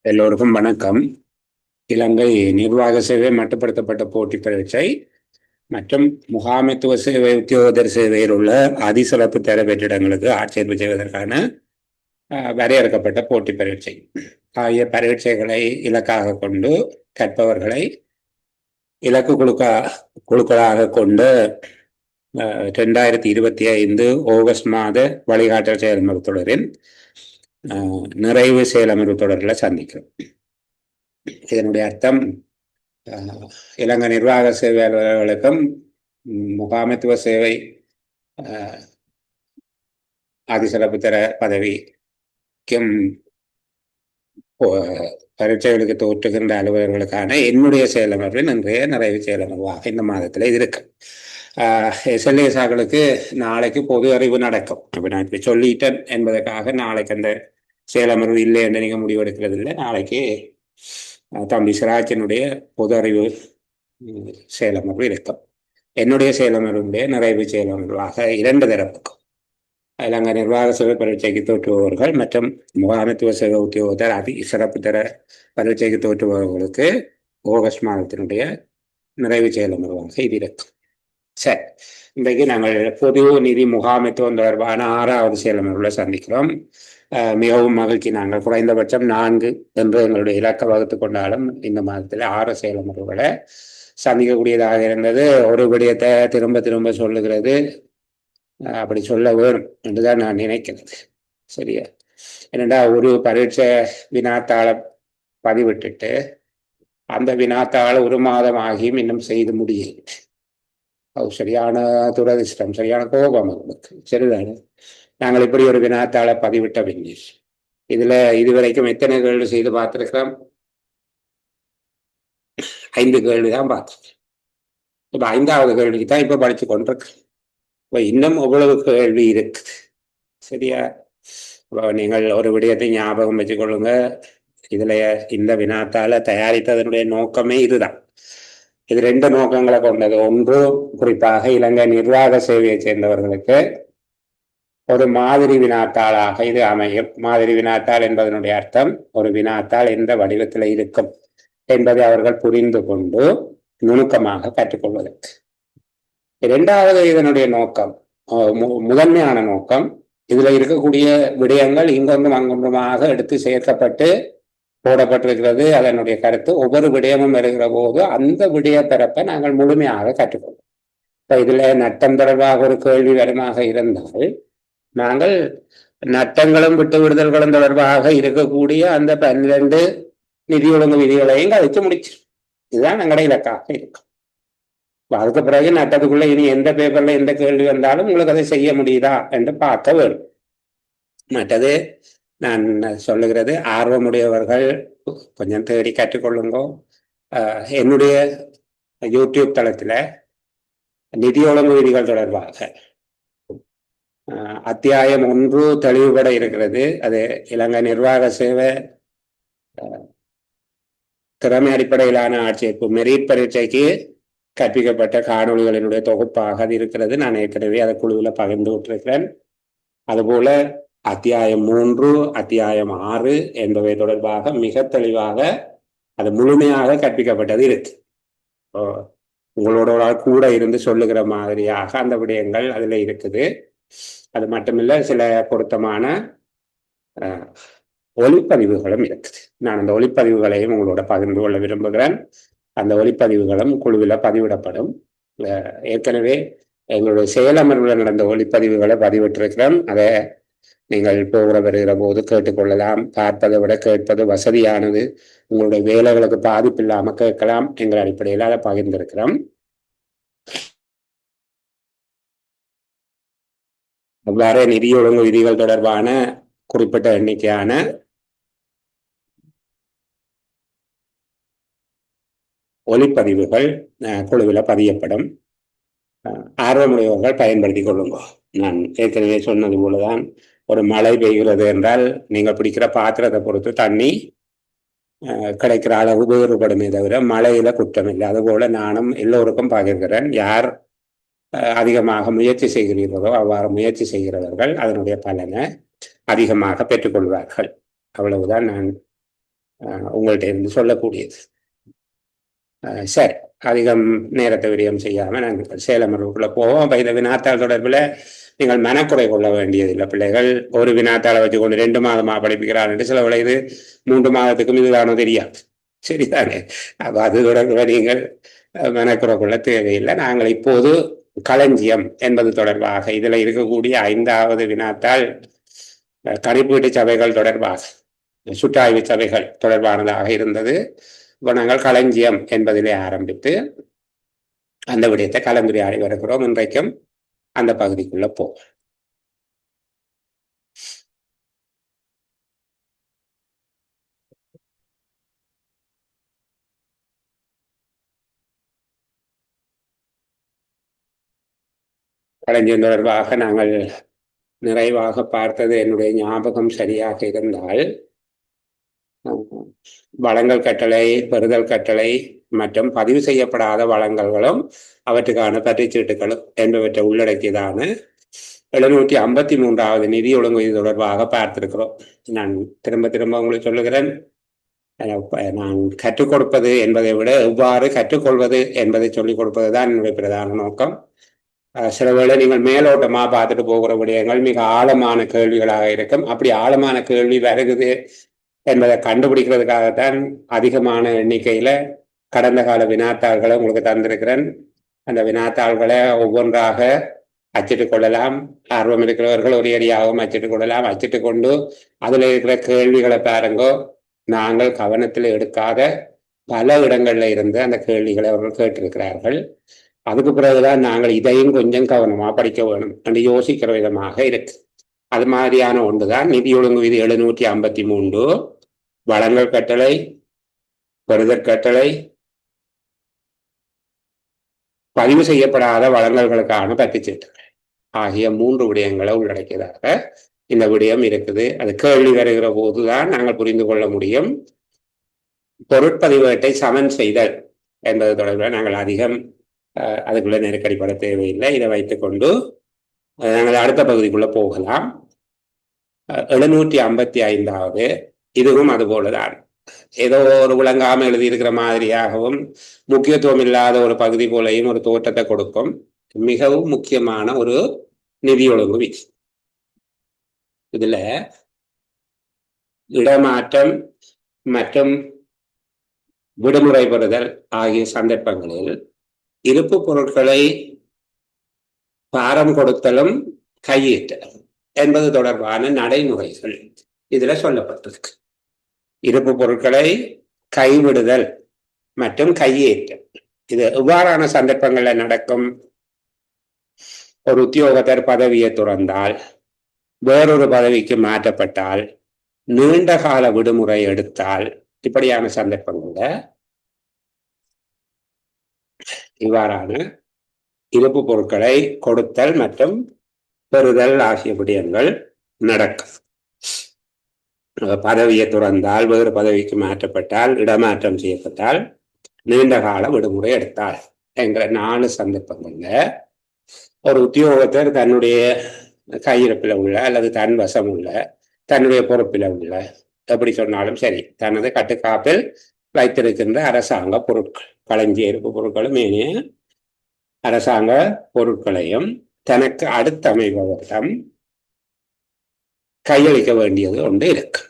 எல்லோருக்கும் வணக்கம். இலங்கை நிர்வாக சேவை மட்டுப்படுத்தப்பட்ட போட்டி பரீட்சை மற்றும் முகாமைத்துவ சேவை உத்தியோகத்தர் சேவையில் உள்ள அதிசிறப்பு தர பெற்றிடங்களுக்கு ஆட்சேர்ப்பு செய்வதற்கான வரையறுக்கப்பட்ட போட்டி பரீட்சை ஆகிய பரீட்சைகளை இலக்காக கொண்டு கற்பவர்களை இலக்கு குழுக்களாக கொண்டு 2025 ஆகஸ்ட் மாத வழிகாட்டல் செயல்முறை தொடரின் நிறைவு செயலமர்வு தொடரில் சந்திக்கிறோம். இதனுடைய அர்த்தம் இலங்கை நிர்வாக சேவை அலுவலர்களுக்கும் முகாமைத்துவ சேவை அதிசிறப்பு தர பதவிக்கும் பரீட்சைகளுக்கு தோற்றுகின்ற அலுவலர்களுக்கான என்னுடைய செயலமர்வு இன்றைய நிறைவு செயலமர்வாக இந்த மாதத்தில் இது இருக்கு. எஸ்எல்ஏசாக்களுக்கு நாளைக்கு பொது அறிவு நடக்கும். இப்போ நான் இப்படி சொல்லிட்டேன் என்பதற்காக நாளைக்கு அந்த செயலமர்வு இல்லை என்று நீங்கள் முடிவெடுக்கிறது இல்லை. நாளைக்கு தம்பி சிராஜனுடைய பொது அறிவு செயலமர்வு இருக்கும். என்னுடைய செயலமர்வுடைய நிறைவு செயலமர்வாக 2 தரப்புக்கும் இலங்கை நிர்வாக சேவை பரீட்சைக்கு தோற்றுபவர்கள் மற்றும் முகாமைத்துவ சேவை உத்தியோகத்தர் சிறப்பு தர பரீட்சைக்கு தோற்றுபவர்களுக்கு ஆகஸ்ட் மாதத்தினுடைய நிறைவு செயலமர்வாக இது இருக்கும். சரி, இன்றைக்கு நாங்கள் பொது நிதி முகாமைத்துவம் தொடர்பான 6வது செயலமர்வில் சந்திக்கிறோம். மிகவும் மகிழ்ச்சி. நாங்கள் குறைந்தபட்சம் 4 என்று எங்களுடைய இலக்க வகுத்து கொண்டாலும் இந்த மாதத்தில் 6 செயலமர்வுகளை சந்திக்கக்கூடியதாக இருந்தது. ஒரு விடயத்தை திரும்ப திரும்ப சொல்லுகிறது, அப்படி சொல்ல வேணும் என்றுதான் நான் நினைக்கிறது. சரியா? என்னடா ஒரு பரீட்சை வினாத்தாளை பதிவிட்டுட்டு அந்த வினாத்தாளை 1 மாதம் ஆகியும் இன்னும் செய்து முடியும். அது சரியான துரதிர்ஷ்டம், சரியான கோபம் அவங்களுக்கு. சரிதானே? நாங்கள் இப்படி ஒரு வினாத்தாளை பதிவிட்ட பின்னர் இதுவரைக்கும் எத்தனை கேள்வி செய்து பார்த்திருக்கிறோம்? 5 கேள்விதான் பார்த்திருக்கேன். இப்ப 5வது கேள்விக்கு தான் இப்ப படிச்சு கொண்டிருக்கேன். இப்ப இன்னும் எவ்வளவு கேள்வி இருக்குது. சரியா? நீங்கள் ஒரு விடயத்தை ஞாபகம் வச்சுக்கொள்ளுங்க. இந்த வினாத்தாளை தயாரித்ததனுடைய நோக்கமே இதுதான். இது 2 நோக்கங்களை கொண்டது. ஒன்று, குறிப்பாக இலங்கை நிர்வாக சேவையை சேர்ந்தவர்களுக்கு ஒரு மாதிரி வினாத்தாளாக இது அமையும். மாதிரி வினாத்தாள் என்பதனுடைய அர்த்தம் ஒரு வினாத்தாள் எந்த வடிவத்தில் இருக்கும் என்பதை அவர்கள் புரிந்து கொண்டு நுணுக்கமாக கற்றுக்கொள்வதற்கு. 2வது இதனுடைய நோக்கம், முதன்மையான நோக்கம், இதுல இருக்கக்கூடிய விடயங்கள் இங்கொன்றும் அங்கொன்றுமாக எடுத்து சேர்க்கப்பட்டு போடப்பட்டிருக்கிறது. அதனுடைய கருத்து ஒவ்வொரு விடயமும் வருகிற போது அந்த விடய பிறப்பை நாங்கள் முழுமையாக கற்றுக்கொள்வோம். இப்ப இதுல நட்டம் தொடர்பாக ஒரு கேள்வி வருமாக இருந்தால் நாங்கள் நட்டங்களும் விட்டு விடுதல்களும் தொடர்பாக இருக்கக்கூடிய அந்த 12 நிதி ஒழுங்கு விதிகளையும் கழிச்சு முடிச்சிடும். இதுதான் எங்களுடைய இலக்காக இருக்கும். அதுக்கு பிறகு நட்டத்துக்குள்ள இனி எந்த பேப்பர்ல எந்த கேள்வி வந்தாலும் உங்களுக்கு அதை செய்ய முடியுதா என்று பார்க்க வேண்டும். மற்றது நான் சொல்லுகிறது, ஆர்வமுடையவர்கள் கொஞ்சம் தேடி கற்றுக்கொள்ளுங்க. என்னுடைய யூடியூப் தளத்துல நிதி ஒழுங்கு விதிகள் தொடர்பாக அத்தியாயம் 1 தெளிவுபட இருக்கிறது. அது இலங்கை நிர்வாக சேவை திறமை அடிப்படையிலான ஆட்சேர்ப்பு மெரிட் பரீட்சைக்கு கற்பிக்கப்பட்ட காணொலிகளினுடைய தொகுப்பாக அது இருக்கிறது. நான் ஏற்கனவே அதை குழுவில் பகிர்ந்து விட்டிருக்கிறேன். அதுபோல அத்தியாயம் 3, அத்தியாயம் 6 என்பவை தொடர்பாக மிக தெளிவாக அது முழுமையாக கற்பிக்கப்பட்டது இருக்கு. உங்களோட கூட இருந்து சொல்லுகிற மாதிரியாக அந்த விடயங்கள் அதுல இருக்குது. அது மட்டுமில்ல, சில பொருத்தமான ஒளிப்பதிவுகளும் இருக்குது. நான் அந்த ஒளிப்பதிவுகளையும் உங்களோட பகிர்ந்து கொள்ள விரும்புகிறேன். அந்த ஒளிப்பதிவுகளும் குழுவில் பதிவிடப்படும். ஏற்கனவே எங்களுடைய செயலமர்வில் நடந்த ஒளிப்பதிவுகளை பதிவிட்டிருக்கிறோம். அதை நீங்கள் போகிற வருகிற போது கேட்டுக்கொள்ளலாம். பார்ப்பதை விட கேட்பது வசதியானது. உங்களுடைய வேலைகளுக்கு பாதிப்பு இல்லாமல் கேட்கலாம் என்கிற அடிப்படையில் அதை பகிர்ந்திருக்கிறோம். அவ்வாறு நிதி ஒழுங்கு விதிகள் தொடர்பான குறிப்பிட்ட எண்ணிக்கையான ஒலிப்பதிவுகள் குழுவில் பதியப்படும். ஆர்வமுடையவர்கள் பயன்படுத்தி கொள்ளுங்க. நான் ஏற்கனவே சொன்னது போலதான், ஒரு மழை பெய்கிறது என்றால் நீங்கள் பிடிக்கிற பாத்திரத்தை பொறுத்து தண்ணி கிடைக்கிற அளவு வேறுபடுமே தவிர மழையில குற்றம் இல்லை. அதுபோல நானும் எல்லோருக்கும் பகிர்கிறேன். யார் அதிகமாக முயற்சி செய்கிறீர்களோ அவ்வாறு முயற்சி செய்கிறவர்கள் அதனுடைய பலனை அதிகமாக பெற்றுக்கொள்வார்கள். அவ்வளவுதான் நான் உங்கள்கிட்ட இருந்து சொல்லக்கூடியது. சரி, அதிகம் நேரத்தை விரயம் செய்யாமல் நாங்கள் சேலமருக்குள்ள போவோம். அப்போ இந்த வினாத்தாள் தொடர்பில் நீங்கள் மனக்குறை கொள்ள வேண்டியதில்லை. பிள்ளைகள் ஒரு வினாத்தாளை வச்சுக்கொண்டு 2 மாதமாக படிப்புகிறார் என்று சில விளைவு 3 மாதத்துக்கும் இதுதானோ தெரியாது. சரிதானே? அப்போ அது தொடர்பில் நீங்கள் மனக்குறை கொள்ள தேவையில்லை. நாங்கள் இப்போது களஞ்சியம் என்பது தொடர்பாக இதில் இருக்கக்கூடிய 5வது வினாத்தாள் கணிப்பீட்டு சபைகள் தொடர்பாக, சுற்றாய்வு சபைகள் தொடர்பானதாக இருந்தது. இப்போ நாங்கள் களஞ்சியம் என்பதிலே ஆரம்பித்து அந்த விடயத்தை கலந்துரையாடி வருகிறோம். இன்றைக்கும் அந்த பகுதிக்குள்ள போவோம். களஞ்சியம் தொடர்பாக நாங்கள் நிறைவாக பார்த்தது, என்னுடைய ஞாபகம் சரியாக இருந்தால், வளங்கள் கட்டளை, பெறுதல் கட்டளை மற்றும் பதிவு செய்யப்படாத வளங்கள்களும் அவற்றுக்கான பற்றுச்சீட்டுகளும் என்பவற்றை உள்ளடக்கியதான 753வது நிதி ஒழுங்கு தொடர்பாக பார்த்திருக்கிறோம். நான் திரும்ப திரும்ப உங்களுக்கு சொல்லுகிறேன், நான் கற்றுக் கொடுப்பது என்பதை விட எவ்வாறு கற்றுக்கொள்வது என்பதை சொல்லிக் கொடுப்பது தான் என்னுடைய பிரதான நோக்கம். சில வேளை நீங்கள் மேலோட்டமாக பார்த்துட்டு போகிற விடயங்கள் மிக ஆழமான கேள்விகளாக இருக்கும். அப்படி ஆழமான கேள்வி வருகுது என்பதை கண்டுபிடிக்கிறதுக்காகத்தான் அதிகமான எண்ணிக்கையில கடந்த கால வினாத்தாள்களை உங்களுக்கு தந்திருக்கிறேன். அந்த வினாத்தாள்களை ஒவ்வொன்றாக அச்சிட்டு கொள்ளலாம். ஆர்வம் இருக்கிறவர்கள் ஒரு ஏரியாகவும் அச்சிட்டு கொள்ளலாம். அச்சிட்டு கொண்டு அதில் இருக்கிற கேள்விகளை பாருங்கோ. நாங்கள் கவனத்தில் எடுக்காத பல இடங்கள்ல இருந்து அந்த கேள்விகளை அவர்கள் கேட்டிருக்கிறார்கள். அதுக்கு பிறகுதான் நாங்கள் இதையும் கொஞ்சம் கவனமா படிக்க வேணும் என்று யோசிக்கிற விதமாக இருக்கு. அது மாதிரியான ஒன்றுதான் நிதி ஒழுங்கு விதி 753, வளங்கள் கட்டளை, பெறுதற் கட்டளை, பதிவு செய்யப்படாத வளங்கல்களுக்கான பற்றுச்சீட்டுகள் ஆகிய 3 விடயங்களை உள்ளடக்கியதாக இந்த விடயம் இருக்குது. அது கேள்வி வருகிற போதுதான் நாங்கள் புரிந்து கொள்ள முடியும். பொருட்பதிவேட்டை சமன் செய்தல் என்பது தொடர்பில் நாங்கள் அதிகம் அதுக்குள்ள நெருக்கடிப்பட தேவையில்லை. இதை வைத்துக்கொண்டு நாங்கள் அடுத்த பகுதிக்குள்ள போகலாம். 755வது இதுவும் அதுபோலதான். ஏதோ ஒரு விளங்காமல் எழுதியிருக்கிற மாதிரியாகவும் முக்கியத்துவம் இல்லாத ஒரு பகுதி போலையும் ஒரு தோற்றத்தை கொடுக்கும். மிகவும் முக்கியமான ஒரு நிதி ஒழுங்கு விதி. இதுல இடமாற்றம் மற்றும் விடுமுறை பெறுதல் ஆகிய சந்தர்ப்பங்களில் இருப்பு பொருட்களை பாரம் கொடுத்தலும் கையேற்றலும் என்பது தொடர்பான நடைமுறைகள் இதுல சொல்லப்பட்டிருக்கு. இருப்பு பொருட்களை கைவிடுதல் மற்றும் கையேற்றல் இது எவ்வாறான சந்தர்ப்பங்கள்ல நடக்கும்? ஒரு உத்தியோகத்தர் பதவியை துறந்தால், வேறொரு பதவிக்கு மாற்றப்பட்டால், நீண்ட கால விடுமுறை எடுத்தால், இப்படியான சந்தர்ப்பங்கள்ல இவ்வாறான இருப்பு பொருட்களை கொடுத்தல் மற்றும் பெறுதல் ஆகிய விடயங்கள் நடக்கும். பதவியை துறந்தால், வேறு பதவிக்கு மாற்றப்பட்டால், இடமாற்றம் செய்யப்பட்டால், நீண்ட கால விடுமுறை எடுத்தால் என்கிற 4 சந்தர்ப்பங்கள்ல ஒரு உத்தியோகத்தர் தன்னுடைய கையிருப்பில் உள்ள அல்லது தன் வசம் உள்ள தன்னுடைய பொறுப்பில் உள்ள, எப்படி சொன்னாலும் சரி, தனது கட்டுக்காப்பில் வைத்திருக்கின்ற அரசாங்க பொருட்கள், களஞ்சிய இருப்பு பொருட்களும் ஏனைய அரசாங்க பொருட்களையும் தனக்கு அடுத்த அமைபவரிடம் கையளிக்க வேண்டியது ஒன்று இருக்கு.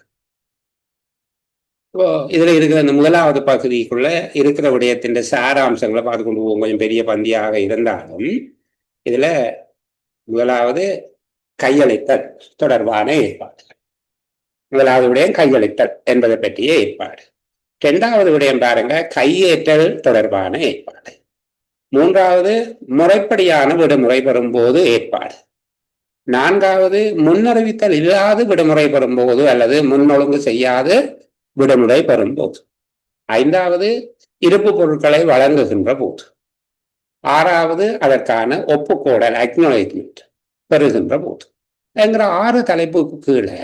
இப்போ இதுல இருக்கிற இந்த 1வது பகுதிக்குள்ள இருக்கிற விடயத்தின் சாராம்சங்களை பார்த்து கொண்டு போவோம். கொஞ்சம் பெரிய பந்தியாக இருந்தாலும் இதுல 1வது கையளித்தல் தொடர்பான ஏற்பாடு. 1வது விடயம் கையளித்தல் என்பதை பற்றிய ஏற்பாடு. 2வது விடயம் பாருங்க, கையேற்றல் தொடர்பான ஏற்பாடு. 3வது முறைப்படியான விடுமுறை பெறும்போது ஏற்பாடு. 4வது முன்னறிவித்தல் இல்லாது விடுமுறை பெறும்போது அல்லது முன்னொழுங்கு செய்யாது விடுமுறை பெறும்போது. 5வது இருப்பு பொருட்களை வழங்குகின்ற போது. 6வது அதற்கான ஒப்புக்கோடல் அக்னாலஜ்மெண்ட் பெறுகின்ற போது என்கிற 6 தலைப்புக்கு கீழே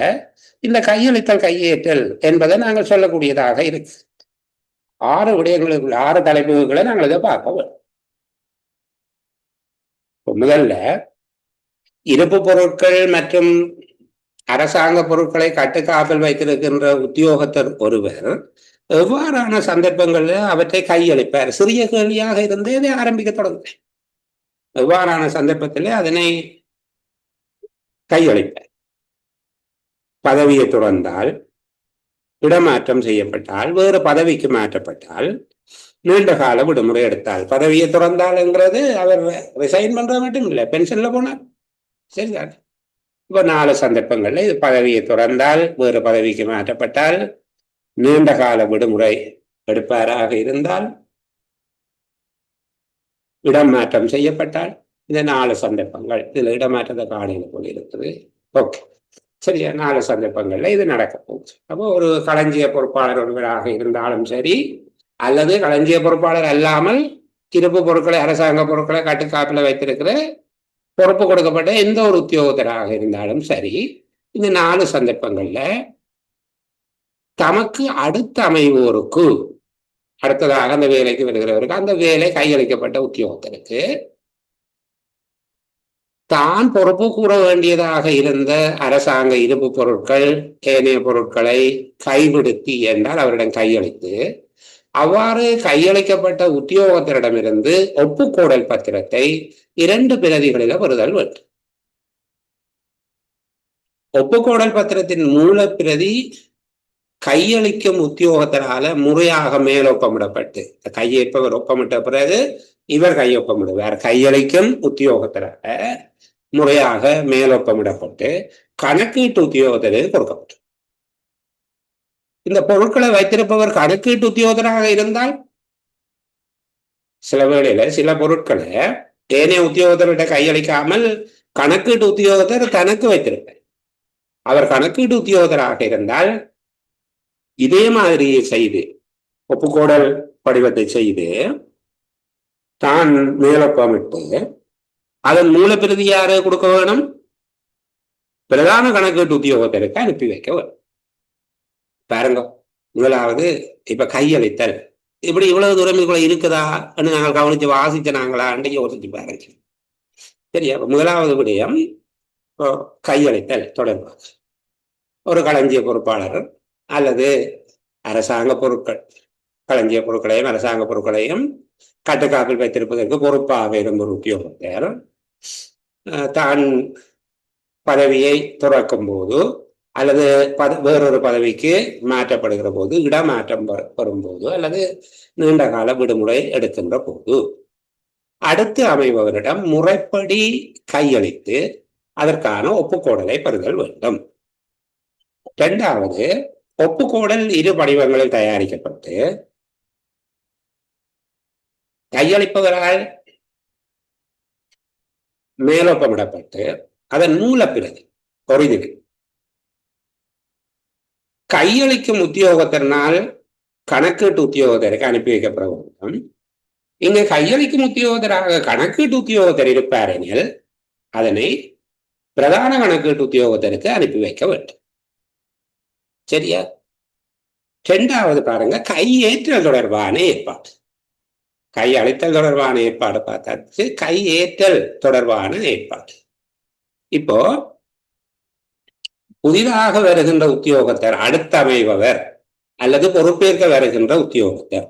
இந்த கையளித்தல் கையேற்றல் என்பதை நாங்கள் சொல்லக்கூடியதாக இருக்கு. 6 விடயங்களுக்கு 6 தலைப்புகளை நாங்கள் இதை பார்க்க வேண்டும். முதல்ல இருப்பு பொருட்கள் மற்றும் அரசாங்க பொருட்களை கட்டுக்காப்பில் வைத்திருக்கின்ற உத்தியோகத்தர் ஒருவர் எவ்வாறான சந்தர்ப்பங்களில் அவற்றை கையளிப்பார்? சிறிய கேள்வியாக இருந்தே இதை ஆரம்பிக்க தொடங்க. எவ்வாறான சந்தர்ப்பத்தில் அதனை கையளிப்பார்? பதவியை துறந்தால், இடமாற்றம் செய்யப்பட்டால், வேறு பதவிக்கு மாற்றப்பட்டால், நீண்ட கால விடுமுறை எடுத்தால். பதவியை துறந்தால்ங்கிறது அவர் ரிசைன் பண்றது மட்டும் இல்லை, பென்ஷன்ல போனார். சரிதான். இப்ப 4 சந்தர்ப்பங்கள்ல இது பதவியை துறந்தால், வேறு பதவிக்கு மாற்றப்பட்டால், நீண்ட கால விடுமுறை எடுப்பாராக இருந்தால், இடம் மாற்றம் செய்யப்பட்டால், இந்த 4 சந்தர்ப்பங்கள். இதுல இடமாற்றத்தை காணியில போய் இருக்குது. ஓகே, சரியா? 4 சந்தர்ப்பங்கள்ல இது நடக்க போகுது. அப்போ ஒரு களஞ்சிய பொறுப்பாளர் ஒருவராக இருந்தாலும் சரி, அல்லது களஞ்சிய பொறுப்பாளர் அல்லாமல் இருப்பு பொருட்களை, அரசாங்க பொருட்களை கட்டுக்காப்பில் வைத்திருக்கிற பொறுப்பு கொடுக்கப்பட்ட எந்த ஒரு உத்தியோகத்தராக இருந்தாலும் சரி, இந்த 4 சந்தர்ப்பங்கள்ல தமக்கு அடுத்த அமைவோருக்கு, அடுத்ததாக அந்த வேலைக்கு வருகிறவருக்கு, அந்த வேலை கையளிக்கப்பட்ட உத்தியோகத்தருக்கு தான் பொறுப்பு கூற வேண்டியதாக இருந்த அரசாங்க இருப்பு பொருட்கள், ஏனைய பொருட்களை கைவிடுத்தி என்றால் அவரிடம் கையளித்து, அவ்வாறு கையளிக்கப்பட்ட உத்தியோகத்தரிடமிருந்து ஒப்புக்கோடல் பத்திரத்தை 2 பிரதிகளில பெறுதல் வேண்டும். ஒப்புக்கோடல் பத்திரத்தின் மூல பிரதி கையளிக்கும் உத்தியோகத்தரால முறையாக மேலொப்பமிடப்பட்டு, கையேற்பவர் ஒப்பமிட்ட பிறகு இவர் கையொப்பமிடுவார். கையளிக்கும் உத்தியோகத்தராக முறையாக மேலொப்பமிடப்பட்டு கணக்கீட்டு உத்தியோகத்தருக்கு கொடுக்கப்பட்டு, இந்த பொருட்களை வைத்திருப்பவர் கணக்கீட்டு உத்தியோகத்தராக இருந்தால், சில வேளையில சில பொருட்களை ஏனைய உத்தியோகத்தர்கிட்ட கையளிக்காமல் கணக்கீட்டு உத்தியோகத்தர் தனக்கு வைத்திருப்பார். அவர் கணக்கீட்டு உத்தியோகத்தராக இருந்தால் இதே மாதிரியே செய்து, ஒப்புக்கோடல் படிவத்தை செய்து தான் மேலொப்பமிட்டு அதன் மூல பிரதி யாரு கொடுக்க வேணும்? பிரதான கணக்கீட்டு உத்தியோகத்தருக்கு அனுப்பி வைக்க வேணும். பாருங்க, முதலாவது இப்ப கையளித்தல். இப்படி இவ்வளவு தூரம் இருக்குதா நாங்கள் கவனிச்சு வாசிச்ச நாங்களா யோசிச்சு பாருங்க. சரியா? முதலாவது விடயம் கையளித்தல் தொடர்பாக ஒரு களஞ்சிய பொறுப்பாளர் அல்லது அரசாங்க பொருட்கள், களஞ்சிய பொருட்களையும் அரசாங்க பொருட்களையும் கட்டுக்காப்பில் வைத்திருப்பதற்கு பொறுப்பாக இருக்கும் ஒரு உத்தியோகத்தர் தான் பதவியை துறக்கும் போது அல்லது வேறொரு பதவிக்கு மாற்றப்படுகிற போது, இடமாற்றம் வரும்போது, அல்லது நீண்ட கால விடுமுறை எடுக்கின்ற போது அடுத்து அமைபவரிடம் முறைப்படி கையளித்து அதற்கான ஒப்புக்கோடலை பெறுதல் வேண்டும். 2வது, ஒப்புக்கோடல் 2 படிவங்களில் தயாரிக்கப்பட்டு கையளிப்பவரால் மேலொப்பமிடப்பட்டு அதன் மூல பிரதி ஒரிஜினல் கையளிக்கும் உத்தியோகத்தினால் கணக்கீட்டு உத்தியோகத்தருக்கு அனுப்பி வைக்கப்பட வேண்டும். இங்க கையளிக்கும் உத்தியோகத்தராக கணக்கீட்டு உத்தியோகத்தர் இருப்பார் எனில் அதனை பிரதான கணக்கீட்டு உத்தியோகத்தருக்கு அனுப்பி வைக்க வேண்டும். சரியா? 2வது பாருங்க, கையேற்றல் தொடர்பான ஏற்பாடு. கையளித்தல் தொடர்பான ஏற்பாடு பார்த்தாச்சு, கையேற்றல் தொடர்பான ஏற்பாடு. இப்போ புதிதாக வருகின்ற உத்தியோகத்தர், அடுத்த அமைபவர் அல்லது பொறுப்பேற்க வருகின்ற உத்தியோகத்தர்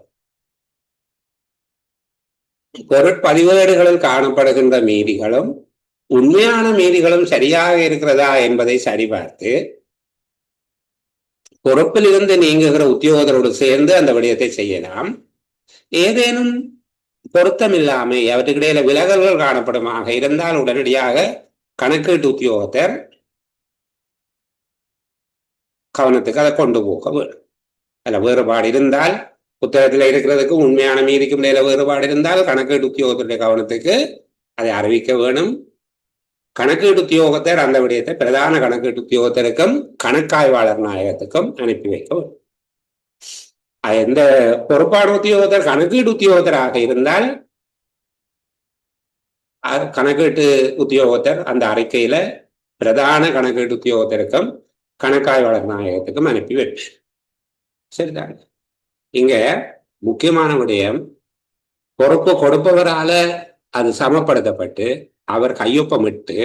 பொருட்பதிவேடுகளில் காணப்படுகின்ற மீதிகளும் உண்மையான மீதிகளும் சரியாக இருக்கிறதா என்பதை சரிபார்த்து பொறுப்பில் இருந்து நீங்குகிற உத்தியோகத்தரோடு சேர்ந்து அந்த விடயத்தை செய்யலாம். ஏதேனும் பொருத்தமில்லாமை அவற்றுக்கிடையில விலகல்கள் காணப்படுமாக இருந்தால் உடனடியாக கணக்கீட்டு உத்தியோகத்தர் கவனத்துக்கு அதை கொண்டு போக வேணும். அதில் வேறுபாடு இருந்தால், புத்தகத்தில் இருக்கிறதுக்கு உண்மையான மீதிக்கும் இடையில வேறுபாடு இருந்தால் கணக்கீட்டு உத்தியோகத்துடைய கவனத்துக்கு அதை அறிவிக்க வேணும். கணக்கீட்டு உத்தியோகத்தர் அந்த விடயத்தை பிரதான கணக்கீட்டு உத்தியோகத்தருக்கும் கணக்காய்வாளர் நாயகத்துக்கும் அனுப்பி வைக்க வேண்டும். எந்த பொறுப்பாடு உத்தியோகத்தர் கணக்கீட்டு உத்தியோகத்தராக இருந்தால் கணக்கீட்டு உத்தியோகத்தர் அந்த அறிக்கையில பிரதான கணக்கீட்டு உத்தியோகத்தருக்கும் கணக்காய்வாளர் நாயகத்துக்கும் அனுப்பி வைப்பார். சரிதான். இங்க முக்கியமான விடயம், பொறுப்பு கொடுப்பவரால அது சமப்படுத்தப்பட்டு அவர் கையொப்பமிட்டு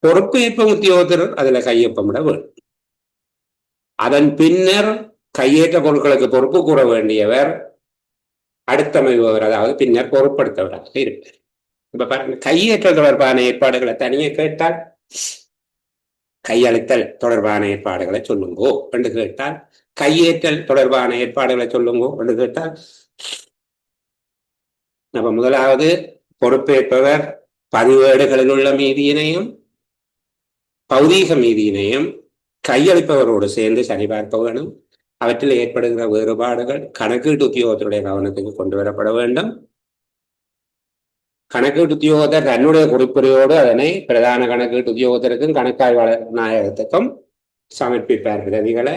பொறுப்பேற்பு உத்தியோகத்தர் அதுல கையொப்பமிட வேண்டும். அதன் பின்னர் கையேற்ற பொருட்களுக்கு பொறுப்பு கூற வேண்டியவர் அடுத்தமைபவர், அதாவது பின்னர் பொருட்படுத்தவராக இருப்பார். இப்ப பாருங்க, கையேற்ற தொடர்பான ஏற்பாடுகளை தனியே கேட்டால் கையளித்தல் தொடர்பான ஏற்பாடுகளை சொல்லுங்கோ என்று கேட்டால், கையேற்றல் தொடர்பான ஏற்பாடுகளை சொல்லுங்கோ என்று கேட்டால், நம்ம முதலாவது பொறுப்பேற்பவர் பதிவேடுகளில் உள்ள மீதியினையும் பௌதீக மீதியினையும் கையளிப்பவரோடு சேர்ந்து சரிபார்க்க வேணும். அவற்றில் ஏற்படுகிற வேறுபாடுகள் கணக்கீட்டு உத்தியோகத்தினுடைய கவனத்துக்கு கொண்டு வரப்பட வேண்டும். கணக்கீட்டு உத்தியோகத்தர் தன்னுடைய குறிப்புரையோடு அதனை பிரதான கணக்கீட்டு உத்தியோகத்திற்கும் கணக்காய்வாளர் நாயகத்துக்கும் சமர்ப்பிப்பார் பிரதிகளை.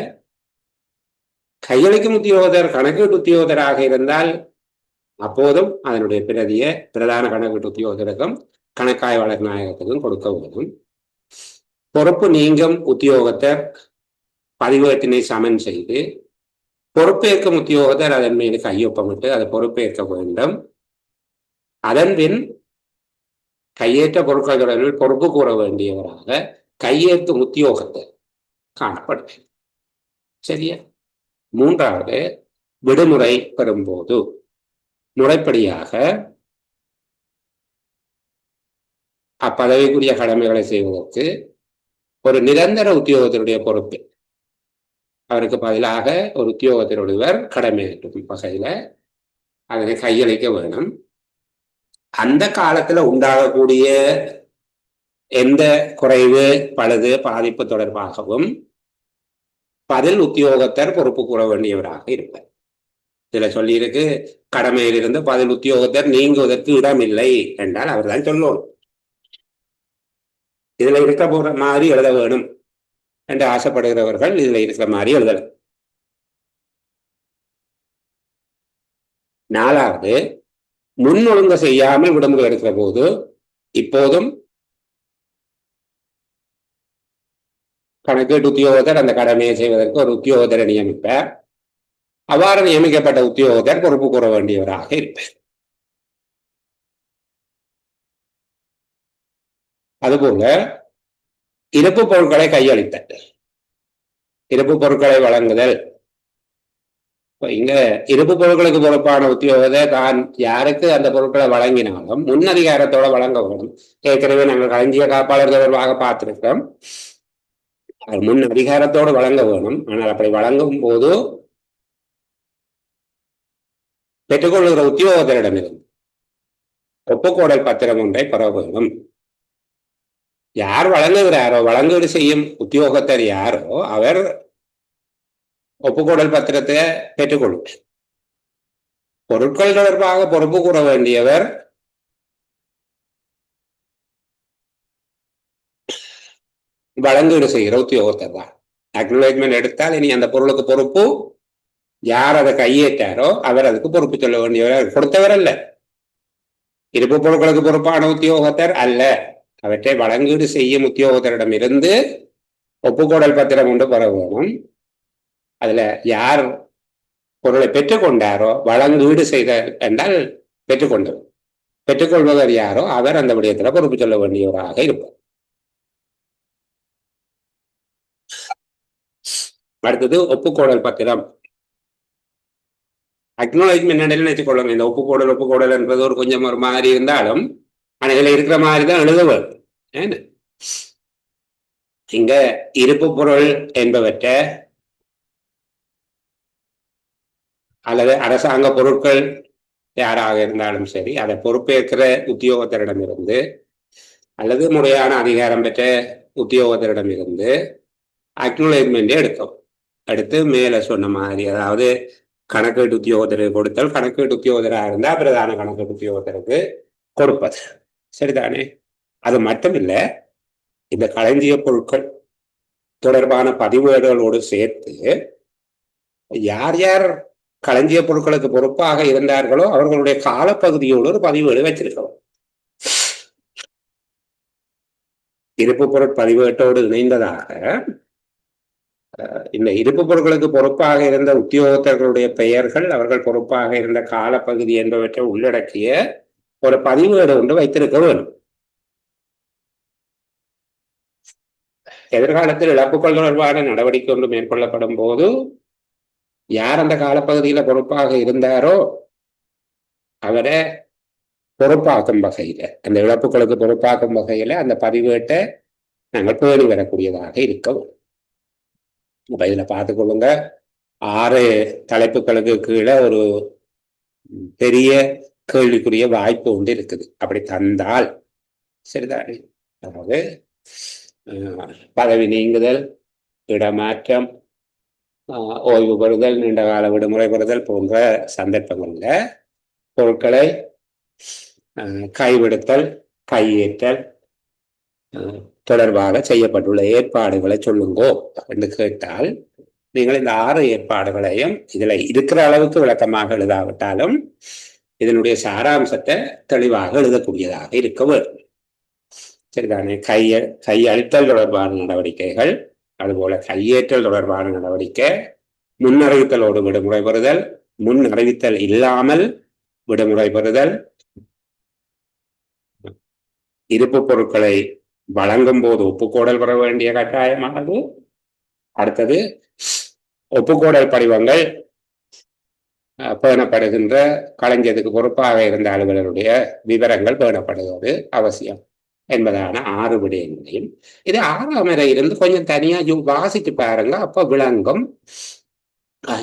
கையளிக்கும் உத்தியோகத்தர் கணக்கீட்டு உத்தியோகத்தராக இருந்தால் அப்போதும் அதனுடைய பிரதியை பிரதான கணக்கீட்டு உத்தியோகத்திற்கும் கணக்காய்வாளர் நாயகத்துக்கும் கொடுக்க வேண்டும். பொறுப்பு நீங்கும் உத்தியோகத்தர் பதிவேட்டினை சமன் செய்து பொறுப்பேற்கும் உத்தியோகத்தர் அதன் மீது கையொப்பமிட்டு அதை பொறுப்பேற்க வேண்டும். அதன் பின் கையேற்ற பொருட்கள் தொடர்பில் பொறுப்பு கூற வேண்டியவராக கையேற்றும் உத்தியோகத்தர் காணப்படுகிறது. சரியா? மூன்றாவது, விடுமுறை பெறும்போது முறைப்படியாக அப்பதவிக்குரிய கடமைகளை செய்வதற்கு ஒரு நிரந்தர உத்தியோகத்தினுடைய பொறுப்பு அவருக்கு பதிலாக ஒரு உத்தியோகத்தினுடையவர் கடமையாற்றும் வகையில அதனை கையளிக்க வேணும். அந்த காலத்துல உண்டாகக்கூடிய எந்த குறைவு பழுது பாதிப்பு தொடர்பாகவும் பதில் உத்தியோகத்தர் பொறுப்பு கூற வேண்டியவராக இருப்பார். இதுல சொல்லியிருக்கு, கடமையிலிருந்து பதில் உத்தியோகத்தர் நீங்குவதற்கு இடமில்லை என்றால் அவர் தான் சொல்லணும். இதுல இருக்க போற மாதிரி எழுத வேணும் என்று ஆசைப்படுகிறவர்கள் இதுல இருக்கிற மாதிரி எழுதலாம். நாலாவது, முன் ஒழுங்கு செய்யாமல் விடுமுறை எடுக்கிற போது இப்போதும் கணக்கீட்டு உத்தியோகத்தர் அந்த கடமையை செய்வதற்கு ஒரு உத்தியோகத்தரை நியமிப்பார். அவ்வாறு நியமிக்கப்பட்ட உத்தியோகத்தர் பொறுப்பு கூற வேண்டியவராக இருப்பார். அதுபோல இருப்பு பொருட்களை கையளித்தல், இருப்பு பொருட்களை வழங்குதல். இங்க இருப்பு பொருட்களுக்கு பொறுப்பான உத்தியோகத்தை தான் யாருக்கு அந்த பொருட்களை வழங்கினாலும் முன் அதிகாரத்தோட வழங்க வேணும். ஏற்கனவே நாங்கள் களஞ்சிய காப்பாளர் தொடர்பாக பார்த்திருக்கிறோம். முன் அதிகாரத்தோடு வழங்க வேணும். ஆனால் அப்படி வழங்கும் போது பெற்றுக்கொள்ளுகிற உத்தியோகத்தரிடமிருந்து ஒப்புக்கோடல் பத்திரம் ஒன்றை பெற வேண்டும். யார் வழங்குகிறாரோ, வழங்கீடு செய்யும் உத்தியோகத்தர் யாரோ அவர் ஒப்புக்கோடல் பத்திரத்தை பெற்றுக்கொள்ளும். பொருட்கள் தொடர்பாக பொறுப்பு கூற வேண்டியவர் வழங்கீடு செய்கிற உத்தியோகத்தர் தான். அக்னாலஜ்மெண்ட் எடுத்தால் இனி அந்த பொருளுக்கு பொறுப்பு யார் அதை கையேற்றாரோ அவர் அதுக்கு பொறுப்பு சொல்ல வேண்டியவர். கொடுத்தவர் அல்ல, இருப்பு பொருட்களுக்கு பொறுப்பான உத்தியோகத்தர் அல்ல. அவற்றை வழங்கீடு செய்யும் உத்தியோகத்தரிடம் இருந்து ஒப்புக்கோடல் பத்திரம் ஒன்று பெற வேணும். அதுல யார் பொருளை பெற்றுக்கொண்டாரோ, வழங்கீடு செய்த என்றால் பெற்றுக்கொண்டவர், பெற்றுக்கொள்பவர் யாரோ அவர் அந்த விடயத்துல பொறுப்பு சொல்ல வேண்டியவராக இருப்பார். அடுத்தது ஒப்புக்கோடல் பத்திரம். அக்னாலஜ்மெண்ட் நினைச்சு கொள்ளுங்க. இந்த ஒப்புக்கோடல் என்பது ஒரு கொஞ்சம் ஒரு மாதிரி இருந்தாலும் அணைகளை இருக்கிற மாதிரி தான் எழுத வேண்டும். ஏன்னு இங்க இருப்பு பொருள் என்பவற்றை அல்லது அரசாங்க பொருட்கள் யாராக இருந்தாலும் சரி அதை பொறுப்பேற்கிற உத்தியோகத்தரிடமிருந்து அல்லது முறையான அதிகாரம் பெற்ற உத்தியோகத்தரிடமிருந்து அக்னாலஜ்மெண்ட் எடுத்து மேல சொன்ன மாதிரி, அதாவது கணக்கீட்டு உத்தியோகத்தருக்கு கொடுத்தல், கணக்கீட்டு உத்தியோகத்தராக இருந்தால் பிரதான கணக்கீட்டு உத்தியோகத்தருக்கு கொடுப்பது. சரிதானே? அது மட்டும் இல்ல, இந்த களஞ்சிய பொருட்கள் தொடர்பான பதிவேடுகளோடு சேர்த்து யார் யார் களஞ்சிய பொருட்களுக்கு பொறுப்பாக இருந்தார்களோ அவர்களுடைய காலப்பகுதியோடு ஒரு பதிவேடு வச்சிருக்கிறோம். இருப்பு பொருட் பதிவேட்டோடு இணைந்ததாக இந்த இருப்பு பொருட்களுக்கு பொறுப்பாக இருந்த உத்தியோகத்தர்களுடைய பெயர்கள், அவர்கள் பொறுப்பாக இருந்த காலப்பகுதி என்பவற்றை உள்ளடக்கிய ஒரு பதிவேடு ஒன்று வைத்திருக்க வேண்டும். எதிர்காலத்தில் இழப்புகள் தொடர்பான நடவடிக்கை ஒன்று மேற்கொள்ளப்படும் போது யார் அந்த காலப்பகுதியில பொறுப்பாக இருந்தாரோ அவரை பொறுப்பாக்கும் வகையில, அந்த இழப்புகளுக்கு பொறுப்பாக்கும் வகையில அந்த பதிவேட்டை நாங்கள் பேணி வரக்கூடியதாக இருக்கவும். அப்ப இதுல பார்த்துக்கொள்ளுங்க, 6 தலைப்புகளுக்கு கீழே ஒரு பெரிய கேள்விக்குரிய வாய்ப்பு ஒன்று இருக்குது. அப்படி தந்தால் சரிதானே? அதாவது பதவி நீங்குதல், இடமாற்றம், ஓய்வு பெறுதல், நீண்டகால விடுமுறை பெறுதல் போன்ற சந்தர்ப்பங்கள்ல பொருட்களை கைவிடுத்தல், கையேற்றல் தொடர்பாக செய்யப்பட்டுள்ள ஏற்பாடுகளை சொல்லுங்கோ என்று கேட்டால், நீங்கள் இந்த 6 ஏற்பாடுகளையும் இதுல இருக்கிற அளவுக்கு விளக்கமாக எழுதாவிட்டாலும் இதனுடைய சாராம்சத்தை தெளிவாக எழுதக்கூடியதாக இருக்க வேண்டும். சரிதானே? கையளித்தல் தொடர்பான நடவடிக்கைகள், அதுபோல கையேற்றல் தொடர்பான நடவடிக்கை, முன்னறிவித்தலோடு விடுமுறை பெறுதல், முன் அறிவித்தல் இல்லாமல் விடுமுறை பெறுதல், இருப்பு பொருட்களை வழங்கும் போது ஒப்புக்கோடல் பெற வேண்டிய கட்டாயமானது. அடுத்தது ஒப்புக்கோடல் படிவங்கள் பேணப்படுகின்ற களஞ்சியத்துக்கு பொறுப்பாக இருந்த அலுவலருடைய விவரங்கள் பேணப்படுவது அவசியம் என்பதான 6 விடயங்களையும் இது 6ஆம் இருந்து கொஞ்சம் தனியா வாசிச்சு பாருங்க. அப்ப விளங்கும்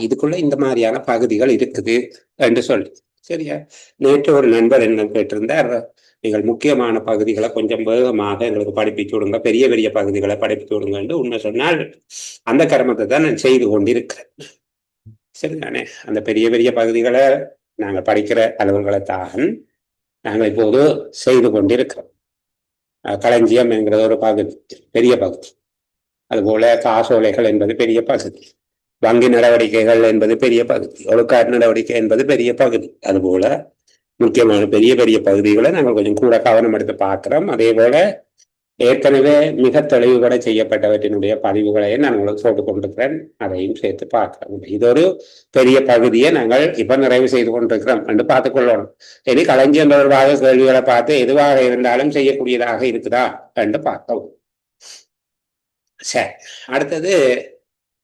இதுக்குள்ள இந்த மாதிரியான பகுதிகள் இருக்குது என்று சொல்லி. சரியா? நேற்று ஒரு நண்பர் என்ன கேட்டிருந்தார், நீங்கள் முக்கியமான பகுதிகளை கொஞ்சம் வேகமாக எங்களுக்கு படிப்பிச்சு விடுங்க, பெரிய பெரிய பகுதிகளை படிப்பிச்சு விடுங்க என்று உண்மை சொன்னால் அந்த கர்மத்தை தான் நான் செய்து கொண்டிருக்கிறேன். சரிதானே? அந்த பெரிய பெரிய பகுதிகளை நாங்கள் படிக்கிற அளவுகளை தான் நாங்கள் இப்போது செய்து கொண்டிருக்கிறோம். களஞ்சியம் என்கிறது ஒரு பகுதி, பெரிய பகுதி. அதுபோல காசோலைகள் என்பது பெரிய பகுதி, வங்கி நடவடிக்கைகள் என்பது பெரிய பகுதி, ஒழுக்காற்று நடவடிக்கை என்பது பெரிய பகுதி. அதுபோல முக்கியமான பெரிய பெரிய பகுதிகளை நாங்கள் கொஞ்சம் கூட கவனம் எடுத்து பார்க்கிறோம். அதே போல ஏற்கனவே மிக தெளிவுபட செய்யப்பட்டவற்றினுடைய பதிவுகளையும் நான் உங்களுக்கு போட்டுக் கொண்டிருக்கிறேன், அதையும் சேர்த்து பார்க்கிறோம். இது ஒரு பெரிய பகுதியை நாங்கள் இப்ப நிறைவு செய்து கொண்டிருக்கிறோம் என்று பார்த்துக்கொள்ளணும். இனி களஞ்சியம் தொடர்பாக கேள்விகளை பார்த்து எதுவாக இருந்தாலும் செய்யக்கூடியதாக இருக்குதா என்று பார்க்கவும். சரி, அடுத்தது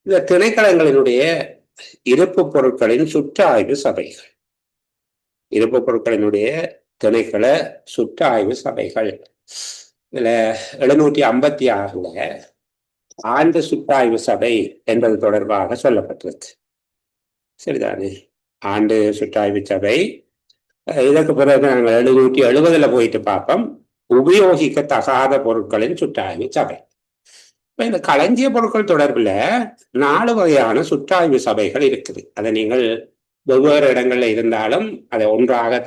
இந்த திணைக்களங்களினுடைய இருப்பு பொருட்களின் சுற்றாய்வு சபைகள். இருப்பு பொருட்களினுடைய திணைக்கள சுற்றாய்வு சபைகள் இதுல 756 ஆண்டு சுற்றாய்வு சபை என்பது தொடர்பாக சொல்லப்பட்டிருக்கு. சரிதானே? ஆண்டு சுற்றாய்வு சபை. இதற்கு பிறகு நாங்கள் 770 போயிட்டு பார்ப்போம், உபயோகிக்கத்தகாத பொருட்களின் சுற்றாய்வு சபை. இப்ப இந்த களஞ்சிய பொருட்கள் தொடர்புல 4 வகையான சுற்றாய்வு சபைகள் இருக்குது. அதை நீங்கள் வெவ்வேறு இடங்கள்ல இருந்தாலும் அதை ஒன்றாக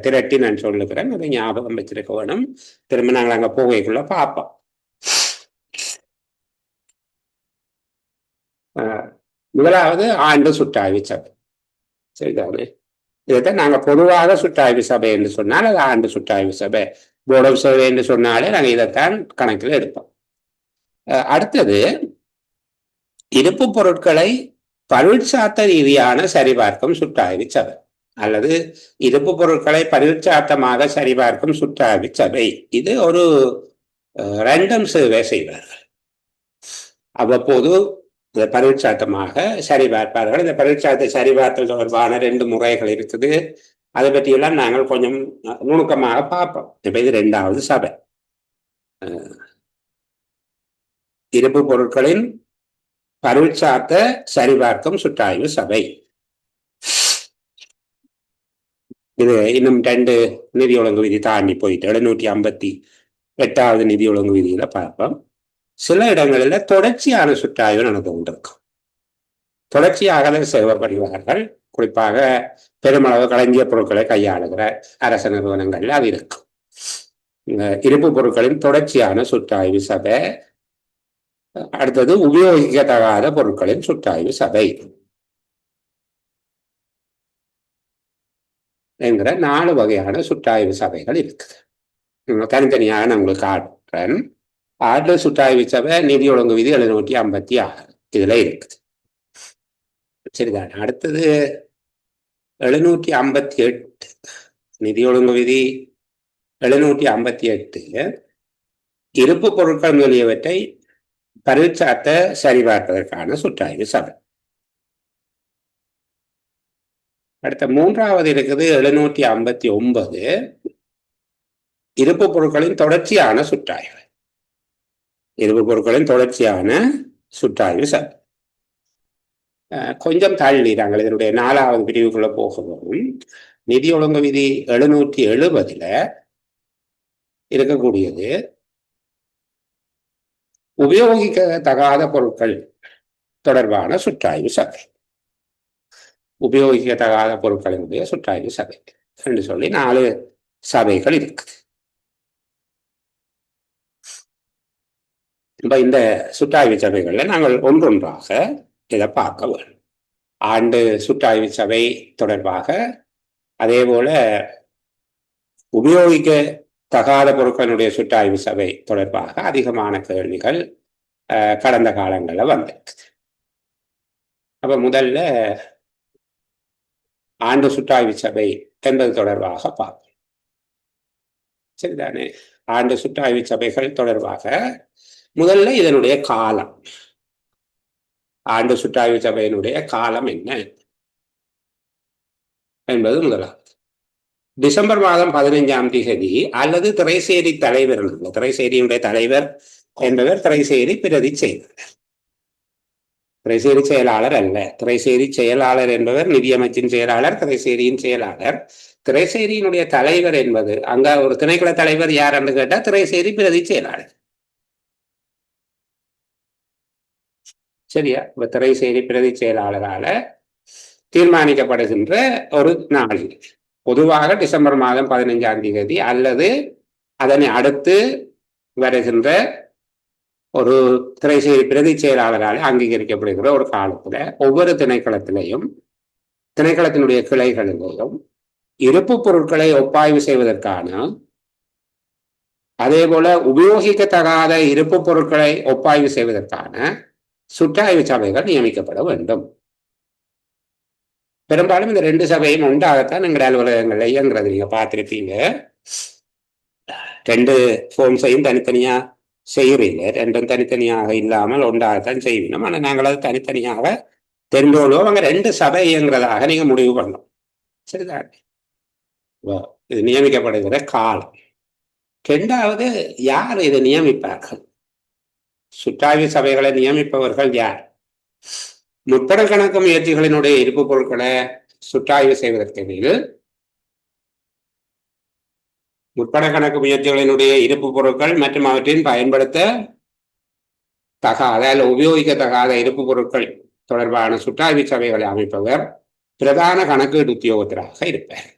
திரட்டி நான் சொல்லுகிறேன், அதை ஞாபகம் வச்சிருக்க வேணும். திரும்ப நாங்கள் அங்க போகைக்குள்ள பார்ப்போம். முதலாவது ஆண்டு சுற்றாய்வு சபை. சரிதானே? இதைத்தான் நாங்க பொதுவாக சுற்றாய்வு சபை என்று சொன்னால் அது ஆண்டு சுற்றாய்வு சபை, போர்டு ஆஃப் சர்வே என்று சொன்னாலே நாங்கள் இதைத்தான் கணக்கில் எடுப்போம். அடுத்தது இருப்பு பொருட்களை பரீட்சார்த்த ரீதியான சரிபார்க்கும் சுற்றாய்வு சபை அல்லது இருப்பு பொருட்களை பரீட்சார்த்தமாக சரிபார்க்கும் சுற்றாய்வு சபை. இது ஒரு ரேண்டம் சர்வே செய்வார்கள். அவ்வப்போது இதை பரீட்சார்த்தமாக சரிபார்ப்பார்கள். இந்த பரீட்சார்த்த சரிபார்த்தல் தொடர்பான 2 முறைகள் இருக்குது. அதை பற்றியெல்லாம் நாங்கள் கொஞ்சம் நுணுக்கமாக பார்ப்போம். இப்ப இது 2வது சபை, இருப்பு பொருட்களின் பரீட்சார்த்த சரிபார்க்கும் சுற்றாய்வு சபை. இது இன்னும் 2 நிதி ஒழுங்கு விதி தாண்டி போயிட்டு 758வது நிதி ஒழுங்கு விதியில பார்ப்போம். சில இடங்களில் தொடர்ச்சியான சுற்றாய்வு நடந்து கொண்டிருக்கும். தொடர்ச்சியாக சேவைப்படுவார்கள். குறிப்பாக பெருமளவு களஞ்சிய பொருட்களை கையாளுகிற அரசு நிறுவனங்கள்ல அது இருக்கும். இருப்பு பொருட்களின் தொடர்ச்சியான சுற்றாய்வு சபை. அடுத்தது உபயோகிக்கத்தகாத பொருட்களின் சுற்றாய்வு சபை என்கிற 4 வகையான சுற்றாய்வு சபைகள் இருக்குது. தனித்தனியாக நான் உங்களுக்கு காட்டுறேன். ஆண்டு சுற்றாய்வு சபை நிதி ஒழுங்கு விதி 756 இதுல இருக்குது. சரிதான். அடுத்தது 758 நிதி ஒழுங்கு விதி 758 இருப்பு பொருட்கள் முதலியவற்றை பரீட்சாத்தை சரிபார்ப்பதற்கான சுற்றாய்வு சபை. அடுத்த மூன்றாவது இருக்குது 759 இருப்பு பொருட்களின் தொடர்ச்சியான சுற்றாய்வு. இருப்பு பொருட்களின் தொடர்ச்சியான சுற்றாய்வு சபை. கொஞ்சம் தள்ளி நாங்கள் இதனுடைய 4வது பிரிவுக்குள்ள போகவும் நிதி ஒழுங்கு விதி 770 இருக்கக்கூடியது உபயோகிக்கத்தகாத பொருட்கள் தொடர்பான சுற்றாய்வு சபை. உபயோகிக்கத்தகாத பொருட்களினுடைய சுற்றாய்வு சபை என்று சொல்லி 4 சபைகள் இருக்குது. இந்த சுற்றாய்வு சபைகள்ல நாங்கள் ஒன்றொன்றாக இதை பார்க்க வேண்டும். ஆண்டு சுற்றாய்வு சபை தொடர்பாக, அதே போல உபயோகிக்கத்தகாத பொருட்களுடைய சுற்றாய்வு சபை தொடர்பாக அதிகமான கேள்விகள் கடந்த காலங்களில் வந்திருக்கு. அப்ப முதல்ல ஆண்டு சுற்றாய்வு சபை என்பது தொடர்பாக பார்ப்போம். சரிதானே? ஆண்டு சுற்றாய்வு சபைகள் தொடர்பாக முதல்ல இதனுடைய காலம், ஆண்டு சுற்றாய்வு சபையினுடைய காலம் என்ன என்பது முதலாவது. டிசம்பர் மாதம் 15ஆம் தேதி அல்லது திரைசேரி தலைவர், திரைசேரியுடைய தலைவர் என்பவர் திரைசேரி பிரதி செயலாளர். திரைசேரி செயலாளர் அல்ல, திரைசேரி செயலாளர் என்பவர் நிதியமைச்சின் செயலாளர், திரைசேரியின் செயலாளர். திரைசேரியினுடைய தலைவர் என்பது அங்க ஒரு திணைக்கள தலைவர் யார் என்று கேட்டா திரைசேரி பிரதி செயலாளர். சரியா? இப்ப திரைசேரி பிரதி செயலாளரால தீர்மானிக்கப்படுகின்ற ஒரு நாள் பொதுவாக டிசம்பர் மாதம் 15ஆம் தேதி அல்லது அதனை அடுத்து வருகின்ற ஒரு திரைசேரி பிரதி செயலாளரால் அங்கீகரிக்கப்படுகிற ஒரு காலத்துல ஒவ்வொரு திணைக்களத்திலையும் திணைக்களத்தினுடைய கிளைகளிலேயும் இருப்பு பொருட்களை ஒப்பாய்வு செய்வதற்கான, அதே போல உபயோகிக்கத்தகாத இருப்பு பொருட்களை ஒப்பாய்வு செய்வதற்கான சுற்றாய்வு சபைகள் நியமிக்கப்பட வேண்டும். பெரும்பாலும் இந்த 2 சபையும் ஒன்றாகத்தான் எங்கள் அலுவலகங்கள் இயங்குறது. நீங்க பார்த்திருப்பீங்க, 2 ஃபார்ம்ஸையும் தனித்தனியா செய்கிறீங்க. 2ம் தனித்தனியாக இல்லாமல் ஒன்றாகத்தான் செய்யணும். ஆனால் நாங்கள் அது தனித்தனியாக தெரிந்து கொள்வோம். அவங்க 2 சபை இயங்குறதாக நீங்க முடிவு பண்ணணும். சரிதான்? இது நியமிக்கப்படுகிற காலம். 2வது, யார் இதை நியமிப்பார்கள்? சுற்றாய்வு சபைகளை நியமிப்பவர்கள் யார்? முற்பட கணக்கு முயற்சிகளினுடைய இருப்பு பொருட்களை சுற்றாய்வு செய்வதற்கு முற்பட கணக்கு முயற்சிகளினுடைய இருப்பு பொருட்கள் மற்றும் அவற்றின் பயன்படுத்த தகாத அல்ல உபயோகிக்கத்தகாத இருப்பு பொருட்கள் தொடர்பான சுற்றாய்வு சபைகளை அமைப்பவர் பிரதான கணக்கீடு உத்தியோகத்தராக இருப்பார்.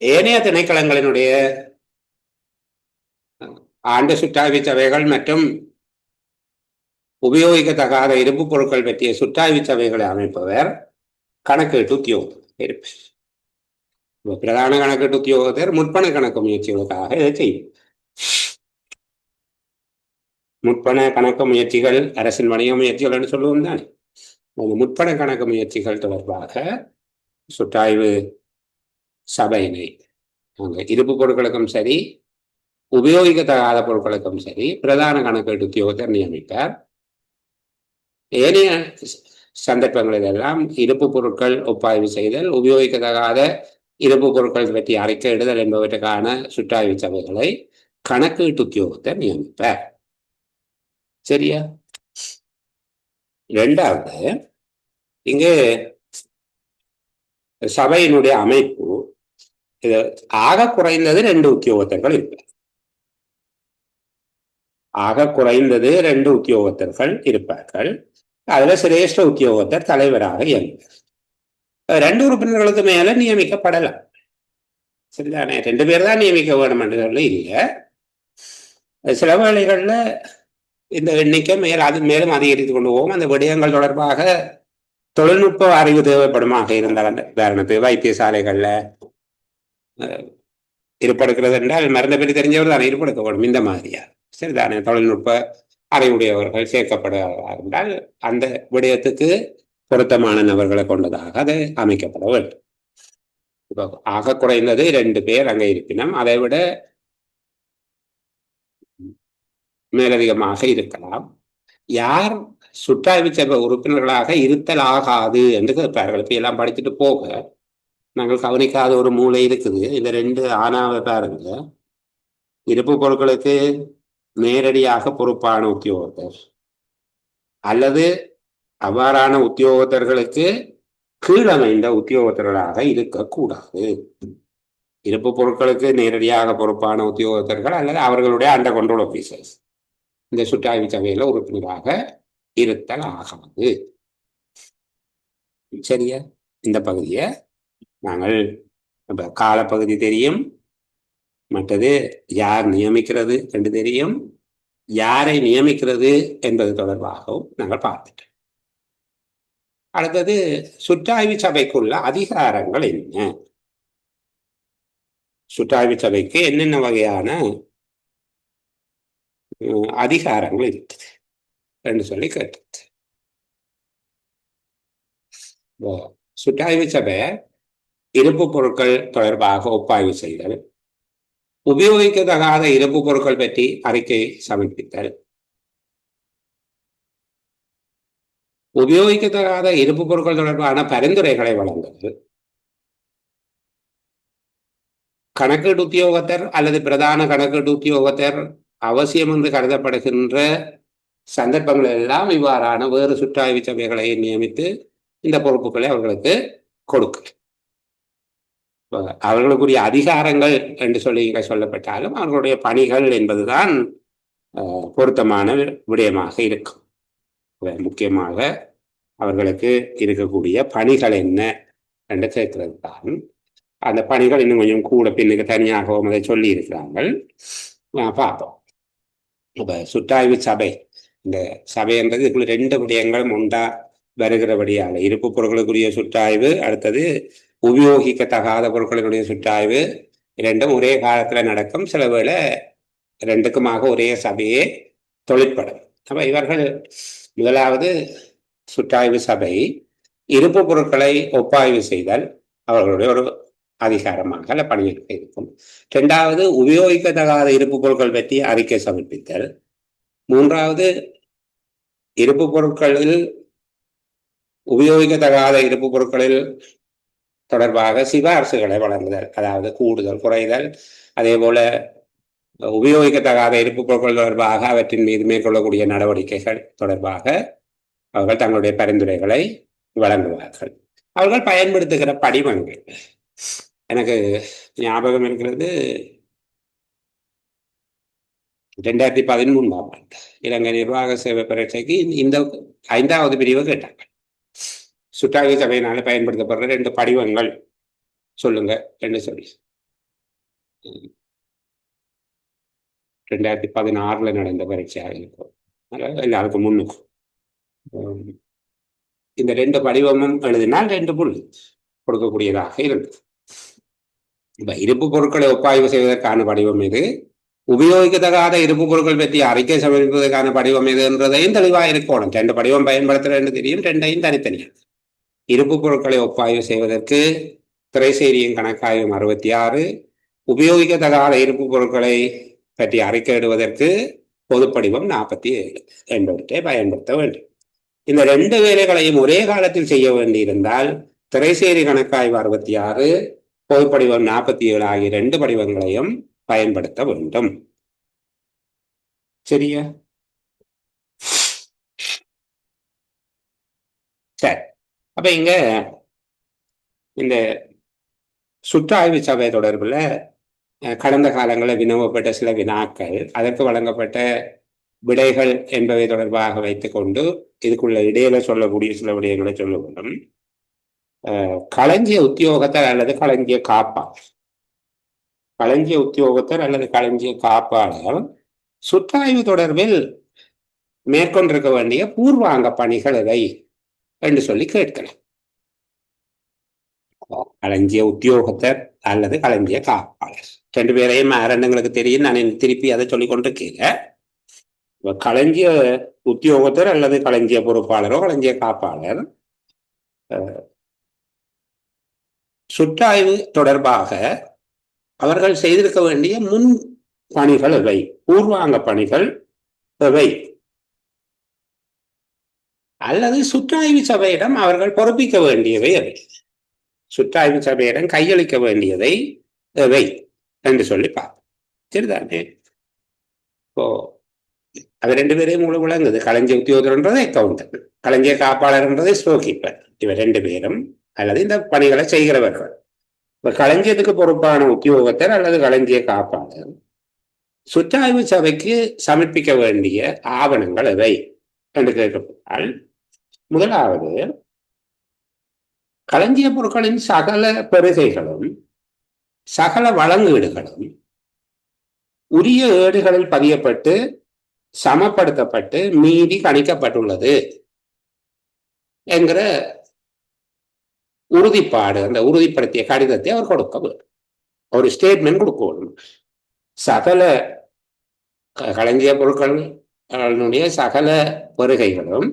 ஏனைய திணைக்களங்களினுடைய ஆண்டு சுற்றாய்வு சபைகள் மற்றும் உபயோகிக்கத்தகாத இருப்பு பொருட்கள் பற்றிய சுற்றாய்வு சபைகளை அமைப்பவர் கணக்கீட்டு உத்தியோகத்தர் இருப்பார். பிரதான கணக்கீட்டு உத்தியோகத்தர் முற்பண கணக்கு முயற்சிகளுக்காக இதை செய்யும். முற்பண கணக்கு முயற்சிகள் அரசின் வணிக முயற்சிகள் என்று சொல்லுவோம் தானே. முற்பண கணக்கு முயற்சிகள் தொடர்பாக சுற்றாய்வு சபையினை இருப்பு பொருட்களுக்கும் சரி உபயோகிக்கத்தகாத பொருட்களுக்கும் சரி பிரதான கணக்கீட்டு உத்தியோகத்தர் நியமித்தார். ஏனைய சந்தர்ப்பங்களில் எல்லாம் இருப்பு பொருட்கள் ஒப்பாய்வு செய்தல், உபயோகிக்கத்தகாத இருப்பு பொருட்கள் பற்றி அறிக்கையிடுதல் என்பவற்றுக்கான சுற்றாய்வு சபைகளை கணக்கீட்டு உத்தியோகத்தர் நியமிப்பார். சரியா? 2வது, இங்கு சபையினுடைய அமைப்பு ஆக குறைந்தது 2 உத்தியோகத்தர்கள் இருப்பார். ஆக குறைந்தது 2 உத்தியோகத்தர்கள் இருப்பார்கள். அதுல சிரேஷ்ட உத்தியோகத்தர் தலைவராக இயங்குவார். 2 உறுப்பினர்களுக்கு மேல நியமிக்கப்படலாம். சரிதானே? 2 பேர் தான் நியமிக்க வேண்டும் என்று சொல்லி இல்லை. சில வேளைகள்ல இந்த எண்ணிக்கை மேலும் அதிகரித்துக் கொண்டு போகும். அந்த விடயங்கள் தொடர்பாக தொழில்நுட்ப அறிவு தேவைப்படுமாக இருந்தால், உதாரணத்துக்கு வைத்தியசாலைகள்ல இருப்படுகிறது என்றால் மருந்தை பற்றி தெரிஞ்சவர் தானே இருப்படுத்தப்படும். இந்த மாதிரியா சரிதானே? தொழில்நுட்ப அறிவுடையவர்கள் சேர்க்கப்படுவார்கள் என்றால் அந்த விடயத்துக்கு பொருத்தமான நபர்களை கொண்டதாக அது அமைக்கப்பட வேண்டும். இப்போ ஆக குறைந்தது 2 பேர் அங்கே இருப்பினும் அதை விட மேலதிகமாக இருக்கலாம். யார் சுற்றாய்வு சபை உறுப்பினர்களாக இருத்தலாகாது என்று கேட்பார்கள். இப்ப எல்லாம் படிச்சுட்டு போக நாங்கள் கவனிக்காத ஒரு மூளை இருக்குது. இந்த ரெண்டு ஆனாவை பாருங்க. இருப்பு பொருட்களுக்கு நேரடியாக பொறுப்பான உத்தியோகத்தர் அல்லது அவ்வாறான உத்தியோகத்தர்களுக்கு கீழமைந்த உத்தியோகத்தர்களாக இருக்கக்கூடாது. இருப்பு பொருட்களுக்கு நேரடியாக பொறுப்பான உத்தியோகத்தர்கள் அல்லது அவர்களுடைய அண்டர் கண்ட்ரோல் ஆபீசர்ஸ் இந்த சுற்றாய்வு சபையில உறுப்பினராக இருத்தல் ஆகாது. சரியா? இந்த பகுதியை நாங்கள் காலப்பகுதி தெரியும், மற்றது யார் நியமிக்கிறது என்று தெரியும், யாரை நியமிக்கிறது என்பது தொடர்பாகவும் நாங்கள் பார்த்துட்டோம். அடுத்தது சுற்றாய்வு சபைக்குள்ள அதிகாரங்கள் என்ன, சுற்றாய்வு சபைக்கு என்னென்ன வகையான அதிகாரங்கள் இருக்குது என்று சொல்லி கேட்டது. சுற்றாய்வு சபை இருப்பு பொருட்கள் தொடர்பாக ஒப்பாய்வு செய்தல், உபயோகிக்கத்தகாத இருப்பு பொருட்கள் பற்றி அறிக்கை சமர்ப்பித்தல், உபயோகிக்கத்தகாத இருப்பு பொருட்கள் தொடர்பான பரிந்துரைகளை வழங்குதல், கணக்கீட்டு உத்தியோகத்தர் அல்லது பிரதான கணக்கீட்டு உத்தியோகத்தர் அவசியம் என்று கருதப்படுகின்ற சந்தர்ப்பங்கள் எல்லாம் இவ்வாறான வேறு சுற்றாய்வு சபைகளை நியமித்து இந்த பொறுப்புகளை அவர்களுக்கு கொடுக்க அவர்களுக்குரிய அதிகாரங்கள் என்று சொல்லி சொல்லப்பட்டாலும் அவர்களுடைய பணிகள் என்பதுதான் பொருத்தமான விடயமாக இருக்கும். முக்கியமாக அவர்களுக்கு இருக்கக்கூடிய பணிகள் என்ன என்று கேட்கிறது தான். அந்த பணிகள் இன்னும் கொஞ்சம் கூட பின்னுக்கு தனியாகவும் அதை சொல்லி இருக்கிறார்கள், பார்ப்போம். இப்ப சுற்றாய்வு சபை, இந்த சபை என்பது இதுக்குள்ள ரெண்டு விடயங்களும் உண்டா வருகிறபடியால் இருப்பு பொருட்களுக்குரிய சுற்றாய்வு, அடுத்தது உபயோகிக்கத்தகாத பொருட்களுடைய சுற்றாய்வு, இரண்டும் ஒரே காலத்துல நடக்கும். சில வேளை ரெண்டுக்குமாக ஒரே சபையே தொழிற்படும். அப்ப இவர்கள் முதலாவது சுற்றாய்வு சபை இருப்பு பொருட்களை ஒப்பாய்வு செய்தல் அவர்களுடைய ஒரு அதிகாரமாக அல்ல பணியாக இருக்கும். இரண்டாவது உபயோகிக்கத்தகாத இருப்பு பொருட்கள் பற்றி அறிக்கை சமர்ப்பித்தல். மூன்றாவது இருப்பு பொருட்களில் உபயோகிக்கத்தகாத இருப்பு பொருட்களில் தொடர்பாக சிபார்சுகளை வழங்குதல், அதாவது கூடுதல் குறைதல், அதே போல உபயோகிக்கத்தகாத இருப்பு பொருட்கள் தொடர்பாக அவற்றின் மீது மேற்கொள்ளக்கூடிய நடவடிக்கைகள் தொடர்பாக அவர்கள் தங்களுடைய பரிந்துரைகளை வழங்குவார்கள். அவர்கள் பயன்படுத்துகிற படிவங்கள் எனக்கு ஞாபகம் இருக்கிறது, 2013 ஆண்டு இலங்கை நிர்வாக சேவை பரீட்சைக்கு இந்த 5வது பிரிவு கேட்டாங்க. சுற்றாய்வு சபையினால பயன்படுத்தப்படுற 2 படிவங்கள் சொல்லுங்க என்று சொல்லி 2016 நடந்த பரீட்சையாக இருக்கும், எல்லாருக்கும் முன்னுக்கும். இந்த 2 படிவமும் எழுதினால் 2 புள்ளி கொடுக்கக்கூடியதாக இருந்தது. இப்ப இருப்பு பொருட்களை ஒப்பாய்வு செய்வதற்கான படிவம் எது, உபயோகிக்கத்தகாத இருப்பு பொருட்கள் பற்றி அறிக்கை சமர்ப்பிப்பதற்கான படிவம் எதுன்றதையும் தெளிவாக இருக்கணும். 2 படிவம் பயன்படுத்துறேன்னு தெரியும், 2ஐயும் தனித்தனியாக. இருப்பு பொருட்களை ஒப்பாய்வு செய்வதற்கு திரைசேரியின் கணக்காய்வும் 66, உபயோகிக்கத்தகாத இருப்பு பொருட்களை பற்றி அறிக்கையிடுவதற்கு பொதுப்படிவம் 47 என்பவற்றை பயன்படுத்த வேண்டும். இந்த 2 வேலைகளையும் ஒரே காலத்தில் செய்ய வேண்டியிருந்தால் திரைசேரி கணக்காய்வு 66, பொதுப்படிவம் 47 ஆகிய 2 படிவங்களையும் பயன்படுத்த வேண்டும். சரியா? சரி. அப்ப இங்க இந்த சுற்றாய்வு சபை தொடர்புல கடந்த காலங்களில் வினவப்பட்ட சில வினாக்கள், அதற்கு வழங்கப்பட்ட விடைகள் என்பவை தொடர்பாக வைத்துக்கொண்டு இதுக்குள்ள இடையில சொல்லக்கூடிய சில விடயங்களை சொல்ல வேண்டும். களஞ்சிய உத்தியோகத்தர் அல்லது களஞ்சிய காப்பாளர், களஞ்சிய உத்தியோகத்தர் அல்லது களஞ்சிய காப்பாளர் சுற்றாய்வு தொடர்பில் மேற்கொண்டிருக்க வேண்டிய பூர்வாங்க பணிகள் எவை என்று சொல்லி கேட்கலாம். களஞ்சிய உத்தியோகத்தர் அல்லது களஞ்சிய காப்பாளர் 2 பேரையும் ரெண்டுங்களுக்கு தெரியும், நான் திருப்பி அதை சொல்லி கொண்டிருக்கேன். களஞ்சிய உத்தியோகத்தர் அல்லது களஞ்சிய பொறுப்பாளரோ களஞ்சிய காப்பாளர் சுற்றாய்வு தொடர்பாக அவர்கள் செய்திருக்க வேண்டிய முன் பணிகள் எவை, பூர்வாங்க பணிகள் எவை அல்லது சுற்றாய்வு சபையிடம் அவர்கள் பொறுப்பிக்க வேண்டியவை எவை, சுற்றாய்வு சபையிடம் கையளிக்க வேண்டியதை எவை என்று சொல்லி பார்ப்போம். சரிதானே? இப்போ அது ரெண்டு பேரையும் உங்களுக்கு விளங்குது. களஞ்சிய உத்தியோகர்ன்றதை அக்கௌண்டன்ட், களஞ்சிய காப்பாளர்ன்றதை ஸ்டோர் கீப்பர். இவர் ரெண்டு பேரும் அல்லது இந்த பணிகளை செய்கிறவர்கள். இப்ப களஞ்சியத்துக்கு பொறுப்பான உத்தியோகத்தர் அல்லது களஞ்சிய காப்பாளர் சுற்றாய்வு சபைக்கு சமர்ப்பிக்க வேண்டிய ஆவணங்கள் எவை என்று கேட்கப்பட்டால், முதலாவது களஞ்சிய பொருட்களின் சகல பெருகைகளும் சகல வழங்கீடுகளும் உரிய ஏடுகளில் பதியப்பட்டு சமப்படுத்தப்பட்டு மீதி கணிக்கப்பட்டுள்ளது என்கிற உறுதிப்பாடு, அந்த உறுதிப்படுத்திய கடிதத்தை அவர் கொடுக்க வேண்டும். ஒரு ஸ்டேட்மெண்ட் கொடுக்க வேண்டும். சகல களஞ்சிய பொருட்களுடைய சகல வருகைகளும்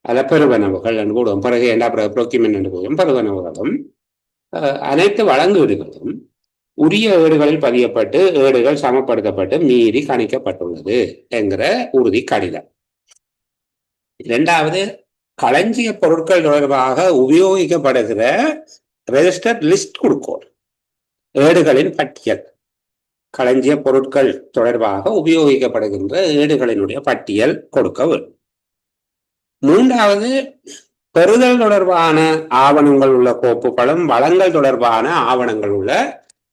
அல்ல பெருவனவுகள் என்று கூடுவோம், பிறகு என்ன ப்ரொக்யூமெண்ட் என்று கூறும், பெருவனவுகளும் அனைத்து வழங்கீடுகளும் உரிய ஏடுகளில் பதியப்பட்டு ஏடுகள் சமப்படுத்தப்பட்டு மீறி கணிக்கப்பட்டுள்ளது என்கிற உறுதி கடிதம். இரண்டாவது, களஞ்சிய பொருட்கள் தொடர்பாக உபயோகிக்கப்படுகிற ரெஜிஸ்டர்ட் லிஸ்ட் கொடுக்கும், ஏடுகளின் பட்டியல். களஞ்சிய பொருட்கள் தொடர்பாக உபயோகிக்கப்படுகின்ற ஏடுகளினுடைய பட்டியல் கொடுக்க வேண்டும். மூன்றாவது, பெறுதல் தொடர்பான ஆவணங்கள் உள்ள கோப்புகளும் வளங்கள் தொடர்பான ஆவணங்கள் உள்ள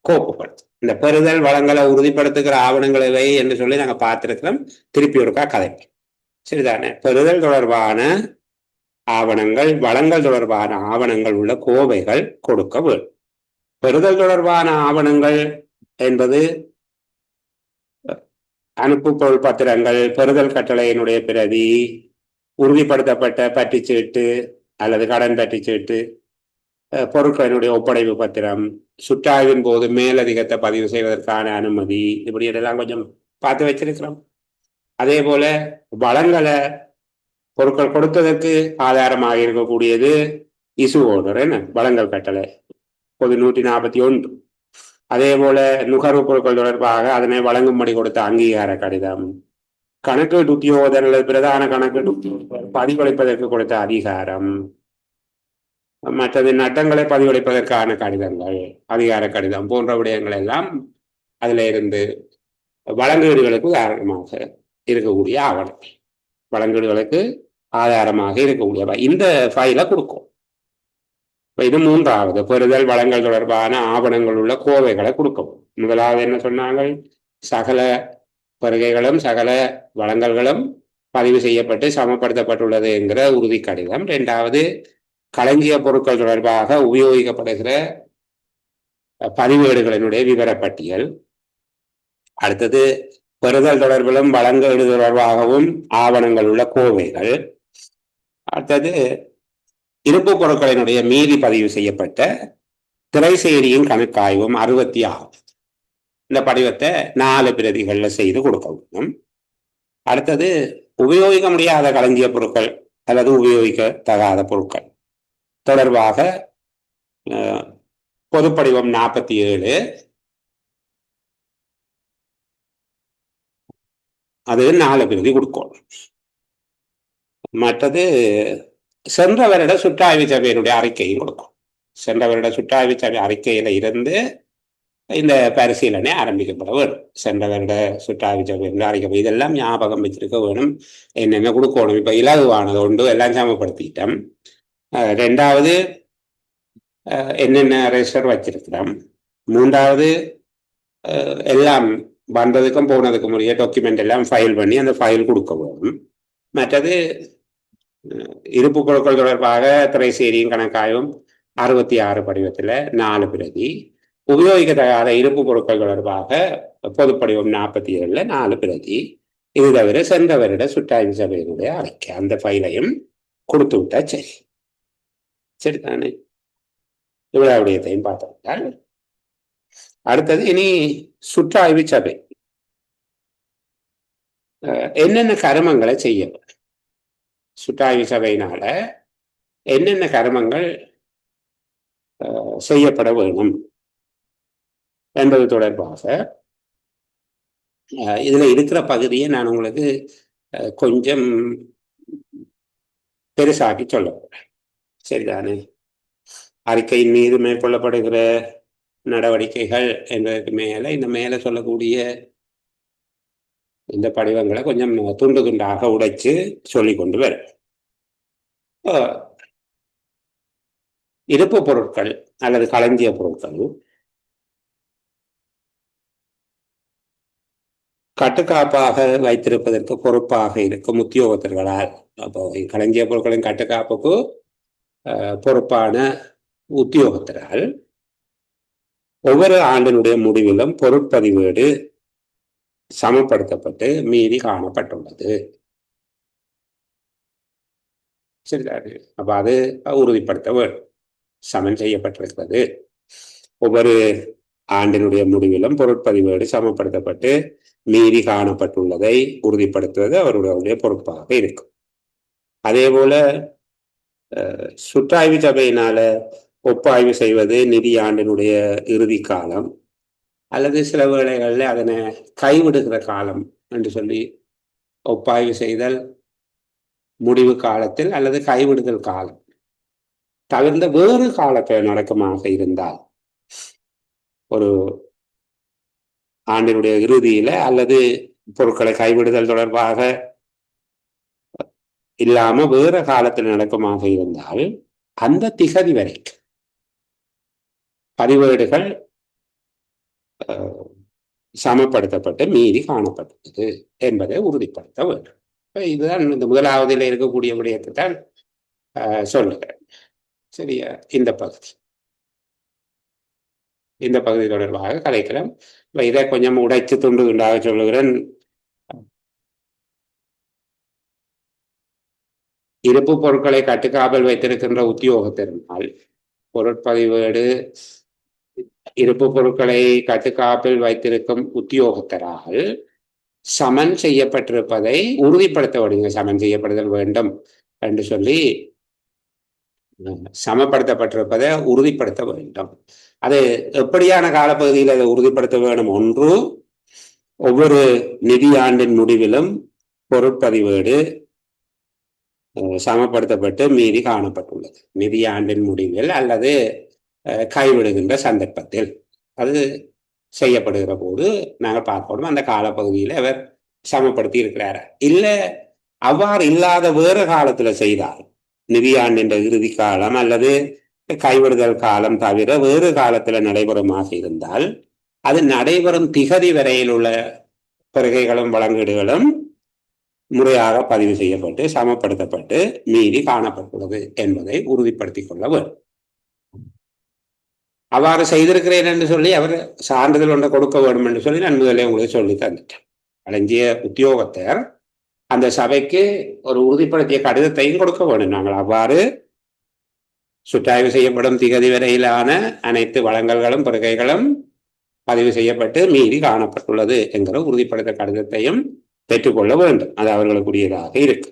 கோப்புகள். இந்த பெறுதல் வளங்களை உறுதிப்படுத்துகிற ஆவணங்கள் எவை என்று சொல்லி நாங்கள் பார்த்திருக்கிறோம். திருப்பி ஒருக்கா கதை. சரிதானே? பெறுதல் தொடர்பான ஆவணங்கள் வளங்கள் தொடர்பான ஆவணங்கள் உள்ள கோவைகள் கொடுக்க வேண்டும். பெறுதல் தொடர்பான ஆவணங்கள் என்பது அனுப்பு பொருள் பத்திரங்கள், பெறுதல் கட்டளையினுடைய பிரதி, உறுதிப்படுத்தப்பட்ட பற்றிச்சீட்டு அல்லது கடன் பற்றிச்சீட்டு, பொருட்களினுடைய ஒப்படைப்பு பத்திரம், சுற்றாய்வின் போது மேலதிகத்தை பதிவு செய்வதற்கான அனுமதி, இப்படி எல்லாம் கொஞ்சம் பார்த்து வச்சிருக்கிறோம். அதே போல வளங்களை பொருட்கள் கொடுத்ததற்கு ஆதாரமாக இருக்கக்கூடியது இசு ஓர்டர், என்ன வளங்கள் கட்டளை பொது 141. அதே போல நுகர்வு பொருட்கள் தொடர்பாக அதனை வழங்கும்படி கொடுத்த அங்கீகார கடிதம், கணக்கீட்டு உத்தியோகத்தர் அல்லது பிரதான கணக்கீட்டு பதிவளிப்பதற்கு கொடுத்த அதிகாரம், மற்றது நட்டங்களை பதிவளிப்பதற்கான கடிதங்கள், அதிகார கடிதம் போன்ற விடயங்கள் எல்லாம் அதுல இருந்து வழங்கீடுகளுக்கு ஆதாரமாக இருக்கக்கூடிய ஆவணம், வழங்கீடுகளுக்கு ஆதாரமாக இருக்கக்கூடிய இந்த ஃபைலை கொடுக்கும். இது மூன்றாவது, பெறுதல் வளங்கள் தொடர்பான ஆவணங்கள் உள்ள கோவைகளை கொடுக்கவும். முதலாவது என்ன சொன்னாங்க? சகல வருகைகளும் சகல வழங்கல்களும் பதிவு செய்யப்பட்டு சமப்படுத்தப்பட்டுள்ளது என்கிற உறுதி கடிதம். இரண்டாவது, களஞ்சிய பொருட்கள் தொடர்பாக உபயோகிக்கப்படுகிற பதிவேடுகளினுடைய விவரப்பட்டியல். அடுத்தது, பெறுதல் தொடர்பிலும் வழங்கீடு தொடர்பாகவும் ஆவணங்கள் உள்ள கோவைகள். அடுத்தது, இருப்பு பொருட்களினுடைய மீதி பதிவு செய்யப்பட்ட திரைசேரியின் கணக்காய்வும் 66. இந்த படிவத்தை 4 பிரதிகள்ல செய்து கொடுக்க வேண்டும். அடுத்தது, உபயோகிக்க முடியாத களஞ்சிய பொருட்கள் அல்லது உபயோகிக்கத்தகாத பொருட்கள் தொடர்பாக பொதுப்படிவம் 47, அது 4 பிரதி கொடுக்கணும். மற்றது, சென்ற வருட சுற்றாய்வு சபையினுடைய அறிக்கையும் கொடுக்கும். சென்ற வருட சுற்றாய்வு சபை அறிக்கையில இருந்து இந்த பரிசீலனை ஆரம்பிக்கப்பட வேணும். சென்ற வருட சுற்றாய்வு சபையினுடைய அறிக்கை இதெல்லாம் ஞாபகம் வச்சிருக்க வேணும். என்னென்ன கொடுக்கணும். இப்ப இலகுவானது ஒன்று எல்லாம் சமப்படுத்திட்டோம். ரெண்டாவது, என்னென்ன ரெஜிஸ்டர் வச்சிருக்கிறோம். மூன்றாவது, எல்லாம் வந்ததுக்கும் போனதுக்கும் உரிய டாக்குமெண்ட் எல்லாம் ஃபைல் பண்ணி அந்த ஃபைல் கொடுக்க வேணும். மற்றது, இருப்பு பொருட்கள் தொடர்பாக திரைசேரியும் கணக்காயும் 66 படிவத்தில் 4 பிரதி, உபயோகிக்கத்தகாத இருப்பு பொருட்கள் தொடர்பாக பொதுப்படிவம் 47ல் 4 பிரதி. இது தவிர சென்ற வருட சுற்றாய்வு சபையினுடைய அறிக்கை, அந்த ஃபைலையும் கொடுத்து விட்டா சரி. சரிதானே? இவ்வளவு விடயத்தையும் பார்த்துவிட்டால் அடுத்தது, இனி சுற்றாய்வு சபை என்னென்ன கருமங்களை செய்ய, சுற்றாய்வு சபையினால என்னென்ன கருமங்கள் செய்யப்பட வேண்டும் என்பது தொடர்பாக இதுல இருக்கிற பகுதியை நான் உங்களுக்கு கொஞ்சம் பெருசாக்கி சொல்ல போறேன். சரிதானே? அறிக்கையின் மீது மேற்கொள்ளப்படுகிற நடவடிக்கைகள் என்பதற்கு மேல இந்த மேல சொல்லக்கூடிய இந்த படிவங்களை கொஞ்சம் துண்டு துண்டாக உடைச்சு சொல்லிக் கொண்டு வரும். இருப்பு பொருட்கள் அல்லது களஞ்சிய பொருட்கள் கட்டுக்காப்பாக வைத்திருப்பதற்கு பொறுப்பாக இருக்கும் உத்தியோகத்தர்களால், அப்போ களஞ்சிய பொருட்களின் கட்டுக்காப்புக்கு பொறுப்பான உத்தியோகத்தரால் ஒவ்வொரு ஆண்டினுடைய முடிவிலும் பொருட்பதிவேடு சமப்படுத்தப்பட்டு மீதி காணப்பட்டுள்ளது. சரிதானே? அப்ப அது உறுதிப்படுத்த வேண்டும். சமன் செய்யப்பட்டிருக்கிறது. ஒவ்வொரு ஆண்டினுடைய முடிவிலும் பொருட்பதிவேடு சமப்படுத்தப்பட்டு மீறி காணப்பட்டுள்ளதை உறுதிப்படுத்துவது அவருடைய பொறுப்பாக இருக்கும். அதே போல சுற்றாய்வு சபையினால ஒப்பாய்வு செய்வது நிதி ஆண்டினுடைய இறுதி காலம் அல்லது சில வேளைகளில் அதனை கைவிடுகிற காலம் என்று சொல்லி ஒப்பாய்வு செய்தல் முடிவு காலத்தில் அல்லது கைவிடுதல் காலம் தவிர்ந்த வேறு காலத்தை நடக்கமாக இருந்தால், ஒரு ஆண்டினுடைய இறுதியில அல்லது பொருட்களை கைவிடுதல் தொடர்பாக இல்லாம வேறு காலத்தில் நடக்குமாக இருந்தால் அந்த திகதி வரைக்கும் பதிவேடுகள் சமப்படுத்தப்பட்டு மீறி காணப்பட்டது என்பதை உறுதிப்படுத்த வேண்டும். இதுதான் இந்த முதலாவதில் இருக்கக்கூடிய விடயத்தை தான் சொல்லுகிறேன். சரியா? இந்த பகுதி தொடர்பாக கலைக்கலாம். இதை கொஞ்சம் உடைச்சு துண்டு துண்டாக சொல்லுகிறேன். இருப்பு பொருட்களை கட்டுக்காவல் வைத்திருக்கின்ற உத்தியோகத்தினால் பொருட்பதிவேடு இருப்பு பொருட்களை கட்டுக்காப்பில் வைத்திருக்கும் உத்தியோகத்தரால் சமன் செய்யப்பட்டிருப்பதை உறுதிப்படுத்த வேண்டும். சமன் செய்யப்படுதல் வேண்டும் என்று சொல்லி சமப்படுத்தப்பட்டிருப்பதை உறுதிப்படுத்த வேண்டும். அது எப்படியான காலப்பகுதியில் அதை உறுதிப்படுத்த வேண்டும்? ஒன்று, ஒவ்வொரு நிதியாண்டின் முடிவிலும் பொருட்பதிவேடு சமப்படுத்தப்பட்டு மீறி காணப்பட்டுள்ளது. நிதியாண்டின் முடிவில் அல்லது கைவிடுகின்ற சந்தர்ப்பத்தில் அது செய்யப்படுகிற போது நாங்கள் பார்க்கணும் அந்த காலப்பகுதியில் அவர் சமப்படுத்தி இருக்கிறார். இல்லை அவ்வாறு இல்லாத வேறு காலத்துல செய்தால், நிதியாண்டின் இறுதி காலம் அல்லது கைவிடுதல் காலம் தவிர வேறு காலத்துல நடைபெறுமாக இருந்தால் அது நடைபெறும் திகதி வரையில் உள்ள பெருகைகளும் வழங்கீடுகளும் முறையாக பதிவு செய்யப்பட்டு சமப்படுத்தப்பட்டு மீறி காணப்பட்டுள்ளது என்பதை உறுதிப்படுத்திக் கொள்ள வேண்டும். அவ்வாறு செய்திருக்கிறேன் என்று சொல்லி அவர் சான்றிதழ் ஒன்றை கொடுக்க வேண்டும் என்று சொல்லி நான் முதலே உங்களுக்கு சொல்லி தந்துட்டேன். களஞ்சிய உத்தியோகத்தர் அந்த சபைக்கு ஒரு உறுதிப்படுத்திய கடிதத்தையும் கொடுக்க வேண்டும். நாங்கள் அவ்வாறு சுற்றாய்வு செய்யப்படும் திகதி வரையிலான அனைத்து வழங்கல்களும் பெருகைகளும் பதிவு செய்யப்பட்டு மீறி காணப்பட்டுள்ளது என்கிற உறுதிப்படுத்த கடிதத்தையும் பெற்றுக்கொள்ள வேண்டும். அது அவர்களுக்குரியதாக இருக்கு.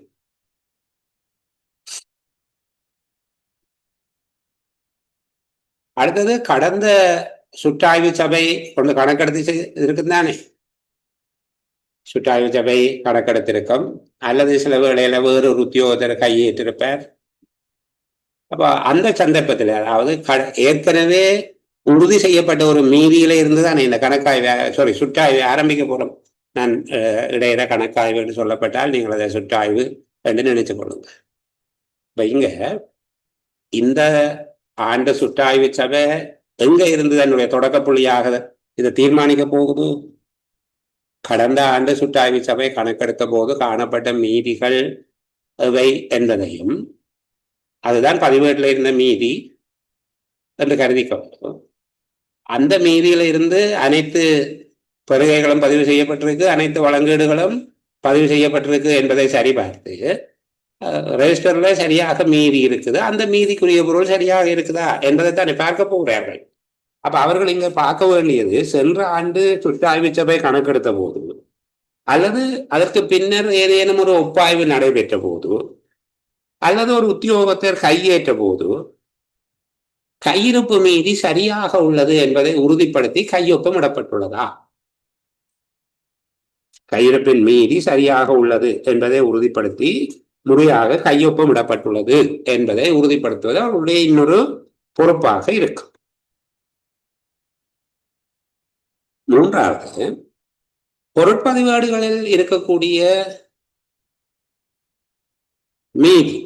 அடுத்தது, கடந்த சுற்றாய்வு சபை கொண்டு கணக்கெடுத்து இருக்குதானே? சுற்றாய்வு சபை கணக்கெடுத்திருக்கும் அல்லது சில வேளையில வேறு ஒரு உத்தியோகத்தர் கையேற்றிருப்பார். அப்ப அந்த சந்தர்ப்பத்தில், அதாவது ஏற்கனவே உறுதி செய்யப்பட்ட ஒரு மீதியில இருந்துதானே இந்த கணக்காய்வு சுற்றாய்வு ஆரம்பிக்க போறோம். நான் இடையில கணக்காய்வு என்று சொல்லப்பட்டால் நீங்கள் அதை சுற்றாய்வு என்று நினைச்சு கொள்ளுங்க. இப்ப இங்க இந்த ஆண்டு சுற்றாய்வு சபை எங்க இருந்து தன்னுடைய தொடக்க புள்ளியாக இதை தீர்மானிக்க போகுது? கடந்த ஆண்டு சுற்றாய்வு சபை கணக்கெடுத்த போது காணப்பட்ட மீதிகள் எவை என்பதையும், அதுதான் பதிவேட்டில் இருந்த மீதி என்று கருதிக்க, அந்த மீதியில இருந்து அனைத்து பெருகைகளும் பதிவு செய்யப்பட்டிருக்கு, அனைத்து வழங்கீடுகளும் பதிவு செய்யப்பட்டிருக்கு என்பதை சரிபார்த்து ரெஜிஸ்டர்ல சரியாக மீதி இருக்குது, அந்த மீதிக்குரிய பொருள் சரியாக இருக்குதா என்பதை தானே பார்க்க போகிறார்கள். அப்ப அவர்கள் இங்க பார்க்க வேண்டியது சென்ற ஆண்டு சுற்றாய்வு சபை கணக்கெடுத்த போது அல்லது அதற்கு பின்னர் ஏதேனும் ஒரு ஒப்பாய்வு நடைபெற்ற போது அல்லது ஒரு உத்தியோகத்தர் கையேற்ற போது கையிருப்பு மீதி சரியாக உள்ளது என்பதை உறுதிப்படுத்தி கையொப்பம் இடப்பட்டுள்ளதா? கையிருப்பின் மீதி சரியாக உள்ளது என்பதை உறுதிப்படுத்தி முறையாக கையொப்பமிடப்பட்டுள்ளது என்பதை உறுதிப்படுத்துவது அவருடைய இன்னொரு பொறுப்பாக இருக்கும். மூன்றாவது, பொருட்பதிவேடுகளில் இருக்கக்கூடிய மீதி,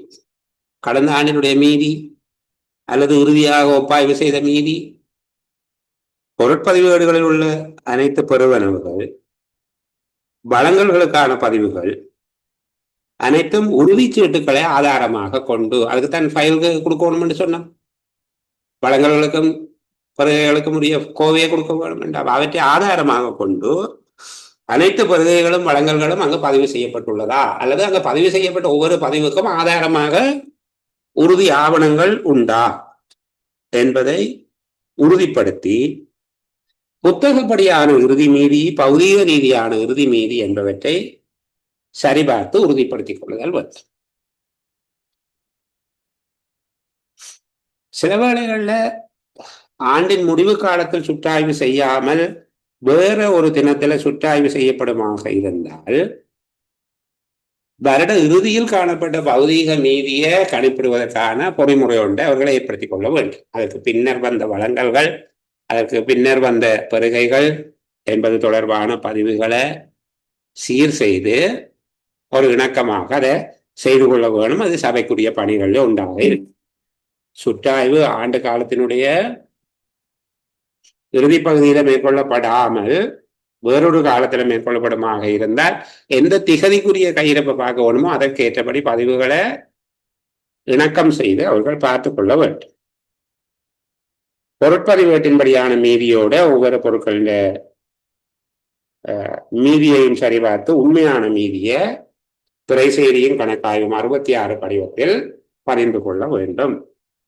கடந்த ஆண்டினுடைய மீதி அல்லது இறுதியாக ஒப்பாய்வு செய்த மீதி, பொருட்பதிவேடுகளில் உள்ள அனைத்து பெறுவனவுகள், வழங்கல்களுக்கான பதிவுகள் அனைத்தும் உறுதிச்சீட்டுக்களை ஆதாரமாக கொண்டு, அதுக்கு தான் ஃபைலுக்கு கொடுக்கணும் என்று சொன்னோம். வழங்கல்களுக்கும் பருகைகளுக்கும் உரிய கோவையை கொடுக்க வேண்டும் என்றால் அவற்றை ஆதாரமாக கொண்டு அனைத்து பருகைகளும் வழங்கல்களும் அங்கு பதிவு செய்யப்பட்டுள்ளதா அல்லது அங்கு பதிவு செய்யப்பட்ட ஒவ்வொரு பதிவுக்கும் ஆதாரமாக உறுதி ஆவணங்கள் உண்டா என்பதை உறுதிப்படுத்தி புத்தகப்படியான இறுதி மீதி, பௌதீக ரீதியான இறுதி மீதி என்பவற்றை சரிபார்த்து உறுதிப்படுத்திக் கொள்ளுதல் வேண்டும். சில வேளைகள்ல ஆண்டின் முடிவு காலத்தில் சுற்றாய்வு செய்யாமல் வேற ஒரு தினத்துல சுற்றாய்வு செய்யப்படுமாக இருந்தால் வருட இறுதியில் காணப்பட்ட பௌதீக மீதியை கணிப்பிடுவதற்கான பொறிமுறை ஒன்றை அவர்களை ஏற்படுத்திக் கொள்ள வேண்டும். அதற்கு பின்னர் வந்த வழங்கல்கள், அதற்கு பின்னர் வந்த பெறுகைகள் என்பது தொடர்பான பதிவுகளை சீர் செய்து ஒரு இணக்கமாக அதை செய்து கொள்ள வேணும். அது சபைக்குரிய பணிகளில் உண்டாக இருக்கு. சுற்றாய்வு ஆண்டு காலத்தினுடைய இறுதி பகுதியில மேற்கொள்ளப்படாமல் வேறொரு காலத்துல மேற்கொள்ளப்படுமாக இருந்தால் எந்த திகதிக்குரிய கையிருப்பை பார்க்க வேணுமோ அதற்கு ஏற்றபடி பதிவுகளை இணக்கம் செய்து அவர்கள் பார்த்துக் கொள்ள வேண்டும். பொருட்பதிவேட்டின்படியான மீதியோட ஒவ்வொரு பொருட்களின் மீதியையும் சரிபார்த்து உண்மையான மீதியை திரைசேரியின் கணக்காய்வும் 66 படிவத்தில் பதிந்து கொள்ள வேண்டும்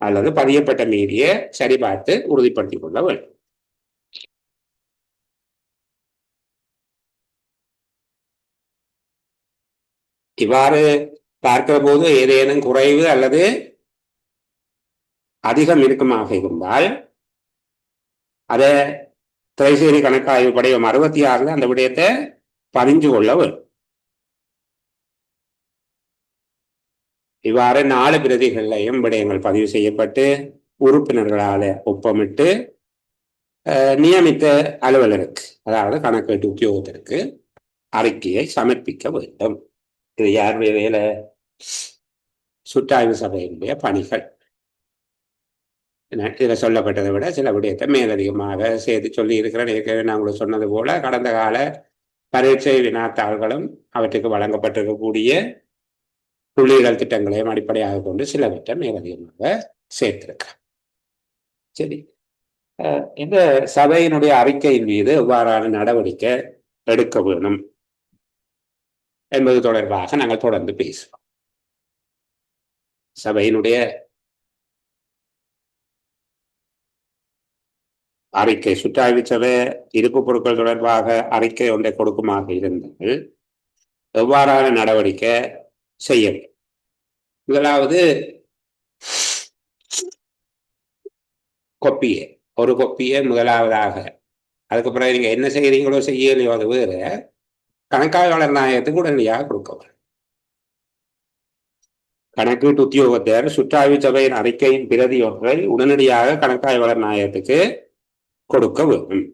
அல்லது பதியப்பட்ட மீதியை சரிபார்த்து உறுதிப்படுத்திக் கொள்ள வேண்டும். இவ்வாறு பார்க்கிற போது ஏதேனும் குறைவு அல்லது அதிகம் இருக்குமாக இருந்தால் அதை திரைசேரி கணக்காய்வு படிவம் 66 அந்த விடயத்தை பதிஞ்சு கொள்ள வேண்டும். இவ்வாறு 4 பிரதிகளையும் விடயங்கள் பதிவு செய்யப்பட்டு உறுப்பினர்களால ஒப்பமிட்டு நியமித்த அலுவலருக்கு, அதாவது கணக்கீட்டு உத்தியோகத்திற்கு அறிக்கையை சமர்ப்பிக்க வேண்டும். இது யாருடைய வேலை? சுற்றாய்வு சபையினுடைய பணிகள். இதில் சொல்லப்பட்டதை விட சில விடயத்தை மேலதிகமாக சேர்த்து சொல்லி இருக்கிறேன். ஏற்கனவே நான் உங்களுக்கு சொன்னது போல கடந்த கால பரீட்சை வினாத்தாள்களும் அவற்றுக்கு வழங்கப்பட்டிருக்கக்கூடிய புள்ளியியல் திட்டங்களையும் அடிப்படையாக கொண்டு சிலவற்றை மேலதிகமாக சேர்த்திருக்கிறேன். சரி, இந்த சபையினுடைய அறிக்கையின் மீது எவ்வாறான நடவடிக்கை எடுக்க வேணும் என்பது தொடர்பாக நாங்கள் தொடர்ந்து பேசுவோம். சபையினுடைய அறிக்கை, சுற்றாய்வு சபை இருப்பு பொருட்கள் தொடர்பாக அறிக்கை ஒன்றை கொடுக்குமாக இருந்தால் எவ்வாறான நடவடிக்கை செய்ய வேண்டும்? முதலாவது கொப்பியை, ஒரு கொப்பியை முதலாவதாக, அதுக்கப்புறம் நீங்க என்ன செய்யறீங்களோ செய்யலையோ அது வேறு, கணக்காய்வாளர் நாயகத்துக்கு உடனடியாக கொடுக்க. கணக்கீட்டு உத்தியோகத்தர் சுற்றாய்வு சபையின் அறிக்கையின் பிரதி ஒன்றை உடனடியாக கணக்காய்வாளர் நாயகத்துக்கு கொடுக்க வேண்டும்.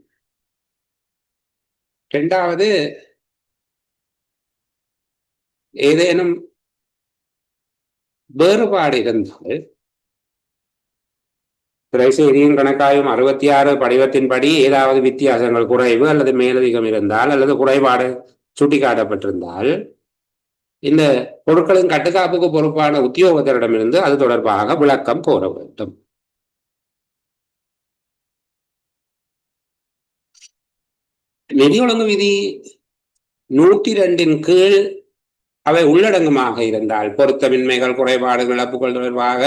இரண்டாவது, ஏதேனும் வேறுபாடு இருந்தால் திரைசேரியின் கணக்காயும் 66 படிவத்தின்படி ஏதாவது வித்தியாசங்கள், குறைவு அல்லது மேலதிகம் இருந்தால் அல்லது குறைபாடு சுட்டிக்காட்டப்பட்டிருந்தால் இந்த பொருட்களின் கட்டுக்காப்புக்கு பொறுப்பான உத்தியோகத்தரிடமிருந்து அது தொடர்பாக விளக்கம் கோர வேண்டும். நிதி ஒழுங்கு விதி 102 கீழ் அவை உள்ளடங்குமாக இருந்தால் பொருத்தமின்மைகள், குறைபாடுகள், இழப்புகள் தொடர்பாக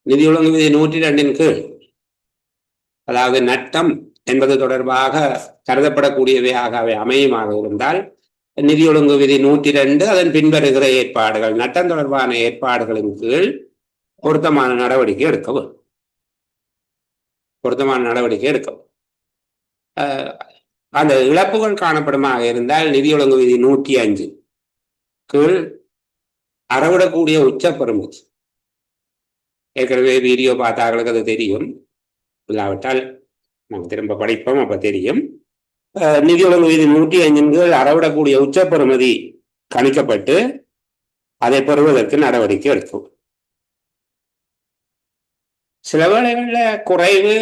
நிதி ஒழுங்கு விதி 102 கீழ், அதாவது நட்டம் என்பது தொடர்பாக கருதப்படக்கூடியவையாக அவை அமையுமாக இருந்தால் நிதி ஒழுங்கு விதி 102 அதன் பின்வருகிற ஏற்பாடுகள், நட்டம் தொடர்பான ஏற்பாடுகளின் கீழ் பொருத்தமான நடவடிக்கை எடுக்கவும். அந்த இழப்புகள் காணப்படுமாக இருந்தால் நிதி ஒழுங்கு விதி 105 கீழ் அறவிடக்கூடிய உச்ச பெறுமதி, ஏற்கனவே வீடியோ பார்த்தார்களுக்கு அது தெரியும், இல்லாவிட்டால் நாங்கள் திரும்ப படிப்போம், அப்ப தெரியும். நிதி ஒழுங்கு விதி 105 கீழ் அறவிடக்கூடிய உச்ச பெறுமதி கணிக்கப்பட்டு அதை பெறுவதற்கு நடவடிக்கை எடுக்கும். சில வேளைகளில் குறைவு,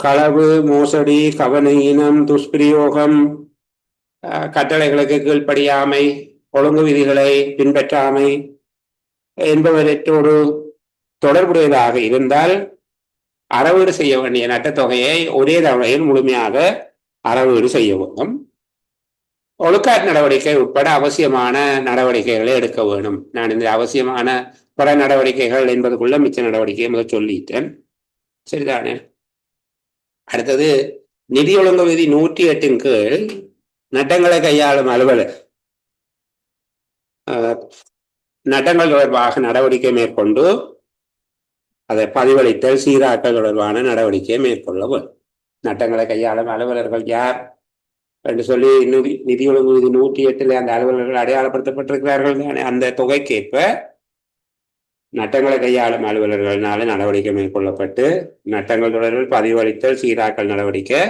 களவு, மோசடி, கவனஈனம், துஷ்பிரயோகம், கட்டளைகளுக்கு கீழ்ப்படியாமை, ஒழுங்கு விதிகளை பின்பற்றாமை என்பவற்றோடு தொடர்புடையதாக இருந்தால் அறவீடு செய்ய வேண்டிய நட்டத்தொகையை ஒரே தவணையில் முழுமையாக அறவீடு செய்ய வேண்டும். ஒழுக்காற்று நடவடிக்கை உட்பட அவசியமான நடவடிக்கைகளை எடுக்க வேண்டும். நான் இந்த அவசியமான பல நடவடிக்கைகள் என்பதுக்குள்ள மிச்ச நடவடிக்கையை முதல் சொல்லிட்டேன், சரிதானே? அடுத்தது நிதி ஒழுங்கு விதி 108 கீழ் நட்டங்களை கையாளும் அலுவலர் நட்டங்கள் தொடர்பாக நடவடிக்கை மேற்கொண்டு அதை பதிவளித்தல், சீராக்கல் தொடர்பான நடவடிக்கையை மேற்கொள்ள வேண்டும். நட்டங்களை கையாளும் அலுவலர்கள் யார் என்று சொல்லி நிதி ஒழுங்கு விதி 108 அந்த அலுவலர்கள் அடையாளப்படுத்தப்பட்டிருக்கிறார்கள் தானே. அந்த தொகைக்கேற்ப நட்டங்களை கையாளும் அலுவலர்களால நடவடிக்கை மேற்கொள்ளப்பட்டு நட்டங்கள் தொடர்பில் பதிவளித்தல், சீராக்கல் நடவடிக்கை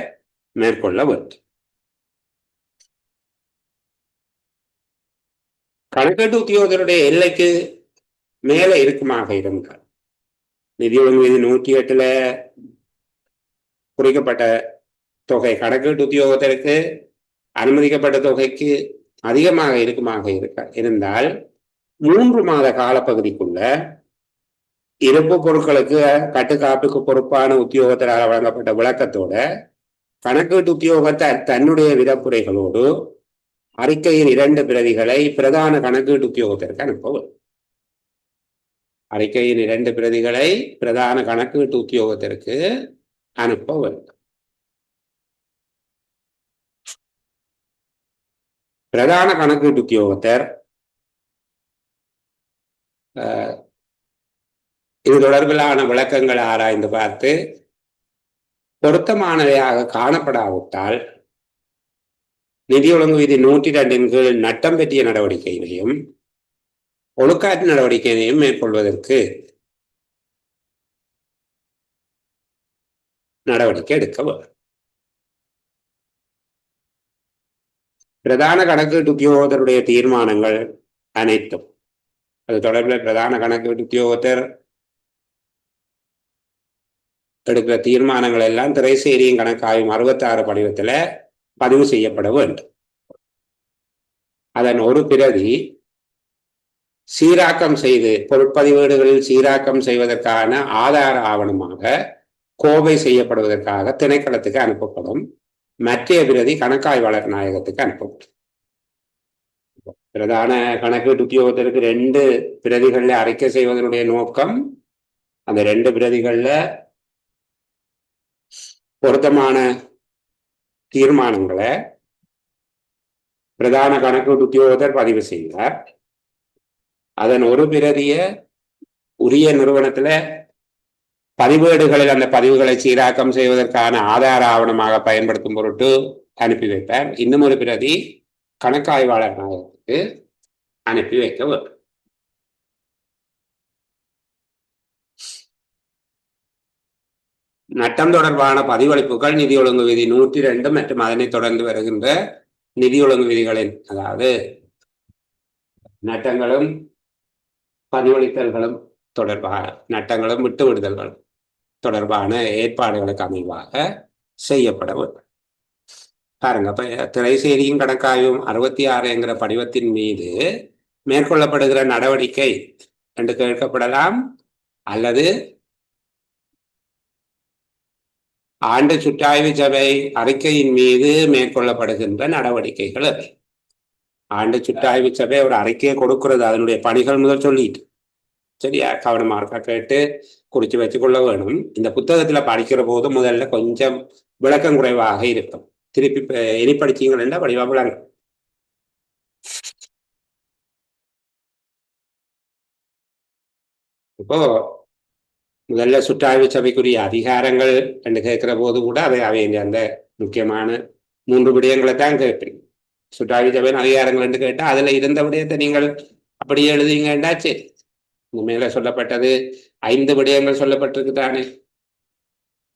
மேற்கொள்ள வேண்டும். கணக்கீட்டு உத்தியோகத்தருடைய எல்லைக்கு மேலே இருக்குமாக இருந்தால், நிதி ஒழுங்கு விதி 108 குறிக்கப்பட்ட தொகை கணக்கீட்டு உத்தியோகத்திற்கு அனுமதிக்கப்பட்ட தொகைக்கு அதிகமாக இருக்குமாக இருந்தால் 3 மாத காலப்பகுதிக்குள்ள இருப்பு பொருட்களுக்கு கட்டுக்காப்புக்கு பொறுப்பான உத்தியோகத்தரால் வழங்கப்பட்ட விளக்கத்தோட கணக்கீட்டு உத்தியோகத்தார் தன்னுடைய விதப்புரைகளோடு அறிக்கையின் 2 பிரதிகளை பிரதான கணக்கீட்டு உத்தியோகத்திற்கு அனுப்பவும். அறிக்கையின் 2 பிரதிகளை பிரதான கணக்கீட்டு உத்தியோகத்திற்கு அனுப்ப வேண்டும். பிரதான கணக்கீட்டு உத்தியோகத்தர் இது தொடர்பிலான விளக்கங்களை ஆராய்ந்து பார்த்து பொருத்தமானவையாக காணப்படாவிட்டால் நிதி ஒழுங்கு விதி 102 கீழ் நட்டம் பற்றிய நடவடிக்கைகளையும் ஒழுக்காற்று நடவடிக்கைகளையும் மேற்கொள்வதற்கு நடவடிக்கை எடுக்க வேண்டும். பிரதான கணக்கீட்டு உத்தியோகத்தருடைய தீர்மானங்கள் அனைத்தும் அது தொடர்பில் பிரதான கணக்கீட்டு உத்தியோகத்தர் எடுக்கிற தீர்மானங்கள் எல்லாம் திரைசேரியின் கணக்காயும் 66 படிவத்தில் பதிவு செய்யப்பட வேண்டும். அதன் ஒரு பிரதி சீராக்கம் செய்து பொருட்பதிவேடுகளில் சீராக்கம் செய்வதற்கான ஆதார ஆவணமாக கோவை செய்யப்படுவதற்காக திணைக்களத்துக்கு அனுப்பப்படும். மற்ற பிரதி கணக்காய்வாளர் நாயகத்துக்கு அனுப்பப்படும். பிரதான கணக்கீட்டு உத்தியோகத்திற்கு 2 பிரதிகளில் அறிக்கை செய்வதனுடைய நோக்கம் அந்த 2 பிரதிகளில் பொருத்தமான தீர்மானங்களை பிரதான கணக்கீட்டு உத்தியோகத்தர் பதிவு செய்தார். அதன் ஒரு பிரதிய உரிய நிறுவனத்துல பதிவேடுகளில் அந்த பதிவுகளை சீராக்கம் செய்வதற்கான ஆதார ஆவணமாக பயன்படுத்தும் பொருட்டு அனுப்பி வைப்பார். இன்னும் ஒரு பிரதி கணக்காய்வாளர் நாயகத்துக்கு அனுப்பி வைக்க வேண்டும். நட்டம் தொடர்பான பதிவளிப்புகள் நிதி ஒழுங்கு விதி 102 மற்றும் அதனை தொடர்ந்து வருகின்ற நிதி ஒழுங்கு விதிகளின், அதாவது நட்டங்களும் பதிவளித்தல்களும் தொடர்பான நட்டங்களும் விட்டு விடுதல்களும் தொடர்பான ஏற்பாடுகளுக்கு அமைவாக செய்யப்பட வேண்டும். பாருங்க, அப்ப திரைசேரியும் கணக்காயும் 66 படிவத்தின் மீது மேற்கொள்ளப்படுகிற நடவடிக்கை என்று கேட்கப்படலாம், அல்லது ஆண்டு சுற்றாய்வு சபை அறிக்கையின் மீது மேற்கொள்ளப்படுகின்ற நடவடிக்கைகள். ஆண்டு சுற்றாய்வு சபை ஒரு அறிக்கையை கொடுக்கிறது, அதனுடைய பணிகள் முதல் சொல்லிட்டு சரியா கவனமாக கேட்டு குறித்து வச்சுக்கொள்ள வேணும். இந்த புத்தகத்துல படிக்கிற போது முதல்ல கொஞ்சம் விளக்கம் குறைவாக இருக்கும். திருப்பி இனி படிச்சீங்கன்னா வடிவா விளங்கும். இப்போ முதல்ல சுற்றாய்வு சபைக்குரிய அதிகாரங்கள் என்று கேட்கிற போது கூட அவை அந்த முக்கியமான 3 விடயங்களை தான் கேட்பீங்க. சுற்றாய்வு சபையின் அதிகாரங்கள் என்று கேட்டால் அதுல இருந்த விடயத்தை நீங்கள் அப்படியே எழுதுவீங்கன்னா சரி. மேல சொல்லப்பட்டது 5 விடயங்கள் சொல்லப்பட்டிருக்கு தானே.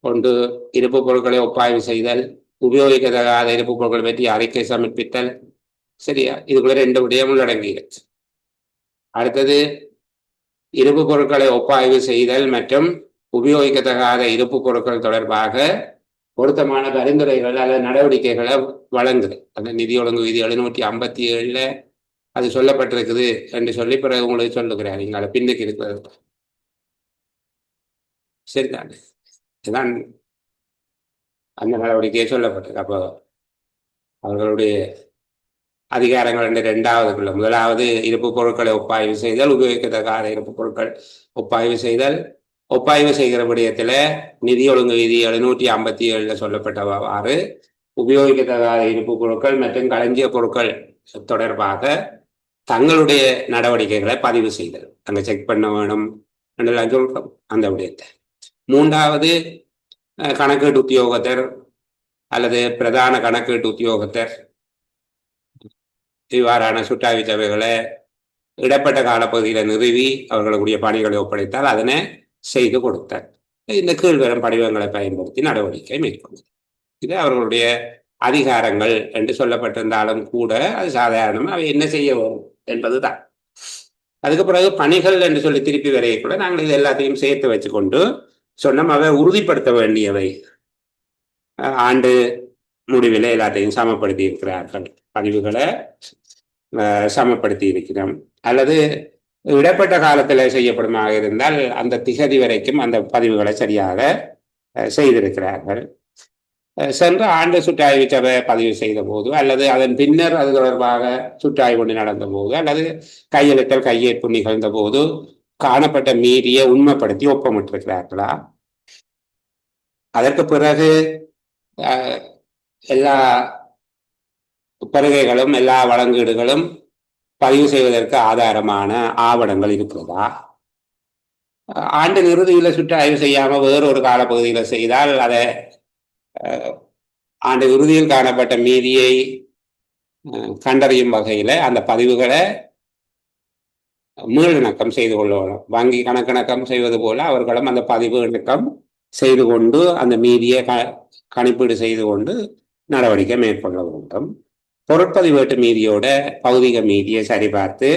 ஒன்று, இருப்பு பொருட்களை ஒப்பாய்வு செய்தல், உபயோகிக்கத்தகாத இருப்பு பொருட்கள் பற்றி அறிக்கை சமர்ப்பித்தல். சரியா? இதுக்குள்ள 2 விடயங்கள் அடங்கியிருக்கு. அடுத்தது, இருப்பு பொருட்களை ஒப்பாய்வு செய்தல் மற்றும் உபயோகிக்கத்தகாத இருப்பு பொருட்கள் தொடர்பாக பொருத்தமான பரிந்துரைகள் அல்லது நடவடிக்கைகளை வழங்குது. அந்த நிதி ஒழுங்கு விதி 757 அது சொல்லப்பட்டிருக்குது என்று சொல்லி பிறகு உங்களுக்கு சொல்லுகிறார். நீங்கள் பின்னுக்கு இருக்கிறது சரிதான். இதுதான் அந்த நடவடிக்கையை சொல்லப்பட்டிருக்கு. அப்போ அவர்களுடைய அதிகாரங்கள் 2. முதலாவது, இருப்பு பொருட்களை ஒப்பாய்வு செய்தல், உபயோகிக்கத்தகாத இருப்பு பொருட்கள் ஒப்பாய்வு செய்தல். ஒப்பாய்வு செய்கிற விடயத்துல நிதி ஒழுங்கு விதி 757 சொல்லப்பட்டவாறு உபயோகிக்கத்தகாத இருப்பு பொருட்கள் மற்றும் களஞ்சிய பொருட்கள் தொடர்பாக தங்களுடைய நடவடிக்கைகளை பதிவு செய்தல், அங்க செக் பண்ண வேணும் சொல்றோம் அந்த விடயத்தை. 3வது, கணக்கீட்டு உத்தியோகத்தர் அல்லது பிரதான கணக்கீட்டு உத்தியோகத்தர் இவ்வாறான சுற்றாய்வு சபைகளை இடப்பட்ட காலப்பகுதியில் நிறுவி அவர்களுடைய பணிகளை ஒப்படைத்தால் அதனை செய்து கொடுத்தார். இந்த கீழ்வரும் படிவங்களை பயன்படுத்தி நடவடிக்கை மேற்கொள்ளும். இது அவர்களுடைய அதிகாரங்கள் என்று சொல்லப்பட்டிருந்தாலும் கூட அது சாதாரணமாக அவை என்ன செய்ய வரும் என்பதுதான். அதுக்கு பிறகு பணிகள் என்று சொல்லி திருப்பி வரையக்கூட நாங்கள் இது எல்லாத்தையும் சேர்த்து வச்சுக்கொண்டு சொன்னோம். அவை உறுதிப்படுத்த வேண்டியவை. ஆண்டு முடிவில் எல்லாத்தையும் சமப்படுத்தி இருக்கிறார்கள், பதிவுகளை சமப்படுத்தி இருக்கிறோம். அல்லது இடப்பட்ட காலத்தில் செய்யப்படுமாக இருந்தால் அந்த திகதி வரைக்கும் அந்த பதிவுகளை சரியாக செய்திருக்கிறார்கள். சென்ற ஆண்டு சுற்றாய்வு சபை பதிவு செய்த போது அல்லது அதன் பின்னர் அது தொடர்பாக சுற்றாய்வு ஒன்று நடந்த போது அல்லது கையெழுத்தல் கையேற்பு நிகழ்ந்த போது காணப்பட்ட மீறிய உண்மைப்படுத்தி ஒப்பமிட்டிருக்கிறார்களா? அதற்கு பிறகு எல்லா பருகைகளும் எல்லா வழங்கீடுகளும் பதிவு செய்வதற்கு ஆதாரமான ஆவணங்கள் இருக்கிறதா? ஆண்டு இறுதியில சுற்றாய்வு செய்யாம வேறொரு காலப்பகுதியில செய்தால் அதை ஆண்டு இறுதியில் காணப்பட்ட மீதியை கண்டறியும் வகையில அந்த பதிவுகளை மீளிணக்கம் செய்து கொள்ளணும். வங்கி கணக்கிணக்கம் செய்வது போல அவர்களும் அந்த பதிவு இணக்கம் செய்து கொண்டு அந்த மீதியை கணிப்பீடு செய்து கொண்டு நடவடிக்கை மேற்கொள்ள வேண்டும். பொருட்பதிவேட்டு மீதியோட பௌதிக மீதியை சரிபார்த்து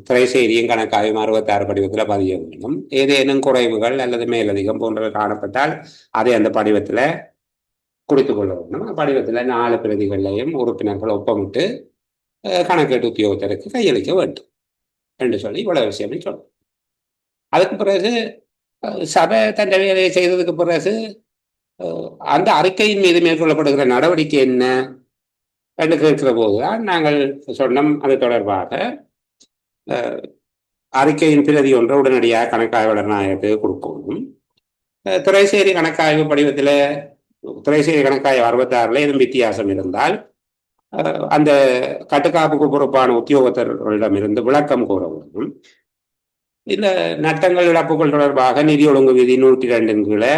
திரைசெய்தியும் கணக்காயும் 66 படிவத்தில் பதிய வேண்டும். ஏதேனும் குறைவுகள் அல்லது மேலதிகம் போன்றவை காணப்பட்டால் அதை அந்த படிவத்தில் குறித்துக் கொள்ள வேண்டும். படிவத்தில் 4 பிரதிகளையும் உறுப்பினர்கள் ஒப்பமிட்டு கணக்கீட்டு உத்தியோகத்தருக்கு கையளிக்க வேண்டும் என்று சொல்லி இவ்வளவு விஷயமே சொல்லணும். அதுக்கு பிறகு சபை தன் வேலையை செய்ததுக்கு பிறகு அந்த அறிக்கையின் மீது மேற்கொள்ளப்படுகிற நடவடிக்கை என்ன என்று கேட்கிற போதுதான் நாங்கள் சொன்னோம். அது தொடர்பாக அறிக்கையின் பிரதி ஒன்றை உடனடியாக கணக்காய்வாளர் நாயகத்துக்கு கொடுக்கணும். திரைசேரி கணக்காய்வு படிவத்தில் திரைசேரி கணக்காய்வு 66 எதுவும் வித்தியாசம் இருந்தால் அந்த கட்டுக்காப்புக்கு பொறுப்பான உத்தியோகத்தர்களிடமிருந்து விளக்கம் கூற வேண்டும். இல்லை நட்டங்கள் இழப்புகள் தொடர்பாக நிதி ஒழுங்கு விதி 102 கீழே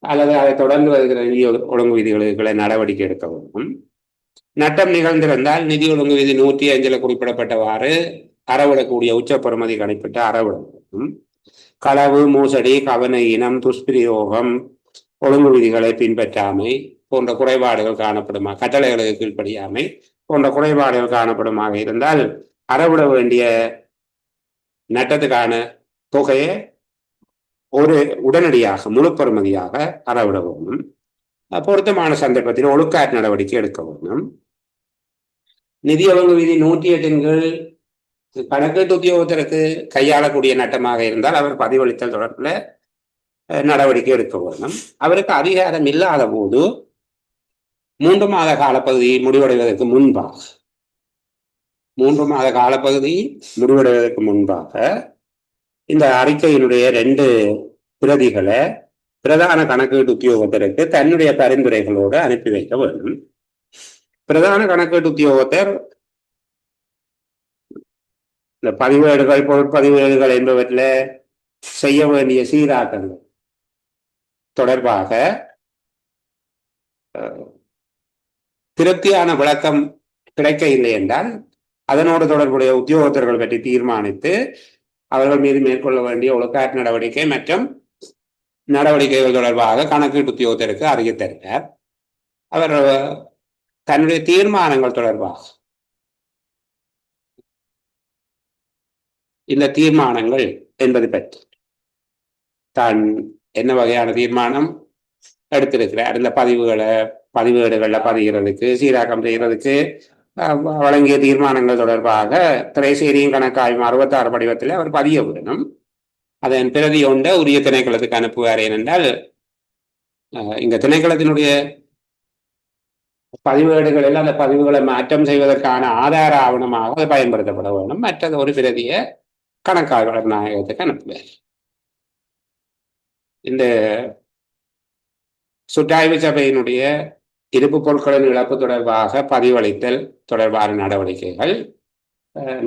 அல்லது அதை தொடர்ந்து வருகிற நிதி ஒழுங்கு விதிகளுக்கு நடவடிக்கை எடுக்க வேண்டும். நட்டம் நிகழ்ந்திருந்தால் நிதி ஒழுங்கு விதி 105 குறிப்பிடப்பட்டவாறு அறவிடக்கூடிய உச்ச பெறுமதி கணிப்பிட்டு அறவிட வேண்டும். களவு, மோசடி, கவன ஈனம், துஷ்பிரயோகம், ஒழுங்கு விதிகளை பின்பற்றாமை போன்ற குறைபாடுகள் காணப்படுமா, கட்டளைகளுக்கு கீழ்ப்படியாமை போன்ற குறைபாடுகள் காணப்படுமாக இருந்தால் அறவிட வேண்டிய நட்டத்துக்கான தொகையை உடனடியாக முழு பெறுமதியாக அறவிட வேண்டும். பொருத்தமான சந்தர்ப்பத்தில் ஒழுக்காற்று நடவடிக்கை எடுக்க வேண்டும். நிதி ஒழுங்கு விதி 108 கணக்கீட்டு உத்தியோகத்திற்கு கையாளக்கூடிய நட்டமாக இருந்தால் அவர் பதிவளித்தல் தொடர்பில் நடவடிக்கை எடுக்க வேண்டும். அவருக்கு அதிகாரம் இல்லாத போது 3 மாத காலப்பகுதி முடிவடைவதற்கு முன்பாக 3 மாத காலப்பகுதி முடிவடைவதற்கு முன்பாக இந்த அறிக்கையினுடைய 2 பிரதிகளை பிரதான கணக்கீட்டு உத்தியோகத்தருக்கு தன்னுடைய பரிந்துரைகளோடு அனுப்பி வைக்க வேண்டும். பிரதான கணக்கீட்டு உத்தியோகத்தர் இந்த பதிவேடுகள், பொருட்பதிவேடுகள் என்பவற்றில் செய்ய வேண்டிய சீராக்கங்கள் தொடர்பாக திருப்தியான விளக்கம் கிடைக்க இல்லை என்றால் அதனோடு தொடர்புடைய உத்தியோகத்தர்கள் பற்றி தீர்மானித்து அவர்கள் மீது மேற்கொள்ள வேண்டிய ஒழுக்காற்று நடவடிக்கை மற்றும் நடவடிக்கைகள் தொடர்பாக கணக்கீட்டு உத்தியோகத்தருக்கு அறிவித்தருகிறார். அவர் தன்னுடைய தீர்மானங்கள் தொடர்பாக இந்த தீர்மானங்கள் என்பது பற்றி தான் என்ன வகையான தீர்மானம் எடுத்திருக்கிறார், இந்த பதிவேடுகளில் பதிகிறதுக்கு சீராக்கம் செய்கிறதுக்கு வழங்கிய தீர்மானங்கள் தொடர்பாக திரைசேரியின் கணக்காய்வு 66 படிவத்தில் அவர் பதிய வேணும். அதன் பிரதி கொண்ட உரிய திணைக்களத்துக்கு அனுப்புவார். ஏனென்றால் இந்த திணைக்களத்தினுடைய பதிவேடுகளில் அந்த பதிவுகளை மாற்றம் செய்வதற்கான ஆதார ஆவணமாக அது பயன்படுத்தப்பட வேண்டும். மற்றது ஒரு பிரதிய கணக்காய்வாளர் நாயகத்துக்கு அனுப்புவார். இந்த சுற்றாய்வு சபையினுடைய இருப்பு பொருட்களின் இழப்பு தொடர்பாக பதிவளித்தல் தொடர்பான நடவடிக்கைகள்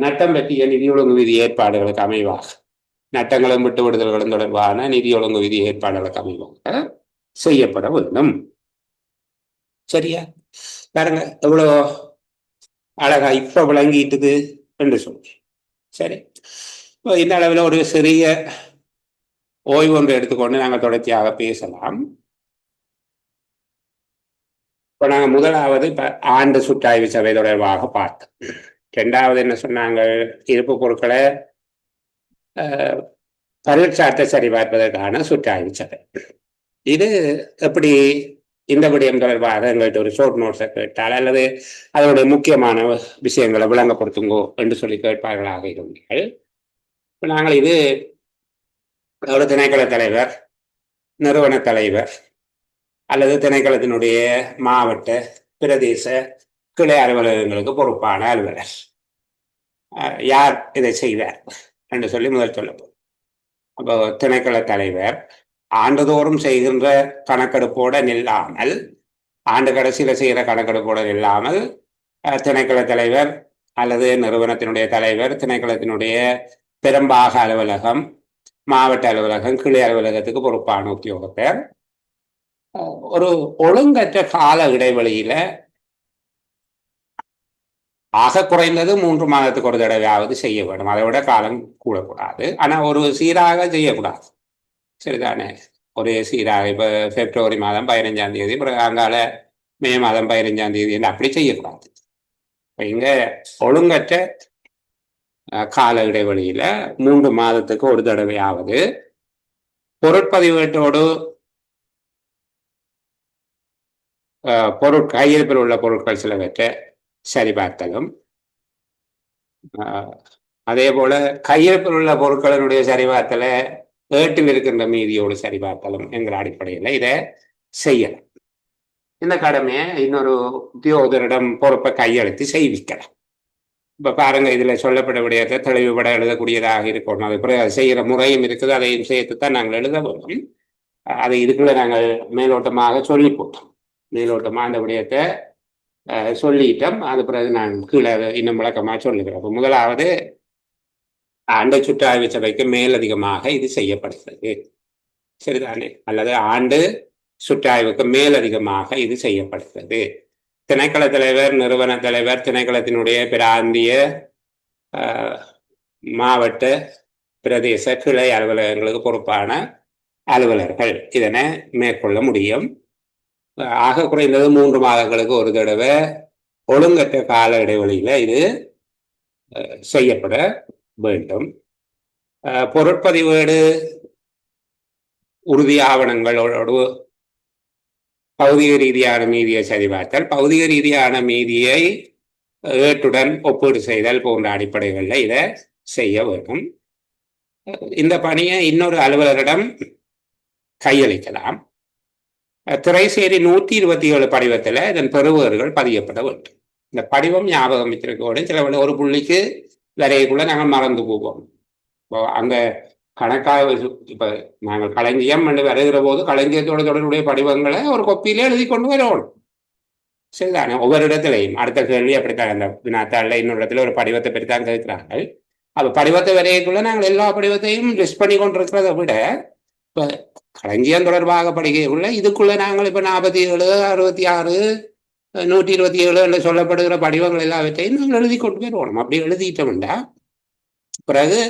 நட்டம் பற்றிய நிதி ஒழுங்கு விதி ஏற்பாடுகளுக்கு அமைவாக, நட்டங்களும் விட்டு விடுதல்களும் தொடர்பான நிதி ஒழுங்கு விதி ஏற்பாடுகளுக்கு அமைவாக செய்யப்பட வேண்டும். சரியா? பாருங்க எவ்வளோ அழகா இப்ப விளங்கிட்டுது என்று சொல்லி. சரி, இந்த அளவில் ஒரு சிறிய ஓய்வு ஒன்று எடுத்துக்கொண்டு நாங்கள் தொடர்ச்சியாக பேசலாம். இப்போ நாங்கள் முதலாவது ஆண்டு சுற்றாய்வு சபை தொடர்பாக பார்த்தோம். ரெண்டாவது என்ன சொன்னாங்க, இருப்பு பொருட்களை பரீட்சார்த்த சரிபார்ப்பதற்கான சுற்றாய்வு சபை. இது எப்படி இந்த விடயம் தொடர்பாக எங்கள்கிட்ட ஒரு ஷோர்ட் நோட்ஸை கேட்டால் அல்லது அதனுடைய முக்கியமான விஷயங்களை விளங்கப்படுத்துங்கோ என்று சொல்லி கேட்பார்களாக இருந்தீர்கள். இப்போ நாங்கள் இது ஒரு திணைக்கள தலைவர், நிறுவன தலைவர் அல்லது திணைக்களத்தினுடைய மாவட்ட பிரதேச கிளை அலுவலகங்களுக்கு பொறுப்பான அலுவலர் யார் இதை செய்வார் என்று சொல்லி முதல் சொல்லப்போம். அப்போ திணைக்கள தலைவர் ஆண்டுதோறும் செய்கின்ற கணக்கெடுப்போடு நில்லாமல், ஆண்டு கடைசியில் செய்கிற கணக்கெடுப்போடு நில்லாமல் திணைக்கள தலைவர் அல்லது நிறுவனத்தினுடைய தலைவர் திணைக்களத்தினுடைய பெரும்பாக அலுவலகம், மாவட்ட அலுவலகம், கிளை அலுவலகத்துக்கு பொறுப்பான உத்தியோகத்தர் ஒரு ஒழுங்கற்ற கால இடைவெளியில ஆக குறைந்தது 3 மாதத்துக்கு ஒரு தடவையாவது செய்ய வேண்டும். அதை விட காலம் கூடக்கூடாது. ஆனா ஒரு சீராக செய்யக்கூடாது. சரிதானே? ஒரே சீராக இப்ப பிப்ரவரி மாதம் 15ஆம் தேதி, அங்கால மே மாதம் 15ஆம் தேதி அப்படி செய்யக்கூடாது. இங்க ஒழுங்கற்ற கால இடைவெளியில 3 மாதத்துக்கு ஒரு தடவையாவது பொருட்பதிவேட்டோடு கையிருப்பில் உள்ள பொருட்கள் சிலவற்றை சரிபார்த்தலும், அதே போல கையிருப்பில் உள்ள பொருட்களினுடைய சரிபார்த்தலை ஏட்டில் இருக்கின்ற மீதியோடு சரிபார்த்தலும் என்கிற அடிப்படையில் இதை செய்யலாம். இந்த கடமையை இன்னொரு உத்தியோகத்தரிடம் பொறுப்பை கையெழுத்து செய்விக்கலாம். இப்ப பாருங்க, இதுல சொல்லப்பட விடயத்தை தெளிவுபட எழுதக்கூடியதாக இருக்கணும். அது பிறகு செய்கிற முறையும் இருக்குது, அதையும் சேர்த்துத்தான் நாங்கள் எழுத வேண்டும். அதை இதுக்குள்ள நாங்கள் மேலோட்டமாக சொல்லி போட்டோம். மேலோட்டமாக அந்த விடயத்தை சொல்லிட்டோம். அது பிறகு நான் கீழே இன்னும் விளக்கமாக சொல்லுகிறேன். முதலாவது ஆண்டு சுற்றாய்வு சபைக்கு மேலதிகமாக இது செய்யப்படுகிறது. சரிதானே? அல்லது ஆண்டு சுற்றாய்வுக்கு மேலதிகமாக இது செய்யப்படுகிறது. திணைக்கள தலைவர், நிறுவன தலைவர், திணைக்களத்தினுடைய பிராந்திய மாவட்ட பிரதேச கிளை அலுவலகங்களுக்கு பொறுப்பான அலுவலர்கள் இதனை மேற்கொள்ள முடியும். ஆக குறைந்தது 3 மாதங்களுக்கு ஒரு தடவை ஒழுங்கற்ற கால இடைவெளியில இது செய்யப்பட வேண்டும். பொருட்பதிவேடு உறுதி ஆவணங்களோடு பௌதிக ரீதியான மீதியை சரிபார்த்தல், பௌதிக ரீதியான மீதியை ஏட்டுடன் ஒப்பீடு செய்தல் போன்ற அடிப்படைகளில் இதை செய்ய வேண்டும். இந்த பணியை இன்னொரு அலுவலரிடம் கையளிக்கலாம். திரைசேரி 127 படிவத்தில் இதன் பெறுவர்கள் பதியப்பட வேண்டும். இந்த படிவம் ஞாபகம் வச்சிருக்கோடு சில ஒரு புள்ளிக்கு வரைக்குள்ள நாங்கள் மறந்து போவோம். அந்த கணக்காக இப்ப நாங்கள் களஞ்சியம் என்று வருகிற போது களஞ்சியத்தோடு தொடர்புடைய படிவங்களை ஒரு கொப்பியிலே எழுதி கொண்டு வரணும். சரிதானே? ஒவ்வொரு இடத்துலையும் அடுத்த கேள்வி அப்படித்தான். அந்த வினாத்தாளில் இன்னொரு இடத்துல ஒரு படிவத்தை பற்றி தான் கேட்கிறார்கள். அப்ப படிவத்தை வரையக்குள்ள நாங்கள் எல்லா படிவத்தையும் லிஸ்ட் பண்ணி கொண்டிருக்கிறத விட இப்ப களஞ்சியம் தொடர்பாக படிக்கக்குள்ள இதுக்குள்ள நாங்கள் இப்ப 47, 66, 127 என்று சொல்லப்படுகிற படிவங்கள் எல்லாவற்றையும் நாங்கள் எழுதி கொண்டு போயிடுவோம். அப்படி எழுதிட்டோம்டா பிறகு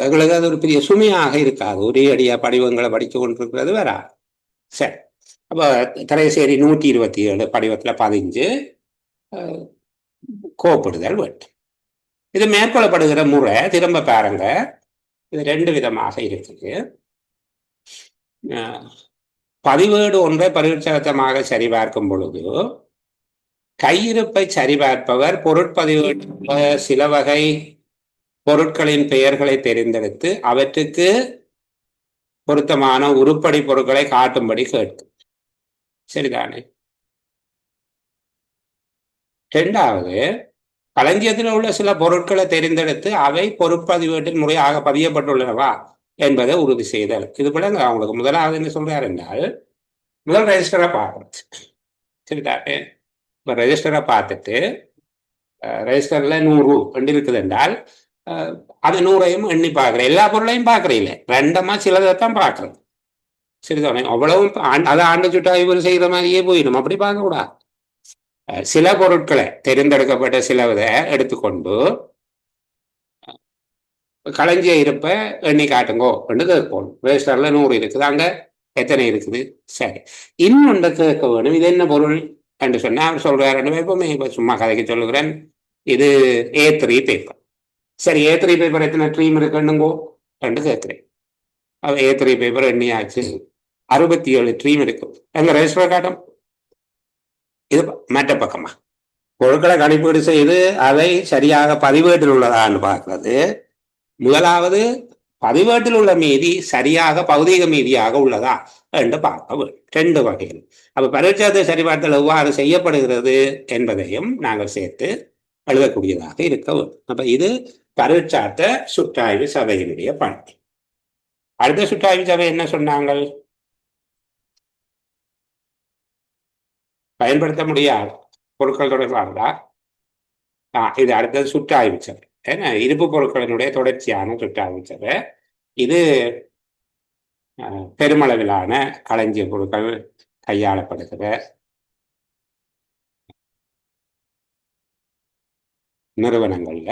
எங்களுக்கு அது ஒரு பெரிய சுமையாக இருக்காது. ஒரே அடியா படிவங்களை படித்து கொண்டிருக்கிறது வேற. சரி, அப்ப திரைசேரி 127 படிவத்துல 15 கோப்பிடுதல் வேண்டும். இது மேற்கொள்ளப்படுகிற முறை திரும்ப பாருங்க. இது 2 விதமாக இருக்குது. பதிவேடு ஒன்றை பரிட்சேதமாக சரிபார்க்கும் பொழுது கையிருப்பை சரிபார்ப்பவர் பொருட்பதிவேடு சில வகை பொருட்களின் பெயர்களை தெரிந்தெடுத்து அவற்றுக்கு பொருத்தமான உருப்படி பொருட்களை காட்டும்படி கேட்கும். சரிதானே? இரண்டாவது, களஞ்சியத்தில் உள்ள சில பொருட்களை தெரிந்தெடுத்து அவை பொருட்பதிவேட்டில் முறையாக பதியப்பட்டுள்ளனவா என்பதை உறுதி செய்தல். இது போல அவங்களுக்கு முதலாவது என்ன சொல்றாரு என்றால், முதல் ரெஜிஸ்டரை பார்க்கணும். சரிதானே? இப்போ ரெஜிஸ்டரை பார்த்துட்டு ரெஜிஸ்டர்ல 100 இருக்குது என்றால் அது 100ஐயும் எண்ணி பார்க்குறேன். எல்லா பொருளையும் பார்க்குறீங்களே, ரெண்டமா சிலதைத்தான் பார்க்குறேன். சரிதானே? அவ்வளவும் அதை ஆண்டு சுட்டாய்வு செய்கிற மாதிரியே போயிடும். அப்படி பார்க்கக்கூடாது. சில பொருட்களை தெரிந்தெடுக்கப்பட்ட சிலதை எடுத்துக்கொண்டு களஞ்சிய இருப்ப எண்ணி காட்டுங்கோ என்று கேட்போம். ரெஜிஸ்டர்ல 100 இருக்குது, அங்க எத்தனை இருக்குது? சரி, இன்னொன்று கேட்க வேணும். இது என்ன பொருள் என்று சொன்னா அவர் சொல்றாரு, எப்பவுமே இப்ப சும்மா கதைக்கு சொல்லுகிறேன், இது A3 பேப்பர். சரி, A3 பேப்பர் எத்தனை ட்ரீம் இருக்குன்னுங்கோ என்று கேட்கிறேன். அவ A3 பேப்பர் எண்ணியாச்சு, 67 ட்ரீம் இருக்கு. எங்க ரெஜிஸ்டர் காட்டும். இது மற்ற பக்கமா பொருட்களை கணிப்பீடு செய்து அதை சரியாக பதிவேட்டில் உள்ளதான்னு பார்க்கிறது. முதலாவது, பதிவேட்டில் உள்ள மீதி சரியாக பௌதீக மீதியாக உள்ளதா என்று பார்க்க வேண்டும். 2 வகைகள். அப்ப பரீட்சை சரிபார்த்தல் எவ்வாறு செய்யப்படுகிறது என்பதையும் நாங்கள் சேர்த்து எழுதக்கூடியதாக இருக்க வேண்டும். அப்ப இது பரீட்சார்த்த சுற்றாய்வு சபையினுடைய பணி. அடுத்த சுற்றாய்வு சபை என்ன சொன்னாங்க? பயன்படுத்த முடியாது பொருட்கள் தொடர்பானதா? இது அடுத்தது சுற்றாய்வு சபை. ஏன்னா இருப்பு பொருட்களினுடைய தொடர்ச்சியான சுற்றாய்வு சபை. இது பெருமளவிலான களஞ்சிய பொருட்கள் கையாளப்படுகிற நிறுவனங்கள்ல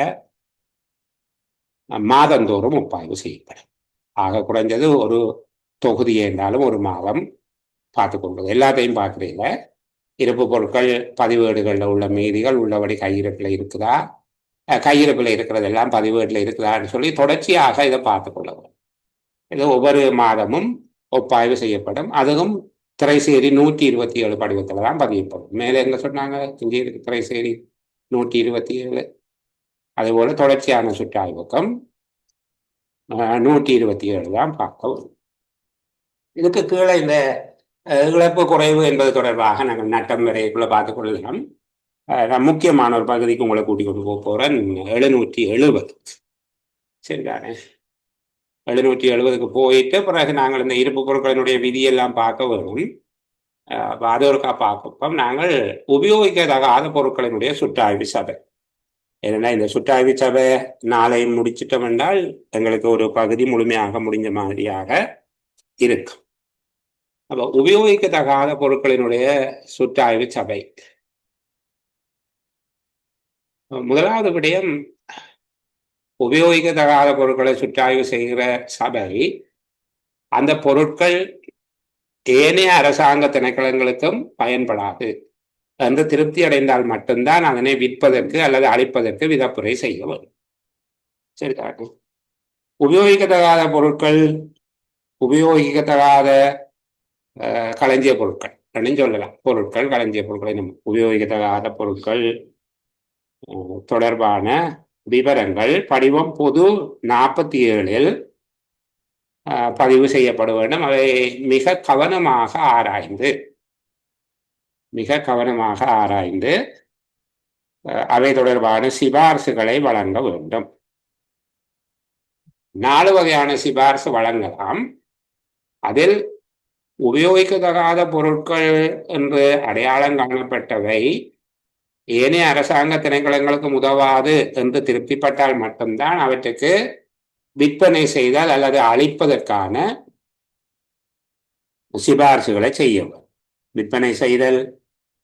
மாதந்தோறும் ஒப்பாய்வு செய்யப்படும். ஆக குறைஞ்சது ஒரு தொகுதி என்றாலும் ஒரு மாதம் பார்த்து கொள்வது. எல்லாத்தையும் பார்க்குறீங்க. இருப்பு பொருட்கள் பதிவேடுகளில் உள்ள மீதிகள் உள்ளபடி கையிருப்பில் இருக்குதா, கையிருப்பில் இருக்கிறதெல்லாம் பதிவேட்டில் இருக்குதான்னு சொல்லி தொடர்ச்சியாக இதை பார்த்து கொள்ளவும். இது ஒவ்வொரு மாதமும் ஒப்பாய்வு செய்யப்படும். அதுவும் திரைசேரி 127 படிவத்தில் தான் பதியப்படும். மேலே எங்க சொன்னாங்க? இங்கே இருக்கு திரைசேரி 127. அதுபோல தொடர்ச்சியான சுற்றாய்வுக்கும் 127 தான் பார்க்கவும். இதுக்கு கீழே இந்த இழப்பு குறைவு என்பது தொடர்பாக நாங்கள் நட்டம் வரைக்குள்ள பார்த்துக் கொள்ளலாம். நான் முக்கியமான ஒரு பகுதிக்கு உங்களை கூட்டிக் கொண்டு போக போறேன். 770. சரிதானே? 770க்கு போயிட்டு பிறகு நாங்கள் இந்த இருப்பு பொருட்களினுடைய விதியெல்லாம் பார்க்க வேணும். அது ஒருக்கா பார்ப்போம். நாங்கள் உபயோகிக்கத்தகாத பொருட்களினுடைய சுற்றாய்வு சபை. ஏன்னா இந்த சுற்றாய்வு சபை நாளை முடிச்சிட்டோம் என்றால் எங்களுக்கு ஒரு பகுதி முழுமையாக முடிஞ்ச மாதிரியாக இருக்கும். அப்போ உபயோகிக்கத்தகாத பொருட்களினுடைய சுற்றாய்வு சபை. முதலாவது விடயம், உபயோகிக்கத்தகாத பொருட்களை சுற்றாய்வு செய்கிற சபை அந்த பொருட்கள் ஏனைய அரசாங்க திணைக்களங்களுக்கும் பயன்படாது என்று திருப்தி அடைந்தால் மட்டும்தான் அதனை விற்பதற்கு அல்லது அளிப்பதற்கு விதப்புரை செய்ய வரும். சரிதானே? உபயோகிக்கத்தகாத பொருட்கள், உபயோகிக்கத்தகாத களஞ்சிய பொருட்கள் அப்படின்னு சொல்லலாம். பொருட்கள், களஞ்சிய பொருட்களை நம்ம உபயோகிக்கத்தகாத பொருட்கள் தொடர்பான விவரங்கள் படிவம் பொது 47 பதிவு செய்யப்பட வேண்டும். அவை மிக கவனமாக ஆராய்ந்து அவை தொடர்பான சிபார்சுகளை வழங்க வேண்டும். 4 வகையான சிபார்சு வழங்கலாம். அதில் உபயோகிக்கத்தகாத பொருட்கள் என்று அடையாளம் காணப்பட்டவை ஏனைய அரசாங்க திணைக்களங்களுக்கு உதவாது என்று திருப்திப்பட்டால் மட்டும்தான் அவற்றுக்கு விற்பனை செய்தால் அல்லது அளிப்பதற்கான சிபார்சுகளை செய்யும். விற்பனை செய்தல்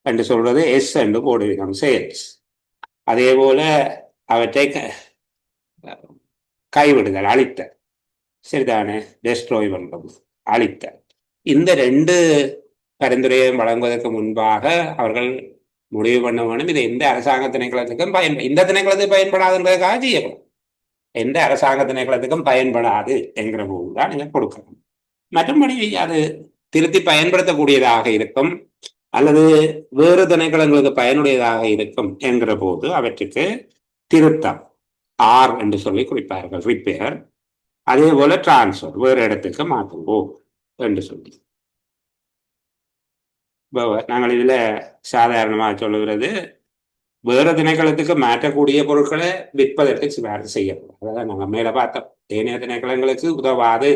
என்று சொல்றது எஸ் என்று போடுகிறோம், சேல்ஸ். அதே போல அவற்றை கைவிடுதல், அழித்தல். சரிதானே? டெஸ்ட்ராய் பண்றது, அழித்தல். இந்த ரெண்டு பரிந்துரையும் வழங்குவதற்கு முன்பாக அவர்கள் முடிவு பண்ண வேணும் இது எந்த அரசாங்க திணைக்களத்துக்கும் இந்த திணைக்களத்துக்கு பயன்படாதுன்றதுக்காக செய்யணும். எந்த அரசாங்க திணைக்களத்துக்கும் பயன்படாது என்கிற போதுதான் நீங்க கொடுக்கணும். மற்றபடி அது திருத்தி பயன்படுத்தக்கூடியதாக இருக்கும் அல்லது வேறு திணைக்களங்களுக்கு பயனுடையதாக இருக்கும் என்கிற போது அவற்றுக்கு திருத்தம் ஆர் என்று சொல்லி குறிப்பார்கள், ரிப்பேர். அதே போல டிரான்ஸ்பர், வேறு இடத்துக்கு மாற்றுவோம் என்று சொல்லி. நாங்கள் இதுல சாதாரணமாக சொல்லுகிறது வேறு திணைக்களத்துக்கு மாற்றக்கூடிய பொருட்களை விற்பதற்கு சிபாரிசு செய்யணும். அதான் நாங்கள் மேல பார்த்தோம். ஏனைய திணைக்களங்களுக்கு உதவாது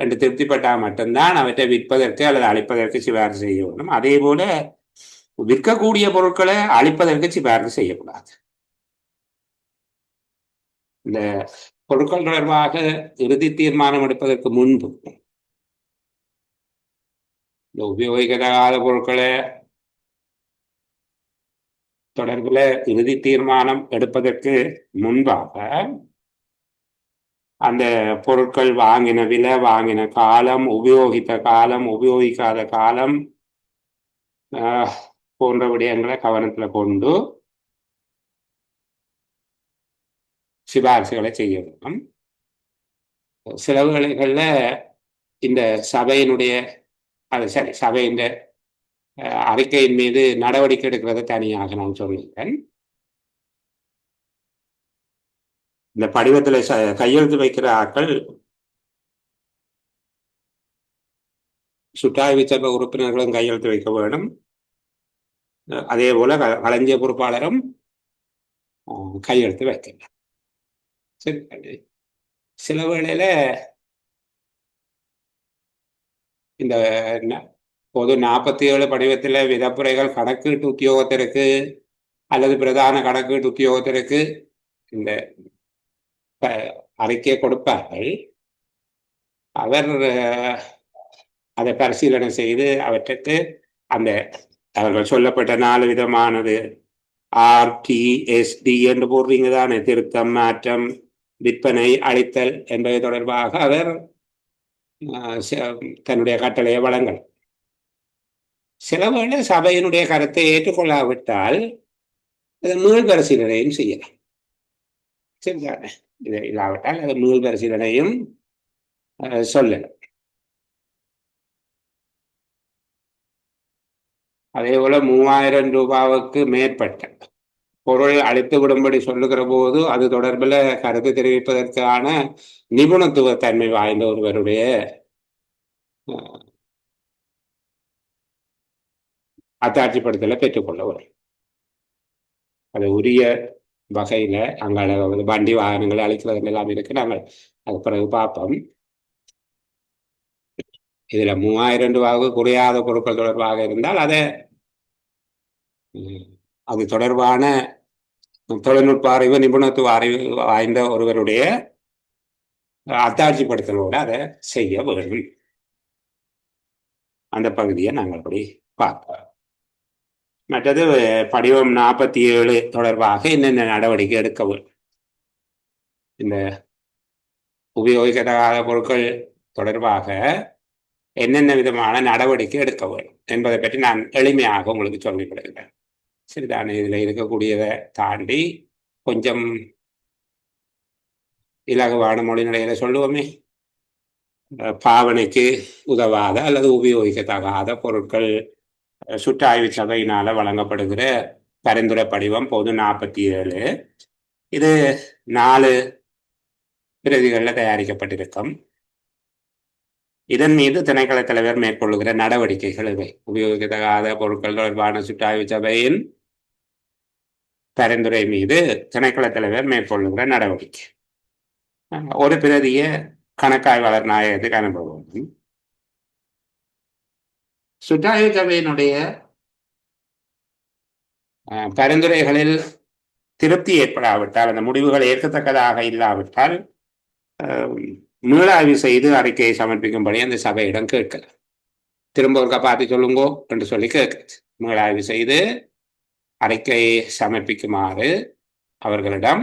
என்று திருப்திப்பட்டால் மட்டும்தான் அவற்றை விற்பதற்கு அல்லது அழிப்பதற்கு சிபாரிசு செய்ய வேண்டும். அதே போல விற்கக்கூடிய பொருட்களை அழிப்பதற்கு சிபாரிசு செய்யக்கூடாது. இந்த பொருட்கள் தொடர்பாக இறுதி தீர்மானம் எடுப்பதற்கு முன்பு இந்த உபயோகிக்காத பொருட்களை தொடர்பில் இறுதி தீர்மானம் எடுப்பதற்கு முன்பாக அந்த பொருட்கள் வாங்கின விலை, வாங்கின காலம், உபயோகித்த காலம், உபயோகிக்காத காலம் போன்ற விடயங்களை கவனத்தில் கொண்டு சிபாரிசுகளை செய்ய வேண்டும். சில வேளைகளில் இந்த சபையினுடைய சபையின் அறிக்கையின் மீது நடவடிக்கை எடுக்கிறது தனியாக நான் சொல்லுகிறேன். இந்த படிவத்தில் கையெழுத்து வைக்கிற ஆட்கள் சுற்றாய்வு சபை உறுப்பினர்களும் கையெழுத்து வைக்க வேண்டும். அதே போல களஞ்சிய பொறுப்பாளரும் கையெழுத்து வைக்கணும். சரி, சில வேளையில இந்த பொது 47 படிவத்தில் விதப்புரைகள் கணக்கீட்டு உத்தியோகத்திற்கு அல்லது பிரதான கணக்கீட்டு உத்தியோகத்திற்கு இந்த அறிக்கையை கொடுப்பார்கள். அவர் அதை பரிசீலனை செய்து அவற்றுக்கு அந்த அவர்கள் சொல்லப்பட்ட 4 விதமானது RTSD என்று போடுறீங்க தானே, திருத்தம், மாற்றம், விற்பனை, அளித்தல் என்பது தொடர்பாக அவர் தன்னுடைய கட்டளையை வழங்கல். சில வேளை சபையினுடைய கருத்தை ஏற்றுக்கொள்ளாவிட்டால் அதை மீள் பரிசீலனையும் செய்யலாம். சரிதானே? இது இல்லாவிட்டால் அது மீள் பரிசீலனையும் சொல்லலாம். அதே போல 3000 ரூபாவுக்கு மேற்பட்ட பொருள் அளித்து விடும்படி சொல்லுகிற போது அது தொடர்பில் கருத்து தெரிவிப்பதற்கான நிபுணத்துவ தன்மை வாய்ந்த ஒருவருடைய அத்தாட்சிப்படுத்தலை பெற்றுக்கொள்ள வரும். அது உரிய வகையில அங்கால வண்டி வாகனங்களை அளிக்கிறது எல்லாம் இருக்கு. நாங்கள் அது பிறகு பார்ப்போம். இதுல 3000 ரூபாவுக்கு குறையாத பொருட்கள் தொடர்பாக இருந்தால் அது தொடர்பான தொழில்நுட்ப அறிவு, நிபுணத்துவ அறிவு வாய்ந்த ஒருவருடைய அத்தாட்சிப்படுத்தலோடு அதை செய்ய வேண்டும். அந்த பகுதியை நாங்கள் அப்படி பார்ப்போம். மற்றது படிவம் 47 தொடர்பாக என்னென்ன நடவடிக்கை எடுக்க வேண்டும், இந்த உபயோகிக்காத பொருட்கள் தொடர்பாக என்னென்ன விதமான நடவடிக்கை எடுக்க வேண்டும் என்பதை பற்றி நான் எளிமையாக உங்களுக்கு சொல்லிவிடுகிறேன். சரிதானே? இதில் இருக்கக்கூடியதை தாண்டி கொஞ்சம் இலகுவான மொழி நிலையில சொல்லுவோமே, பாவனைக்கு உதவாத அல்லது உபயோகிக்கத்தகாத பொருட்கள் சுற்றாய்வு சபையினால வழங்கப்படுகிற பரிந்துரை படிவம் பொது 47. இது 4 பிரதிகளில் தயாரிக்கப்பட்டிருக்கும். இதன் மீது திணைக்கள தலைவர் மேற்கொள்ளுகிற நடவடிக்கைகள் இவை. உபயோகிக்கத்தகாத பொருட்கள் தொடர்பான சுற்றாய்வு சபையின் பரிந்துரை மீது திணைக்கள தலைவர் மேற்கொள்ளுகிற நடவடிக்கை. ஒரு பிரதியை கணக்காய்வாளர் நாயகத்துக்கு அனுப்புவோம். சுற்றாய்வு சபையினுடைய பரிந்துரைகளில் திருப்தி ஏற்படாவிட்டால், அந்த முடிவுகள் ஏற்கத்தக்கதாக இல்லாவிட்டால் மீளாய்வு செய்து அறிக்கையை சமர்ப்பிக்கும்படி அந்த சபையிடம் கேட்கலாம். திரும்ப ஒருக்கா பார்த்து சொல்லுங்கோ என்று சொல்லி கேட்குறது. மீளாய்வு செய்து அறிக்கையை சமர்ப்பிக்குமாறு அவர்களிடம்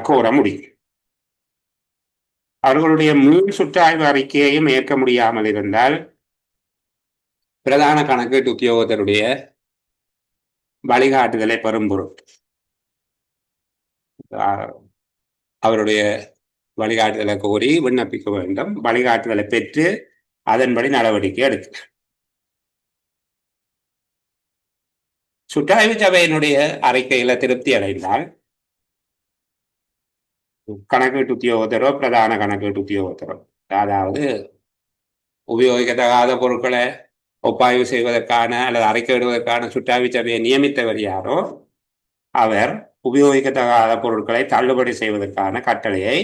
கோர முடியும். அவர்களுடைய மீள் சுற்றாய்வு அறிக்கையையும் ஏற்க முடியாமல் இருந்தால் பிரதான கணக்கீட்டு உத்தியோகத்தருடைய வழிகாட்டுதலை பெறும் பொருட்டு அவருடைய வழிகாட்டுதலை கோரி விண்ணப்பிக்க வேண்டும். வழிகாட்டுதலை பெற்று அதன்படி நடவடிக்கை எடுக்க. சுற்றாய்வு சபையினுடைய அறிக்கையில திருப்தி அடைந்தால் கணக்கீட்டு உத்தியோகத்தரோ பிரதான கணக்கீட்டு உத்தியோகத்தரோ, அதாவது உபயோகிக்கத்தகாத பொருட்களை ஒப்பாய்வு செய்வதற்கான அல்லது அறிக்கையிடுவதற்கான சுற்றாய்வு சபையை நியமித்தவர் யாரோ அவர் உபயோகிக்கத்தகாத பொருட்களை தள்ளுபடி செய்வதற்கான கட்டளையை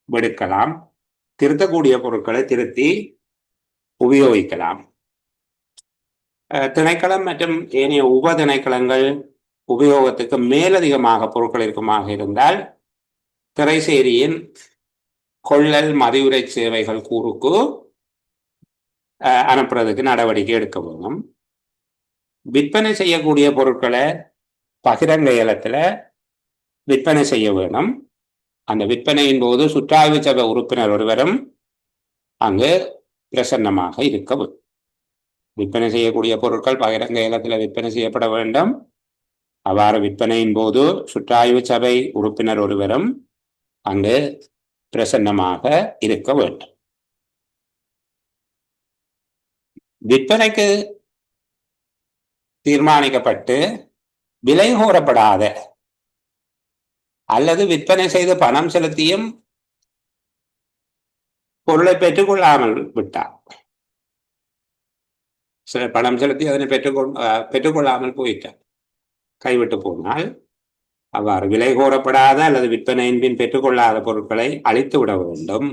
விடுக்கலாம். திருத்தக்கூடிய பொருட்களை திருத்தி உபயோகிக்கலாம். திணைக்களம் மற்றும் ஏனைய உப திணைக்களங்கள் உபயோகத்துக்கு மேலதிகமாக பொருட்கள் இருக்குமாக இருந்தால் திரைசேரியின் கொள்ளல் மதியுரை சேவைகள் கூறுக்கு அனுப்புறதுக்கு நடவடிக்கை எடுக்க வேணும். விற்பனை செய்யக்கூடிய பொருட்களை பகிரங்க ஏலத்தில் விற்பனை செய்ய வேணும். அந்த விற்பனையின் போது சுற்றாய்வு சபை உறுப்பினர் ஒருவரும் அங்கு பிரசன்னமாக இருக்க வேண்டும். விற்பனை செய்யக்கூடிய பொருட்கள் பகிரங்க ஏலத்தில் விற்பனை செய்யப்பட வேண்டும். அவ்வாறு விற்பனையின் போது சுற்றாய்வு சபை உறுப்பினர் ஒருவரும் அங்கு பிரசன்னமாக இருக்க வேண்டும். விற்பனைக்கு தீர்மானிக்கப்பட்டு விலை கோரப்படாத அல்லது விற்பனை செய்து பணம் செலுத்தியும் பொருளை பெற்றுக்கொள்ளாமல் விட்டார், சில பணம் செலுத்தி அதனை பெற்றுக்கொள்ளாமல் போயிட்டார், கைவிட்டு போனால் அவ்வாறு விலை கோரப்படாத அல்லது விற்பனையின் பின் பெற்றுக்கொள்ளாத பொருட்களை அழித்து விட வேண்டும்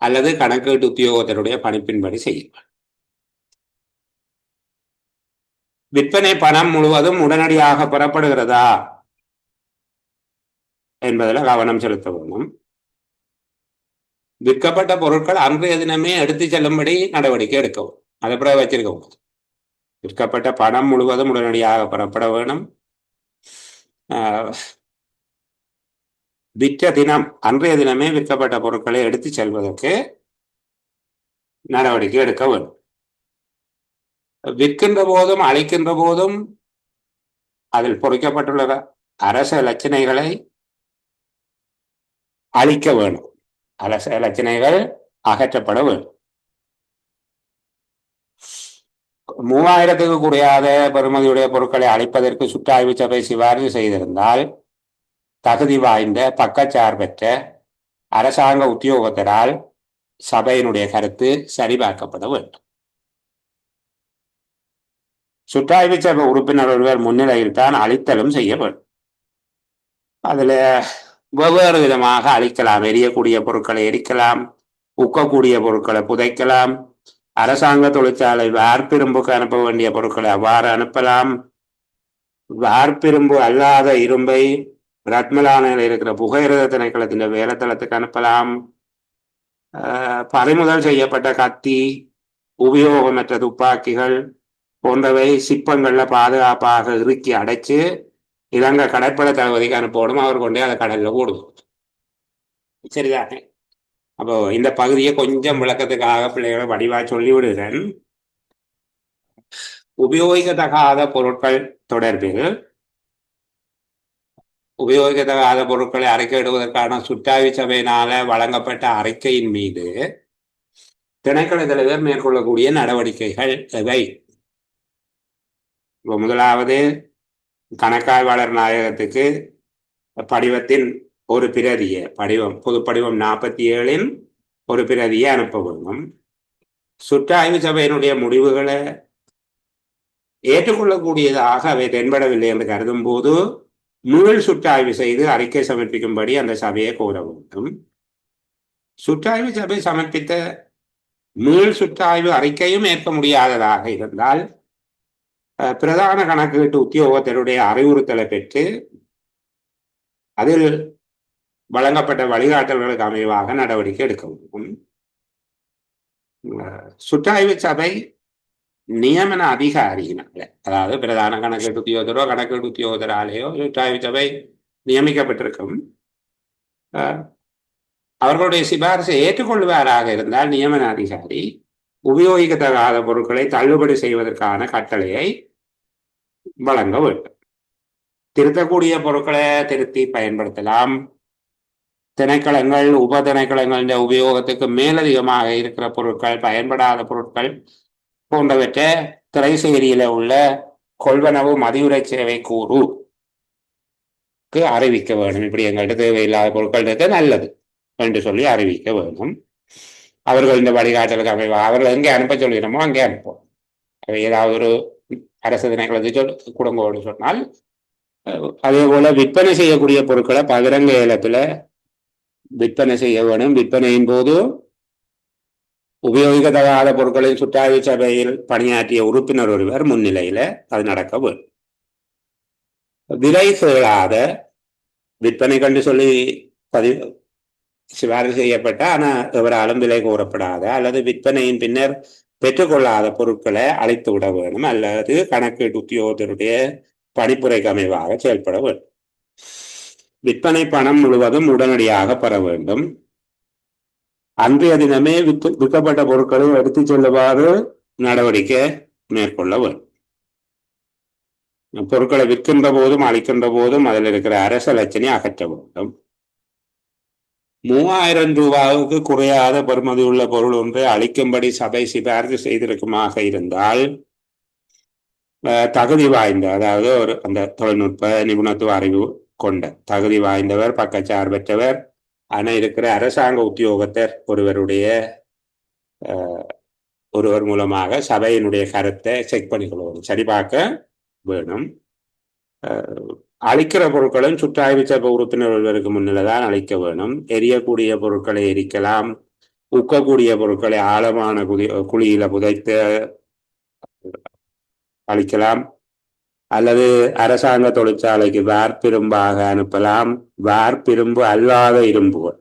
அல்லது கணக்கீட்டு உத்தியோகத்தருடைய பணிப்பின்படி செய்யும். விற்பனை பணம் முழுவதும் உடனடியாக பெறப்படுகிறதா என்பதில் கவனம் செலுத்த வேண்டும். விற்கப்பட்ட பொருட்கள் அன்றைய தினமே எடுத்து செல்லும்படி நடவடிக்கை எடுக்கவும். அதை பிறகு வச்சிருக்கவும். விற்கப்பட்ட பணம் முழுவதும் உடனடியாக பெறப்பட வேணும். விற்ற தினம் அன்றைய தினமே விற்கப்பட்ட பொருட்களை எடுத்து செல்வதற்கு நடவடிக்கை எடுக்க வேண்டும். விற்கின்ற போதும் அழிக்கின்ற போதும் அதில் பொறிக்கப்பட்டுள்ள அரச இலச்சினைகளை அழிக்க வேண்டும். அரச இலச்சினைகள் அகற்றப்பட வேண்டும். 3000க்கு குறையாத பெறுமதியுடைய பொருட்களை அழிப்பதற்கு சுற்றாய்வு சபை சிபாரிசு செய்திருந்தால் தகுதி வாய்ந்த பக்கச்சார்பற்ற அரசாங்க உத்தியோகத்தரால் சபையினுடைய கருத்து சரிபார்க்கப்பட வேண்டும். சுற்றாய்வு சபை உறுப்பினர் ஒருவர் முன்னிலையில் தான் அழித்தலும் செய்ய வேண்டும். அதுல வெவ்வேறு விதமாக அழிக்கலாம். எரியக்கூடிய பொருட்களை எரிக்கலாம், உக்கக்கூடிய பொருட்களை புதைக்கலாம், அரசாங்க தொழிற்சாலை வார்ப்பிரும்புக்கு அனுப்ப வேண்டிய பொருட்களை அவ்வாறு அனுப்பலாம். வார்ப்பிரும்பு அல்லாத இரும்பை ரத்மலானையில் இருக்கிற புகையிரத திணைக்களத்தின் வேலைத்தளத்துக்கு அனுப்பலாம். பறிமுதல் செய்யப்பட்ட கத்தி, உபயோகமற்ற துப்பாக்கிகள் போன்றவை சிப்பங்கள்ல பாதுகாப்பாக இறுக்கி அடைச்சு இலங்கை கடற்படை தளபதிக்கு அனுப்பணும். அவர் கொண்டே அதை கடல்ல போடுவோம். சரிதானே? அப்போ இந்த பகுதியை கொஞ்சம் விளக்கத்துக்காக பிள்ளைகளை வடிவா சொல்லி விடுகிறேன். உபயோகிக்கத்தகாத பொருட்கள் தொடர்பில் உபயோகிக்கத்தகாத பொருட்களை அறிக்கையிடுவதற்கான சுற்றாய்வு சபையினால வழங்கப்பட்ட அறிக்கையின் மீது திணைக்கள தலைவர் மேற்கொள்ளக்கூடிய நடவடிக்கைகள் எவை? முதலாவது, கணக்காய்வாளர் நாயகத்துக்கு படிவத்தின் ஒரு பிரதியை, பொது படிவம் 47 ஒரு பிரதியை அனுப்ப வேண்டும். சுற்றாய்வு சபையினுடைய முடிவுகளை ஏற்றுக்கொள்ளக்கூடியதாக அவை தென்படவில்லை என்று கருதும் போது மீள் சுற்றாய்வு செய்து அறிக்கை சமர்ப்பிக்கும்படி அந்த சபையை கோர வேண்டும். சுற்றாய்வு சபை சமர்ப்பித்த மீள் சுற்றாய்வு அறிக்கையும் ஏற்க முடியாததாக இருந்தால் பிரதான கணக்கீட்டு உத்தியோகத்தருடைய அறிவுறுத்தலை பெற்று அதில் வழங்கப்பட்ட வழிகாட்டல்களுக்கு அமைவாக நடவடிக்கை எடுக்க முடியும். சுற்றாய்வு சபை நியமன அதிகாரியினால, அதாவது பிரதான கணக்கீட்டு உத்தியோகத்தரோ கணக்கீட்டு உத்தியோகத்தராலேயோ சுற்றாய்வு சபை நியமிக்கப்பட்டிருக்கும். அவர்களுடைய சிபாரிசை ஏற்றுக்கொள்வாராக இருந்தால் நியமன அதிகாரி உபயோகிக்கத்தகாத பொருட்களை தள்ளுபடி செய்வதற்கான கட்டளையை வழங்க வேண்டும். திருத்தக்கூடிய பொருட்களை திருத்தி பயன்படுத்தலாம். திணைக்களங்கள் உப திணைக்களங்களின் உபயோகத்துக்கு மேலதிகமாக இருக்கிற பொருட்கள், பயன்படாத பொருட்கள் போன்றவற்றை திரைசேரியில உள்ள கொள்வனவு மதியுரை சேவை கூறுக்கு அறிவிக்க வேண்டும். இப்படி எங்கள்கிட்ட தேவையில்லாத பொருட்கள் இருக்க நல்லது என்று சொல்லி அறிவிக்க வேண்டும். அவர்கள் இந்த வழிகாட்டலுக்கு அமைவாக அவர்கள் எங்கே அனுப்ப சொல்லிடமோ அங்கே அனுப்போம். ஏதாவது ஒரு அரசு திணைக்களத்தை கொடுங்கோன்னு சொன்னால், அதே போல விற்பனை செய்யக்கூடிய பொருட்களை பகிரங்க ஏலத்துல விற்பனை செய்ய வேணும். விற்பனையின் போது உபயோகிக்கத்தகாத பொருட்களின் சுற்றாய்வு சபையில் பணியாற்றிய உறுப்பினர் ஒருவர் முன்னிலையில அது நடக்க வேண்டும். விலை கேளாத விற்பனை கண்டு சொல்லி சிபாரிசு செய்யப்பட்ட ஆனால் எவராலும் விலை கோரப்படாத அல்லது விற்பனையின் பின்னர் பெற்றுக்கொள்ளாத பொருட்களை அழைத்து விட வேண்டும், அல்லது கணக்கீட்டு உத்தியோகத்தருடைய பணிப்புரைக்கு அமைவாக செயல்பட வேண்டும். விற்பனை பணம் முழுவதும் உடனடியாக பெற வேண்டும். அன்றைய தினமே விற்கப்பட்ட பொருட்களை எடுத்துச் செல்லுமாறு நடவடிக்கை மேற்கொள்ள வேண்டும். பொருட்களை விற்கின்ற போதும் அளிக்கின்ற போதும் அதில் இருக்கிற அரச லட்சணை அகற்ற வேண்டும். 3000 ரூபாவுக்கு குறையாத பெறுமதி உள்ள பொருள் ஒன்றை அளிக்கும்படி சபை சிபாரிசு செய்திருக்குமாக இருந்தால் தகுதி வாய்ந்த, அதாவது ஒரு அந்த தொழில்நுட்ப நிபுணத்துவ அறிவு கொண்ட தகுதி வாய்ந்தவர், பக்கச்சார்பற்றவர் ஆனால் இருக்கிற அரசாங்க உத்தியோகத்தர் ஒருவர் மூலமாக சபையினுடைய கருத்தை செக் பண்ணிக்கொள்வோம், சரிபார்க்க வேணும். அழிக்கிற பொருட்களும் சுற்றாய்வு சபை உறுப்பினர் ஒருவருக்கு முன்னிலை தான் அழிக்க வேணும். எரியக்கூடிய பொருட்களை எரிக்கலாம். உக்கக்கூடிய பொருட்களை ஆழமான குழியில புதைத்து அழிக்கலாம், அல்லது அரசாங்க தொழிற்சாலைக்கு வார்ப்பிரும்பாக அனுப்பலாம். வார்ப்பிரும்பு அல்லாத இரும்புகள்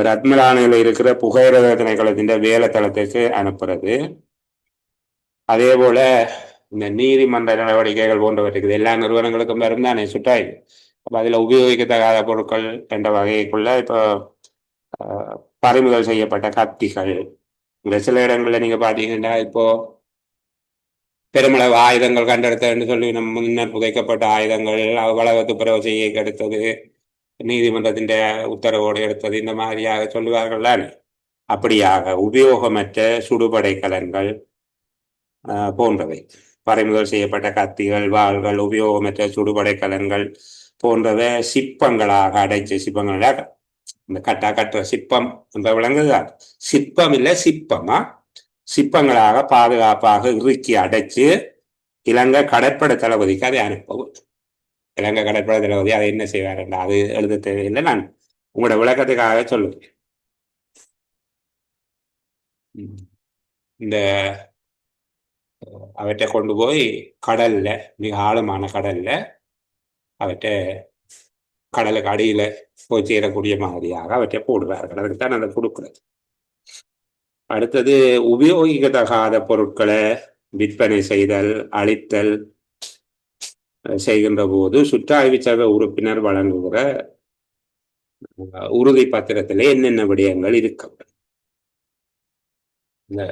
ரத்மலானையில் இருக்கிற புகையிரத திணைக்களத்தின் வேலைத்தளத்திற்கு அனுப்புறது. அதே போல இந்த நீதிமன்ற நடவடிக்கைகள் போன்றவற்றுக்கு எல்லா நிறுவனங்களுக்கும் இருந்தானே சுற்றாய்வு. அப்போ அதில் உபயோகிக்கத்தகாத பொருட்கள் என்ற வகைக்குள்ள இப்போ பறிமுதல் செய்யப்பட்ட கத்திகள், இந்த சில இடங்களில் நீங்கள் பார்த்தீங்கன்னா இப்போ பெருமளவு ஆயுதங்கள் கண்டெடுத்தன்னு சொல்லி நம்ம முன்னர் புதைக்கப்பட்ட ஆயுதங்கள் வளவத்து பிறகு செய்ய எடுத்தது, நீதிமன்றத்தின் உத்தரவோடு எடுத்தது, இந்த மாதிரியாக சொல்லுவார்கள். அப்படியாக உபயோகமற்ற சுடுபடை கலன்கள் போன்றவை, பறிமுதல் செய்யப்பட்ட கத்திகள், வாள்கள், உபயோகமற்ற சுடுபடை கலன்கள் போன்றவை சிப்பங்களாக அடைச்சு, சிப்பங்களாக இந்த கட்டுற சிப்பம் என்ற விளங்குதான், சிப்பம் இல்லை சிப்பமா, சிப்பங்களாக பாதுகாப்பாக இறுக்கி அடைச்சு இலங்கை கடற்படை தளபதிக்கு அதை அனுப்பவும். இலங்கை கடற்படை தளபதி அதை என்ன செய்வார் என்ற அது எழுத தேவையில்லை, நான் உங்களோட விளக்கத்துக்காக சொல்லுவேன். இந்த அவற்றை கொண்டு போய் கடல்ல, மிக ஆழமான கடல்ல அவற்றை கடலுக்கு அடியில போய் சேரக்கூடிய மாதிரியாக அவற்றை போடுவார்கள். அதுக்கு தான் அதை கொடுக்குறது. அடுத்தது உபயோகிக்கத்தகாத பொருட்களை விற்பனை செய்தல், அழித்தல் செய்கின்ற போது சுற்றாய்வு சபை உறுப்பினர் வழங்குகிற உறுதி பத்திரத்திலே என்னென்ன விடயங்கள் இருக்க. இந்த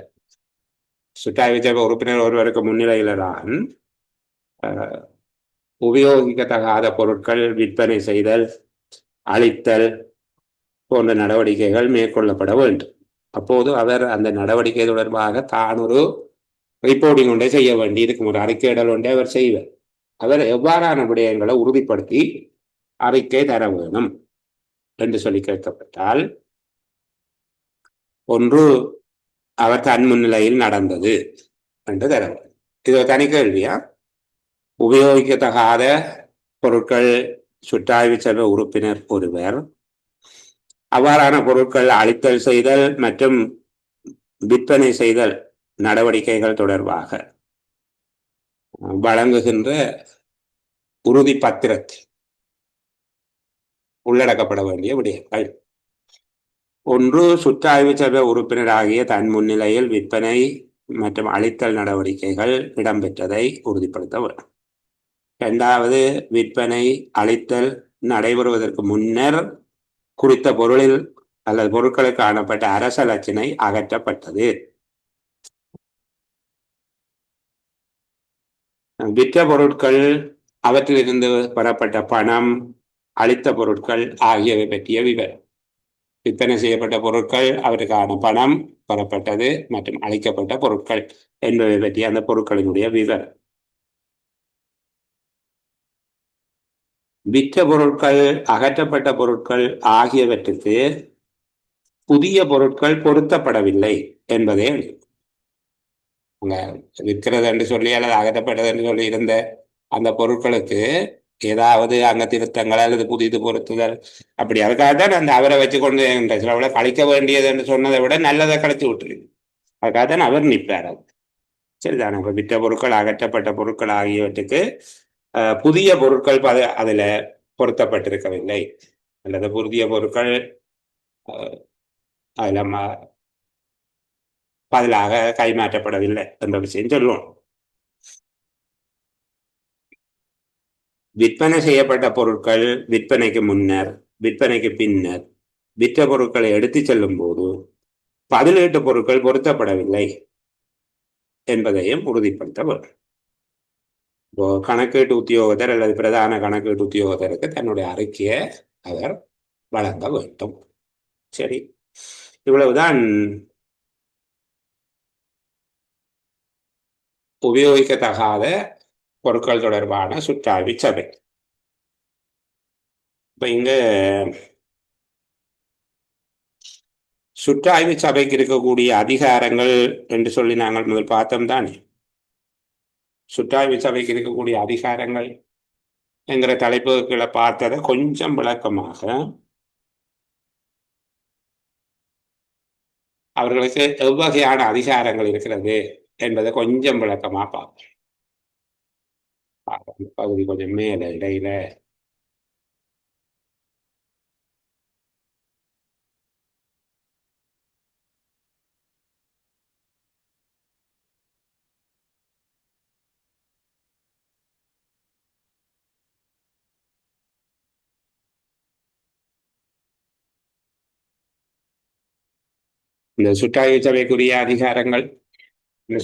சுற்றாய்வு சபை உறுப்பினர் ஒருவருக்கு முன்னிலையில தான் உபயோகிக்கத்தகாத பொருட்கள் விற்பனை செய்தல், அழித்தல் போன்ற நடவடிக்கைகள் மேற்கொள்ளப்பட வேண்டும். அப்போது அவர் அந்த நடவடிக்கை தொடர்பாக தான் ஒரு ரிப்போர்ட்டிங் ஒன்றை செய்ய வேண்டி இருக்கும், ஒரு அறிக்கையிடல் ஒன்றை அவர் செய்வார். அவர் எவ்வாறான விடயங்களை உறுதிப்படுத்தி அறிக்கை தர வேணும் என்று சொல்லி கேட்கப்பட்டால், ஒன்று அவர் தன் முன்னிலையில் நடந்தது என்று தர வேண்டும். இது தனி கேள்வியா? உபயோகிக்கத்தகாத பொருட்கள் சுற்றாய்வு சபை உறுப்பினர் ஒருவர் அவ்வாறான பொருட்கள் அழித்தல் செய்தல் மற்றும் விற்பனை செய்தல் நடவடிக்கைகள் தொடர்பாக வழங்குகின்ற உறுதி பத்திரத்தில் உள்ளடக்கப்பட வேண்டிய விடயங்கள். ஒன்று, சுற்றாய்வு சபை உறுப்பினராகிய தன் முன்னிலையில் விற்பனை மற்றும் அளித்தல் நடவடிக்கைகள் இடம்பெற்றதை உறுதிப்படுத்த வேண்டும். இரண்டாவது, விற்பனை அளித்தல் நடைபெறுவதற்கு முன்னர் குறித்த பொருளில் அல்லது பொருட்களுக்கு காணப்பட்ட அரச லட்சணை அகற்றப்பட்டது. விற்ற பொருட்கள், அவற்றிலிருந்து பெறப்பட்ட பணம், அளித்த பொருட்கள் ஆகியவை பற்றிய விவரம். விற்பனை செய்யப்பட்ட பொருட்கள், அவற்றுக்கான பணம் பெறப்பட்டது மற்றும் அளிக்கப்பட்ட பொருட்கள் என்பவை பற்றிய அந்த பொருட்களினுடைய விவரம். விற்ற பொருட்கள், அகற்றப்பட்ட பொருட்கள் ஆகியவற்றுக்கு புதிய பொருட்கள் பொருத்தப்படவில்லை என்பதே அங்க விற்கிறது என்று சொல்லி அல்லது அகற்றப்பட்டது என்று சொல்லி இருந்த அந்த பொருட்களுக்கு ஏதாவது அங்க திருத்தங்கள் அல்லது புதிது பொருத்துதல் அப்படி அதுக்காக தான் அந்த அவரை வச்சு கொண்டு சில விட கழிக்க வேண்டியது என்று சொன்னதை விட நல்லதை கழிச்சு விட்டுருக்கு. அதுக்காக தான் அவர் நிற்பார். அது சரிதானே. இப்ப விற்ற பொருட்கள், அகற்றப்பட்ட பொருட்கள் ஆகியவற்றுக்கு புதிய பொருட்கள் அதுல பொருத்தப்பட்டிருக்கவில்லை அல்லது புதிய பொருட்கள் அதுல பதிலாக கைமாற்றப்படவில்லை என்ற விஷயம் சொல்லுவோம். விற்பனை செய்யப்பட்ட பொருட்கள் விற்பனைக்கு முன்னர், விற்பனைக்கு பின்னர் விற்ற பொருட்களை எடுத்து செல்லும் போது பதிலீட்டு பொருட்கள் பொருத்தப்படவில்லை என்பதையும் உறுதிப்படுத்த வேண்டும். இப்போ கணக்கீட்டு உத்தியோகத்தர் அல்லது பிரதான கணக்கீட்டு உத்தியோகத்தருக்கு தன்னுடைய அறிக்கையை அவர் வழங்க வேண்டும். சரி, இவ்வளவுதான் உபயோகிக்கத்தகாத பொருட்கள் தொடர்பான சுற்றாய்வு சபை. இப்ப இங்க சுற்றாய்வு சபைக்கு இருக்கக்கூடிய அதிகாரங்கள் என்று சொல்லி நாங்கள் முதல் பார்த்தோம் தானே. சுற்றாய்வு சபைக்கு இருக்கக்கூடிய அதிகாரங்கள் என்கிற தலைப்புகளை பார்த்ததை கொஞ்சம் விளக்கமாக அவர்களுக்கு எவ்வகையான அதிகாரங்கள் இருக்கிறது என்பதை கொஞ்சம் விளக்கமா பார்ப்போம். பகுதி கொஞ்சம் மேல இடையில இந்த சுற்றாய்வு சபைக்குரிய அதிகாரங்கள்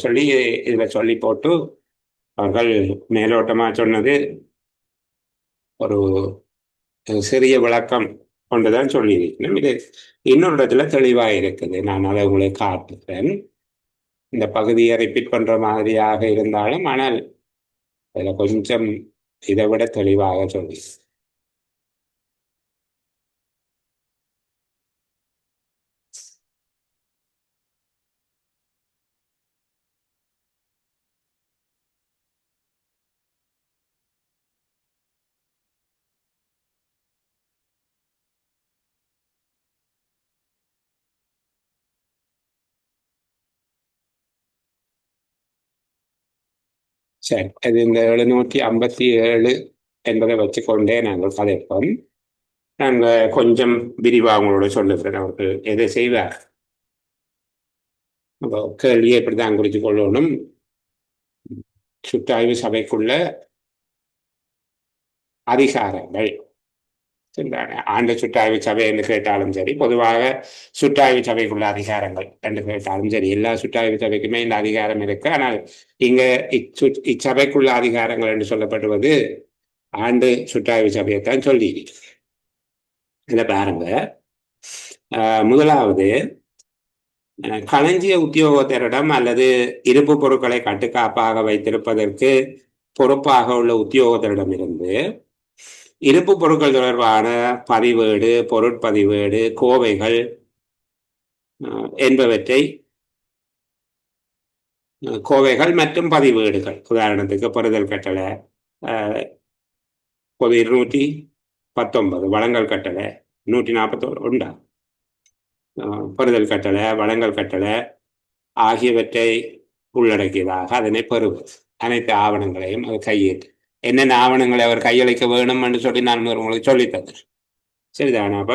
சொல்லி இதுல சொல்லி போட்டு அவர்கள் மேலோட்டமா சொன்னது ஒரு சிறிய விளக்கம் கொண்டுதான் சொல்லியிருக்கணும். இது இன்னொரு இடத்துல தெளிவாக இருக்குது. நான் அதை உங்களை காட்டுகிறேன். இந்த பகுதியை ரிப்பீட் பண்ற மாதிரியாக இருந்தாலும் ஆனால் அதுல கொஞ்சம் இதை விட தெளிவாக சொல்லி. சரி, அது இந்த 757 என்பதை வச்சுக்கொண்டே நாங்கள் கதைப்போம். நாங்கள் கொஞ்சம் விரிவாக அவங்களோட சொல்லுகிறேன். அவர்கள் எதை செய்வார் கேள்வியை இப்படித்தான் குறித்து கொள்ளணும். சுற்றாய்வு சபைக்குள்ள அதிகாரங்கள் சரிதானே. ஆண்டு சுற்றாய்வு சபை என்று கேட்டாலும் சரி, பொதுவாக சுற்றாய்வு சபைக்குள்ள அதிகாரங்கள் என்று கேட்டாலும் சரி, எல்லா சுற்றாய்வு சபைக்குமே இந்த அதிகாரம் இருக்கு. ஆனால் இங்க இச்சபைக்குள்ள அதிகாரங்கள் என்று சொல்லப்படுவது ஆண்டு சுற்றாய்வு சபையைத்தான் சொல்லி இதை பாருங்க. முதலாவது, களஞ்சிய உத்தியோகத்தரிடம் அல்லது இருப்பு பொருட்களை கட்டுக்காப்பாக வைத்திருப்பதற்கு பொறுப்பாக உள்ள உத்தியோகத்தரிடமிருந்து இருப்பு பொருட்கள் தொடர்பான பதிவேடு, பொருட்பதிவேடு, கோவைகள் என்பவற்றை கோவைகள் மற்றும் பதிவேடுகள், உதாரணத்துக்கு பெறுதல் கட்டளை 219 வழங்கல் கட்டளை 141 உண்டா, பெறுதல் கட்டளை, வழங்கல் கட்டளை ஆகியவற்றை உள்ளடக்கியதாக அதனை பெறுவது. அனைத்து ஆவணங்களையும் அவர் கையேற்று என்னென்ன ஆவணங்களை அவர் கையளிக்க வேணும் என்று சொல்லி நான் உங்களுக்கு சொல்லித்தந்தேன். சரிதானே? அப்ப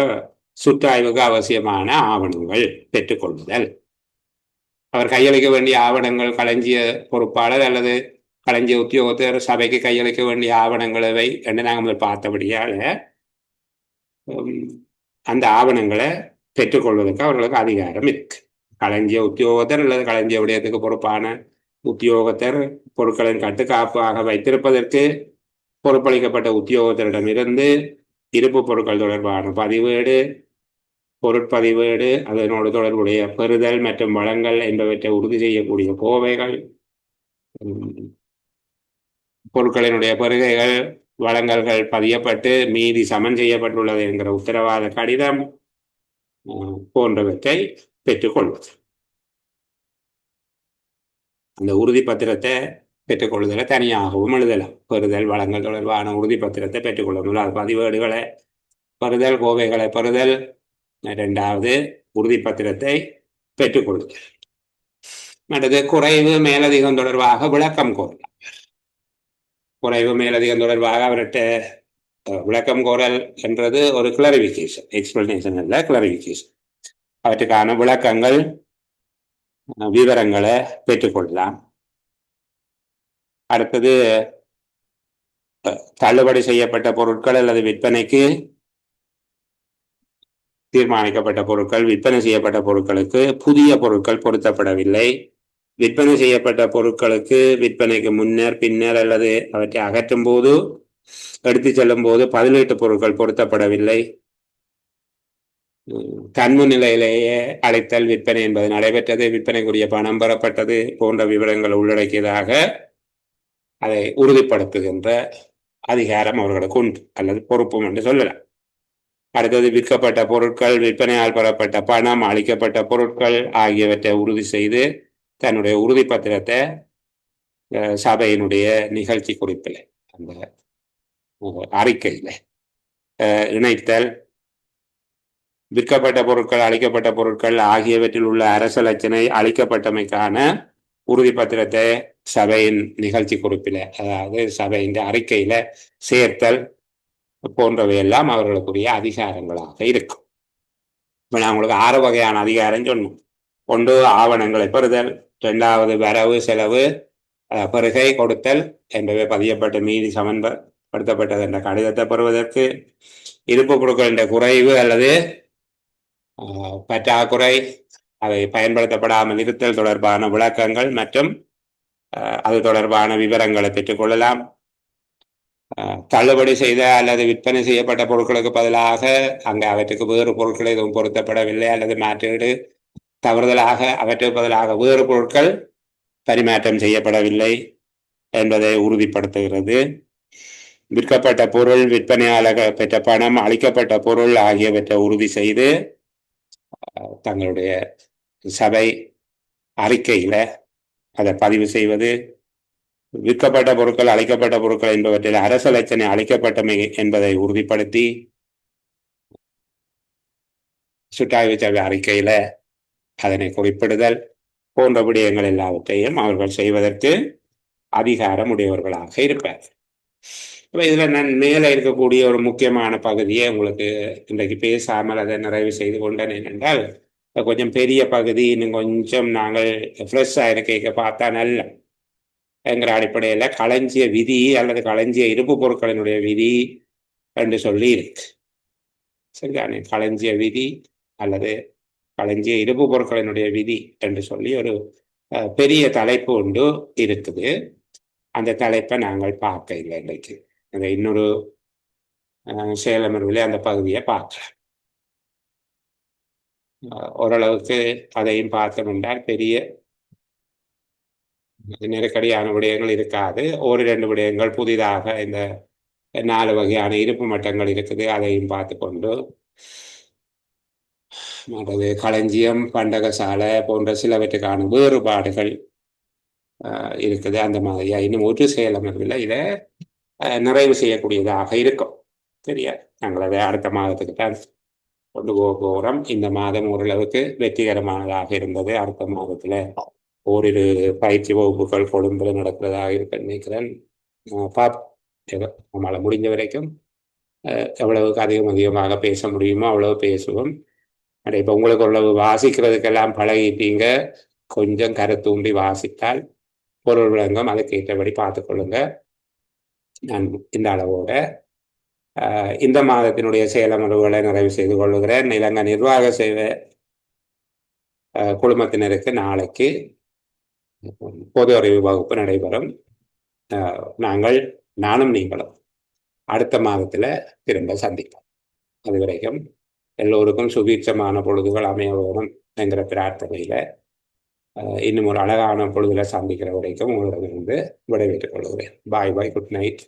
சுற்றாய்வுக்கு அவசியமான ஆவணங்கள் பெற்றுக்கொள்ளுதல், அவர் கையளிக்க வேண்டிய ஆவணங்கள், களஞ்சிய பொறுப்பாளர் அல்லது களஞ்சிய உத்தியோகத்தர் சபைக்கு கையளிக்க வேண்டிய ஆவணங்களை என்று நாங்கள் பார்த்தபடியால் அந்த ஆவணங்களை பெற்றுக்கொள்வதற்கு அவர்களுக்கு அதிகாரம் இருக்கு. களஞ்சிய உத்தியோகத்தர் அல்லது களஞ்சிய விடயத்துக்கு பொறுப்பான உத்தியோகத்தர் பொருட்களின் கட்டுக்காப்பாக வைத்திருப்பதற்கு பொறுப்பளிக்கப்பட்ட உத்தியோகத்தரிடமிருந்து இருப்பு பொருட்கள் தொடர்பான பதிவேடு, பொருட்பதிவேடு, அதனோடு தொடர்புடைய பெறுதல் மற்றும் வளங்கள் என்பவற்றை உறுதி செய்யக்கூடிய கோவைகள், பொருட்களினுடைய பெறுகைகள், வழங்கல்கள் பதியப்பட்டு மீதி சமன் செய்யப்பட்டுள்ளது என்கிற உத்தரவாத கடிதம் போன்றவற்றை பெற்றுக்கொள்வது. அந்த உறுதி பத்திரத்தை பெற்றுக்கொள்ளுதலை தனியாகவும் எழுதலாம். பெறுதல் வளங்கள் தொடர்பான உறுதி பத்திரத்தை பெற்றுக்கொள்ள பதிவேடுகளை பெறுதல், கோவைகளை பெறுதல், இரண்டாவது உறுதி பத்திரத்தை பெற்றுக்கொள்ளுதல். மற்றது குறைவு மேலதிகம் தொடர்பாக விளக்கம் கோரலாம். குறைவு மேலதிகம் தொடர்பாக அவர்கிட்ட விளக்கம் கோரல் என்றது ஒரு கிளாரிஃபிகேஷன், எக்ஸ்பிளனேஷன் அல்ல, கிளாரிஃபிகேஷன். அவற்றுக்கான விளக்கங்கள், விவரங்களை பெற்றுக்கொள்ளலாம். அடுத்தது தள்ளுபடி செய்யப்பட்ட பொருட்கள் அல்லது விற்பனைக்கு தீர்மானிக்கப்பட்ட பொருட்கள், விற்பனை செய்யப்பட்ட பொருட்களுக்கு புதிய பொருட்கள் பொருத்தப்படவில்லை, விற்பனை செய்யப்பட்ட பொருட்களுக்கு விற்பனைக்கு முன்னர் பின்னர் அல்லது அவற்றை அகற்றும் போது எடுத்து செல்லும் போது பதிலீட்டு பொருட்கள் பொருத்தப்படவில்லை, கண்மு நிலையிலேயே அழைத்தல் விற்பனை என்பது நடைபெற்றது, விற்பனைக்குரிய பணம் பெறப்பட்டது போன்ற விவரங்கள் உள்ளடக்கியதாக அதை உறுதிப்படுத்துகின்ற அதிகாரம் அவர்களுக்கு உண்டு அல்லது பொறுப்பும் என்று சொல்லலாம். அடுத்தது விற்கப்பட்ட பொருட்கள், விற்பனையால் பெறப்பட்ட பணம், அளிக்கப்பட்ட பொருட்கள் ஆகியவற்றை உறுதி செய்து தன்னுடைய உறுதி பத்திரத்தை சபையினுடைய நிகழ்ச்சி குறிப்பில் அந்த அறிக்கையில் இணைத்தல். விற்கப்பட்ட பொருட்கள், அளிக்கப்பட்ட பொருட்கள் ஆகியவற்றில் உள்ள அரசு லட்சணை அளிக்கப்பட்டமைக்கான உறுதி பத்திரத்தை சபையின் நிகழ்ச்சி குறிப்பில், அதாவது சபையின் அறிக்கையில சேர்த்தல் போன்றவையெல்லாம் அவர்களுக்குரிய அதிகாரங்களாக இருக்கும். இப்போ நான் உங்களுக்கு 6 வகையான அதிகாரம் சொன்னோம். ஒன்று ஆவணங்களை பெறுதல், இரண்டாவது வரவு செலவு பெறுகை கொடுத்தல் என்பவை பதியப்பட்ட மீதி சமன்படுத்தப்பட்டது என்ற கடிதத்தை பெறுவதற்கு, இருப்பு பொருட்களின் குறைவு அல்லது பற்றாக்குறை அவை பயன்படுத்தப்படாமல் இருத்தல் தொடர்பான விளக்கங்கள் மற்றும் அது தொடர்பான விவரங்களை பெற்றுக்கொள்ளலாம். தள்ளுபடி செய்த அல்லது விற்பனை செய்யப்பட்ட பொருட்களுக்கு பதிலாக அங்கே அவற்றுக்கு வேறு பொருட்கள் எதுவும் பொருத்தப்படவில்லை அல்லது மாற்றீடு தவறுதலாக அவற்றுக்கு பதிலாக வேறு பொருட்கள் பரிமாற்றம் செய்யப்படவில்லை என்பதை உறுதிப்படுத்துகிறது. விற்கப்பட்ட பொருள், விற்பனையாளர் பெற்ற பணம், அளிக்கப்பட்ட பொருள் ஆகியவற்றை உறுதி செய்து தங்களுடைய சபை அறிக்கையில அதை பதிவு செய்வது. விற்கப்பட்ட பொருட்கள், அளிக்கப்பட்ட பொருட்கள் என்பவற்றில் அரசு லட்சணை அளிக்கப்பட்டமை என்பதை உறுதிப்படுத்தி சுற்றாய்வு சபை அறிக்கையில அதனை குறிப்பிடுதல் போன்ற விடயங்கள் எல்லாவற்றையும் அவர்கள் செய்வதற்கு அதிகாரம் உடையவர்களாக இருப்பார். இதுல நான் மேல இருக்கக்கூடிய ஒரு முக்கியமான பகுதியை உங்களுக்கு இன்றைக்கு பேசாமல் அதை நிறைவு செய்து கொண்டேன். என்னென்றால் கொஞ்சம் பெரிய பகுதி, இன்னும் கொஞ்சம் நாங்கள் ஃப்ரெஷ்ஷாக இருக்க பார்த்தா நல்ல என்கிற அடிப்படையில் களஞ்சிய விதி அல்லது களஞ்சிய இருப்பு பொருட்களினுடைய விதி என்று சொல்லி இருக்கு. சரிதானே? களஞ்சிய விதி அல்லது களஞ்சிய இருப்பு பொருட்களினுடைய விதி என்று சொல்லி ஒரு பெரிய தலைப்பு ஒன்று இருக்குது. அந்த தலைப்பை நாங்கள் பார்க்க இல்லை இன்றைக்கு. அந்த இன்னொரு சேலமர்விலே அந்த பகுதியை பார்க்கலாம். ஓரளவுக்கு அதையும் பார்த்தோம் என்றால் பெரிய நெருக்கடியான விடயங்கள் இருக்காது. 1-2 விடயங்கள் புதிதாக இந்த 4 வகையான இருப்பு மட்டங்கள் இருக்குது, அதையும் பார்த்து கொண்டு மற்றது களஞ்சியம், பண்டகசாலை போன்ற சிலவற்றுக்கான வேறுபாடுகள் இருக்குது. அந்த மாதிரியா இன்னும் ஒரு செயலமர்வில் இதை நிறைவு செய்யக்கூடியதாக இருக்கும். சரியா? நாங்கள் அதை அடுத்த மாதத்துக்கு தான் கொண்டு போகிறோம். இந்த மாதம் ஓரளவுக்கு வெற்றிகரமானதாக இருந்தது. அடுத்த மாதத்துல ஓரிரு பயிற்சி வகுப்புகள் கொழும்பில் நடக்கிறதாக இருக்க நினைக்கிறேன். நம்மளால் முடிஞ்ச வரைக்கும் எவ்வளவுக்கு அதிகமாக பேச முடியுமோ அவ்வளவு பேசுவோம். இப்போ உங்களுக்கு அவ்வளவு வாசிக்கிறதுக்கெல்லாம் பழகிட்டீங்க, கொஞ்சம் கருத்தூண்டி வாசித்தால் பொருள் விளங்கம், அதுக்கு ஏற்றபடி பார்த்துக்கொள்ளுங்க. நான் இந்த அளவோட இந்த மாதத்தினுடைய செயலமர்வுகளை நிறைவு செய்து கொள்ளுகிறேன். இலங்கை நிர்வாக சேவை குழுமத்தினருக்கு நாளைக்கு பொது அறிவு வகுப்பு நடைபெறும். நானும் நீங்களும் அடுத்த மாதத்தில் திரும்ப சந்திப்போம். அது வரைக்கும் எல்லோருக்கும் சுபீட்சமான பொழுதுகள் அமைய வேணும் என்கிற பிரார்த்தனையில் இன்னும் ஒரு அழகான பொழுதுல சந்திக்கிற வரைக்கும் உங்களிடமிருந்து விடைபெற்றுக் கொள்கிறேன். பாய் பாய், குட் நைட்.